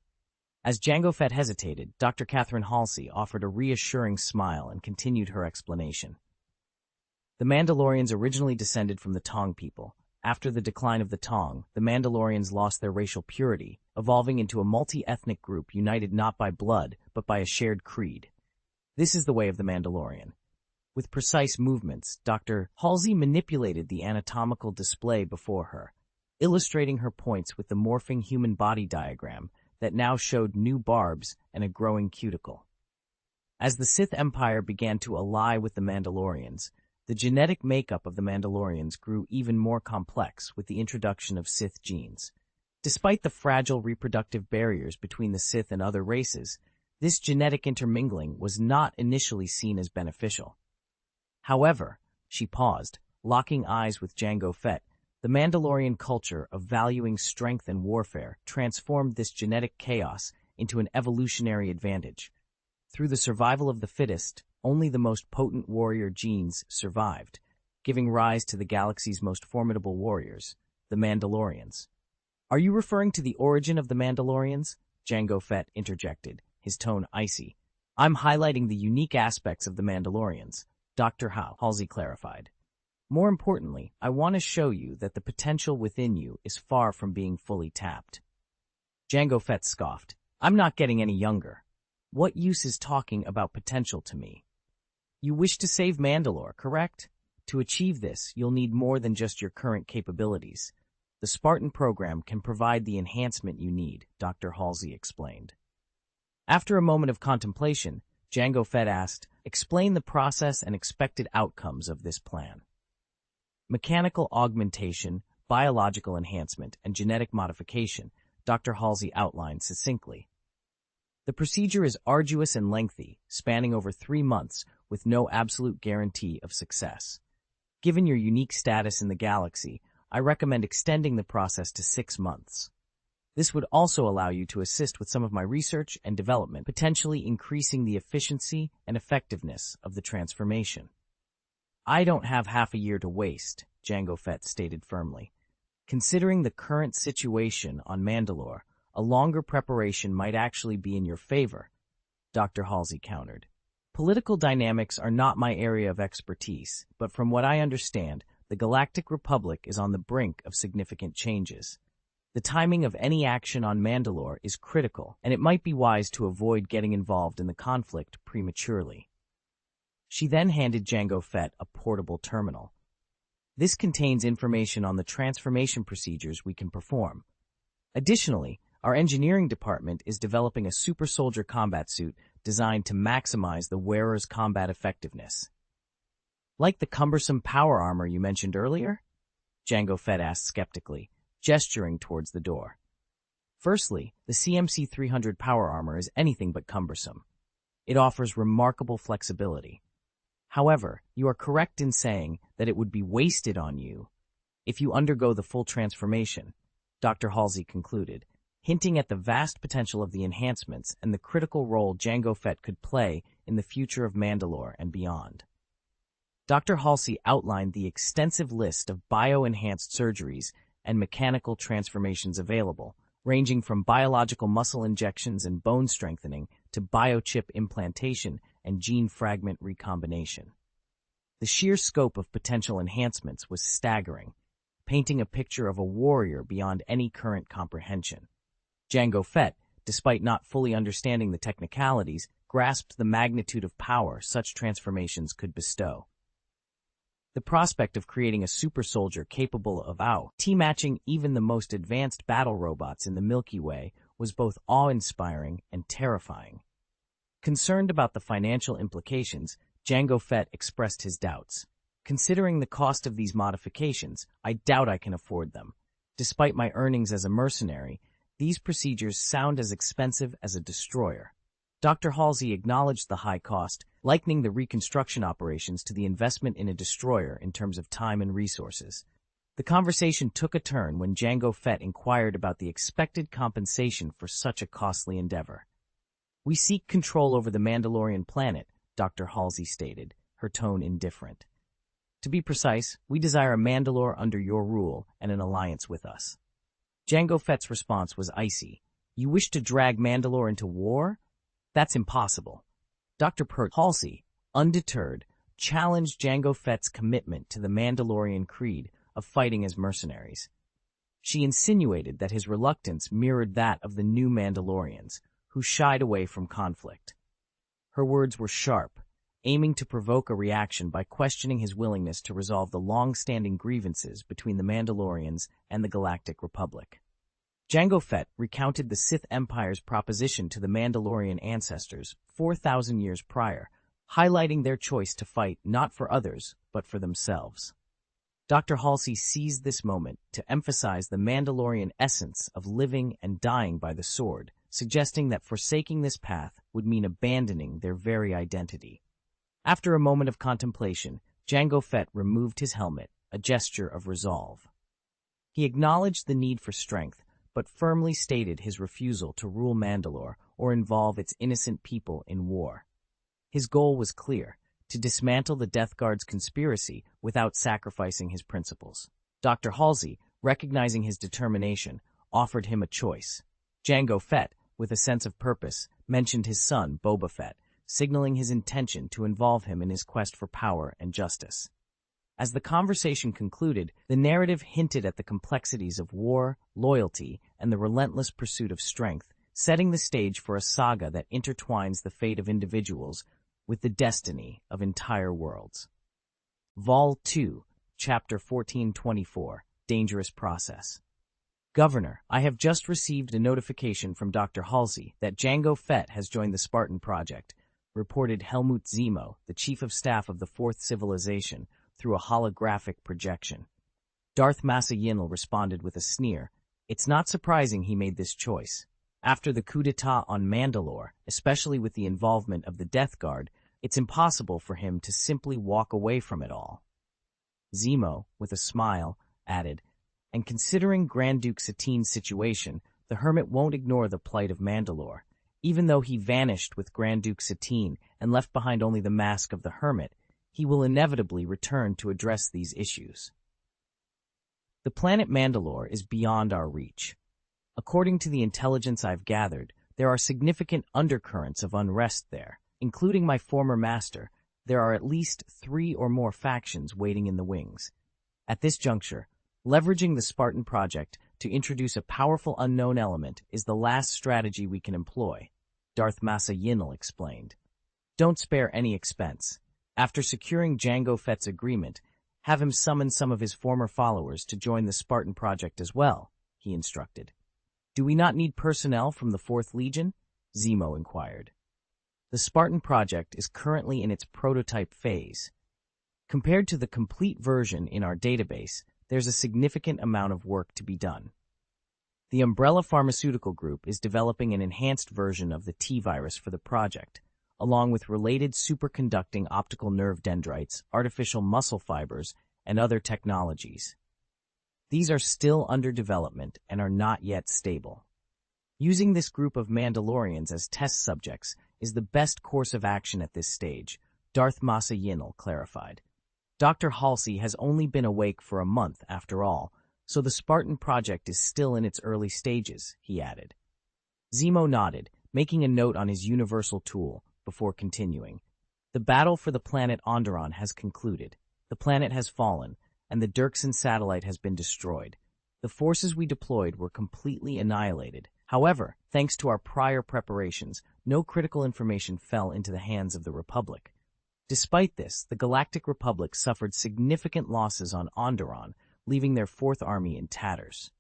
As Jango Fett hesitated, Dr. Catherine Halsey offered a reassuring smile and continued her explanation. The Mandalorians originally descended from the Tang people. After the decline of the Tang, the Mandalorians lost their racial purity, evolving into a multi-ethnic group united not by blood, but by a shared creed. This is the way of the Mandalorian. With precise movements, Dr. Halsey manipulated the anatomical display before her, illustrating her points with the morphing human body diagram that now showed new barbs and a growing cuticle. As the Sith Empire began to ally with the Mandalorians, the genetic makeup of the Mandalorians grew even more complex with the introduction of Sith genes. Despite the fragile reproductive barriers between the Sith and other races, this genetic intermingling was not initially seen as beneficial. However, she paused, locking eyes with Jango Fett. The Mandalorian culture of valuing strength and warfare transformed this genetic chaos into an evolutionary advantage. Through the survival of the fittest, only the most potent warrior genes survived, giving rise to the galaxy's most formidable warriors, the Mandalorians. "Are you referring to the origin of the Mandalorians?" Jango Fett interjected, his tone icy. "I'm highlighting the unique aspects of the Mandalorians," Dr. Halsey clarified. "More importantly, I want to show you that the potential within you is far from being fully tapped." Jango Fett scoffed. "I'm not getting any younger. What use is talking about potential to me? You wish to save Mandalore, correct? To achieve this, you'll need more than just your current capabilities. The Spartan program can provide the enhancement you need," Dr. Halsey explained. After a moment of contemplation, Jango Fett asked, "Explain the process and expected outcomes of this plan." Mechanical augmentation, biological enhancement, and genetic modification, Dr. Halsey outlined succinctly. The procedure is arduous and lengthy, spanning over 3 months with no absolute guarantee of success. Given your unique status in the galaxy, I recommend extending the process to 6 months. This would also allow you to assist with some of my research and development, potentially increasing the efficiency and effectiveness of the transformation. I don't have half a year to waste, Jango Fett stated firmly. Considering the current situation on Mandalore, a longer preparation might actually be in your favor, Dr. Halsey countered. Political dynamics are not my area of expertise, but from what I understand, the Galactic Republic is on the brink of significant changes. The timing of any action on Mandalore is critical, and it might be wise to avoid getting involved in the conflict prematurely. She then handed Jango Fett a portable terminal. This contains information on the transformation procedures we can perform. Additionally, our engineering department is developing a super soldier combat suit designed to maximize the wearer's combat effectiveness. Like the cumbersome power armor you mentioned earlier? Jango Fett asked skeptically, gesturing towards the door. Firstly, the CMC 300 power armor is anything but cumbersome. It offers remarkable flexibility. However, you are correct in saying that it would be wasted on you if you undergo the full transformation, Dr. Halsey concluded, hinting at the vast potential of the enhancements and the critical role Jango Fett could play in the future of Mandalore and beyond. Dr. Halsey outlined the extensive list of bio-enhanced surgeries and mechanical transformations available, ranging from biological muscle injections and bone strengthening to biochip implantation and gene fragment recombination. The sheer scope of potential enhancements was staggering, painting a picture of a warrior beyond any current comprehension. Jango Fett, despite not fully understanding the technicalities, grasped the magnitude of power such transformations could bestow. The prospect of creating a super soldier capable of T-matching even the most advanced battle robots in the Milky Way was both awe-inspiring and terrifying. Concerned about the financial implications, Jango Fett expressed his doubts. Considering the cost of these modifications, I doubt I can afford them. Despite my earnings as a mercenary, these procedures sound as expensive as a destroyer. Dr. Halsey acknowledged the high cost, likening the reconstruction operations to the investment in a destroyer in terms of time and resources. The conversation took a turn when Jango Fett inquired about the expected compensation for such a costly endeavor. We seek control over the Mandalorian planet, Dr. Halsey stated, her tone indifferent. To be precise, we desire a Mandalore under your rule and an alliance with us. Jango Fett's response was icy. You wish to drag Mandalore into war? That's impossible. Dr. Halsey, undeterred, challenged Jango Fett's commitment to the Mandalorian creed of fighting as mercenaries. She insinuated that his reluctance mirrored that of the new Mandalorians, who shied away from conflict. Her words were sharp, aiming to provoke a reaction by questioning his willingness to resolve the long-standing grievances between the Mandalorians and the Galactic Republic. Jango Fett recounted the Sith Empire's proposition to the Mandalorian ancestors 4,000 years prior, highlighting their choice to fight not for others, but for themselves. Dr. Halsey seized this moment to emphasize the Mandalorian essence of living and dying by the sword, suggesting that forsaking this path would mean abandoning their very identity. After a moment of contemplation, Jango Fett removed his helmet, a gesture of resolve. He acknowledged the need for strength, but firmly stated his refusal to rule Mandalore or involve its innocent people in war. His goal was clear: to dismantle the Death Guard's conspiracy without sacrificing his principles. Dr. Halsey, recognizing his determination, offered him a choice. Jango Fett, with a sense of purpose, mentioned his son, Boba Fett, signaling his intention to involve him in his quest for power and justice. As the conversation concluded, the narrative hinted at the complexities of war, loyalty, and the relentless pursuit of strength, setting the stage for a saga that intertwines the fate of individuals with the destiny of entire worlds. Vol. 2, Chapter 1424, Dangerous Process. Governor, I have just received a notification from Dr. Halsey that Jango Fett has joined the Spartan Project, reported Helmut Zemo, the Chief of Staff of the Fourth Civilization, through a holographic projection. Darth Massa Yinel responded with a sneer. It's not surprising he made this choice. After the coup d'etat on Mandalore, especially with the involvement of the Death Guard, it's impossible for him to simply walk away from it all. Zemo, with a smile, added, and considering Grand Duke Satine's situation, the Hermit won't ignore the plight of Mandalore. Even though he vanished with Grand Duke Satine and left behind only the mask of the Hermit, he will inevitably return to address these issues. The planet Mandalore is beyond our reach. According to the intelligence I've gathered, there are significant undercurrents of unrest there. Including my former master, there are at least 3 or more factions waiting in the wings. At this juncture, leveraging the Spartan project to introduce a powerful unknown element is the last strategy we can employ, Darth Massa Yinel explained. Don't spare any expense. After securing Jango Fett's agreement, have him summon some of his former followers to join the Spartan project as well, he instructed. Do we not need personnel from the 4th Legion? Zemo inquired. The Spartan project is currently in its prototype phase. Compared to the complete version in our database, there's a significant amount of work to be done. The Umbrella Pharmaceutical Group is developing an enhanced version of the T-virus for the project, along with related superconducting optical nerve dendrites, artificial muscle fibers, and other technologies. These are still under development and are not yet stable. Using this group of Mandalorians as test subjects is the best course of action at this stage, Darth Massa Yinel clarified. Dr. Halsey has only been awake for a month after all, so the Spartan project is still in its early stages, he added. Zemo nodded, making a note on his universal tool, before continuing. The battle for the planet Onderon has concluded. The planet has fallen, and the Dirksen satellite has been destroyed. The forces we deployed were completely annihilated. However, thanks to our prior preparations, no critical information fell into the hands of the Republic. Despite this, the Galactic Republic suffered significant losses on Onderon, leaving their 4th Army in tatters.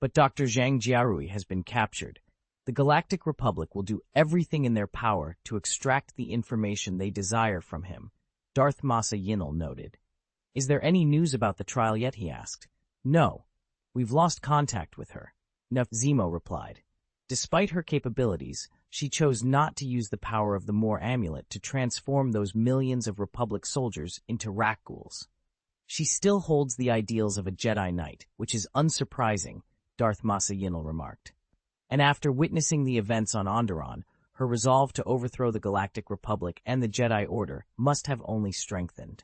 But Dr. Zhang Jiarui has been captured. The Galactic Republic will do everything in their power to extract the information they desire from him, Darth Massa Yinel noted. Is there any news about the trial yet, he asked. No. We've lost contact with her, Zemo replied. Despite her capabilities, she chose not to use the power of the Moor amulet to transform those millions of Republic soldiers into Rakghouls. She still holds the ideals of a Jedi Knight, which is unsurprising, Darth Massa Yinel remarked. And after witnessing the events on Onderon, her resolve to overthrow the Galactic Republic and the Jedi Order must have only strengthened.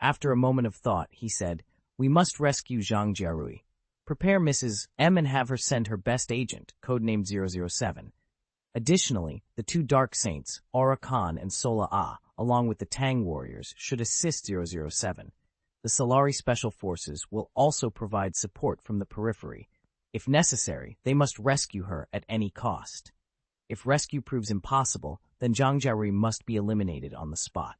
After a moment of thought, he said, We must rescue Zhang Jiarui. Prepare Mrs. M and have her send her best agent, codenamed 007. Additionally, the 2 Dark Saints, Aura Khan and Sola Ah, along with the Tang warriors, should assist 007. The Solari Special Forces will also provide support from the periphery. If necessary, they must rescue her at any cost. If rescue proves impossible, then Zhang Jiarui must be eliminated on the spot.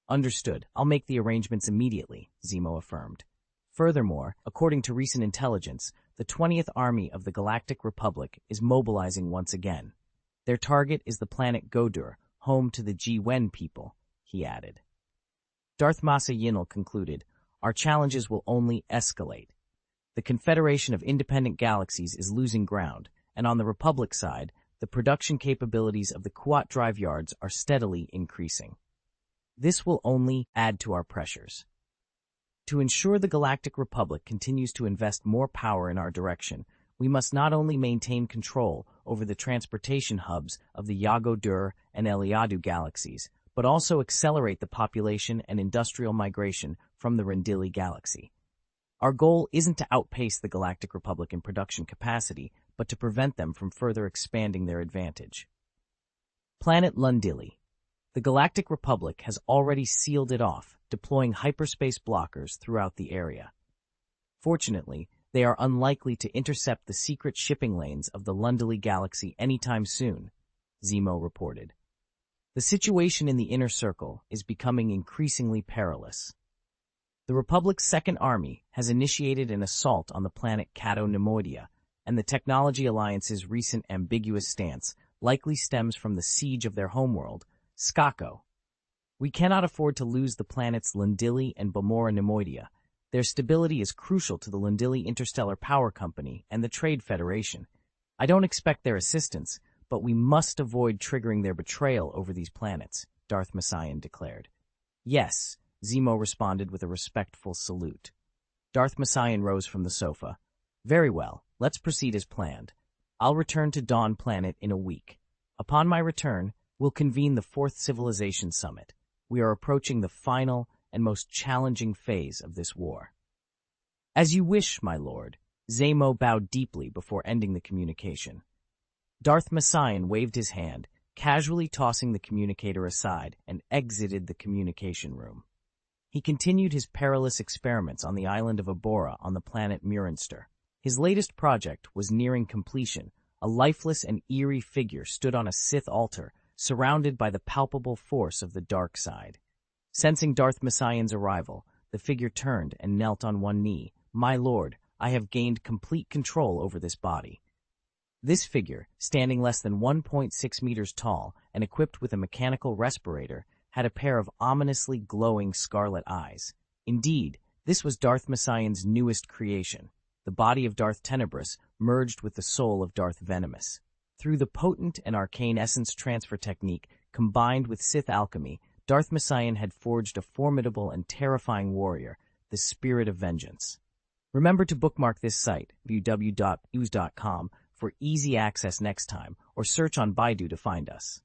Understood. I'll make the arrangements immediately, Zemo affirmed. Furthermore, according to recent intelligence, the 20th Army of the Galactic Republic is mobilizing once again. Their target is the planet Godur, home to the Ji-Wen people, he added. Darth Massa Yinel concluded, Our challenges will only escalate. The Confederation of Independent Galaxies is losing ground, and on the Republic side, the production capabilities of the Kuat drive yards are steadily increasing. This will only add to our pressures. To ensure the Galactic Republic continues to invest more power in our direction, we must not only maintain control over the transportation hubs of the Yago-Dur and Eliadu galaxies, but also accelerate the population and industrial migration from the Rendili galaxy. Our goal isn't to outpace the Galactic Republic in production capacity, but to prevent them from further expanding their advantage. Planet Lundili. The Galactic Republic has already sealed it off, deploying hyperspace blockers throughout the area. Fortunately, they are unlikely to intercept the secret shipping lanes of the Lundili galaxy anytime soon, Zemo reported. The situation in the Inner Circle is becoming increasingly perilous. The Republic's Second Army has initiated an assault on the planet Cato Nemoidia, and the Technology Alliance's recent ambiguous stance likely stems from the siege of their homeworld, Skako. We cannot afford to lose the planets Lundili and Bamora Nemoidia. Their stability is crucial to the Lundili Interstellar Power Company and the Trade Federation. I don't expect their assistance, but we must avoid triggering their betrayal over these planets, Darth Messian declared. Yes, Zemo responded with a respectful salute. Darth Messian rose from the sofa. Very well, let's proceed as planned. I'll return to Dawn Planet in a week. Upon my return, we'll convene the Fourth Civilization Summit. We are approaching the final and most challenging phase of this war. As you wish, my lord. Zemo bowed deeply before ending the communication. Darth Messian waved his hand, casually tossing the communicator aside, and exited the communication room. He continued his perilous experiments on the island of Abora on the planet Murinster. His latest project was nearing completion. A lifeless and eerie figure stood on a Sith altar, surrounded by the palpable force of the dark side. Sensing Darth Messian's arrival, the figure turned and knelt on one knee. My lord, I have gained complete control over this body. This figure, standing less than 1.6 meters tall and equipped with a mechanical respirator, had a pair of ominously glowing scarlet eyes. Indeed, this was Darth Messian's newest creation. The body of Darth Tenebrous merged with the soul of Darth Venomous. Through the potent and arcane essence transfer technique combined with Sith alchemy, Darth Messian had forged a formidable and terrifying warrior, the Spirit of Vengeance. Remember to bookmark this site, www.ooze.com, for easy access next time, or search on Baidu to find us.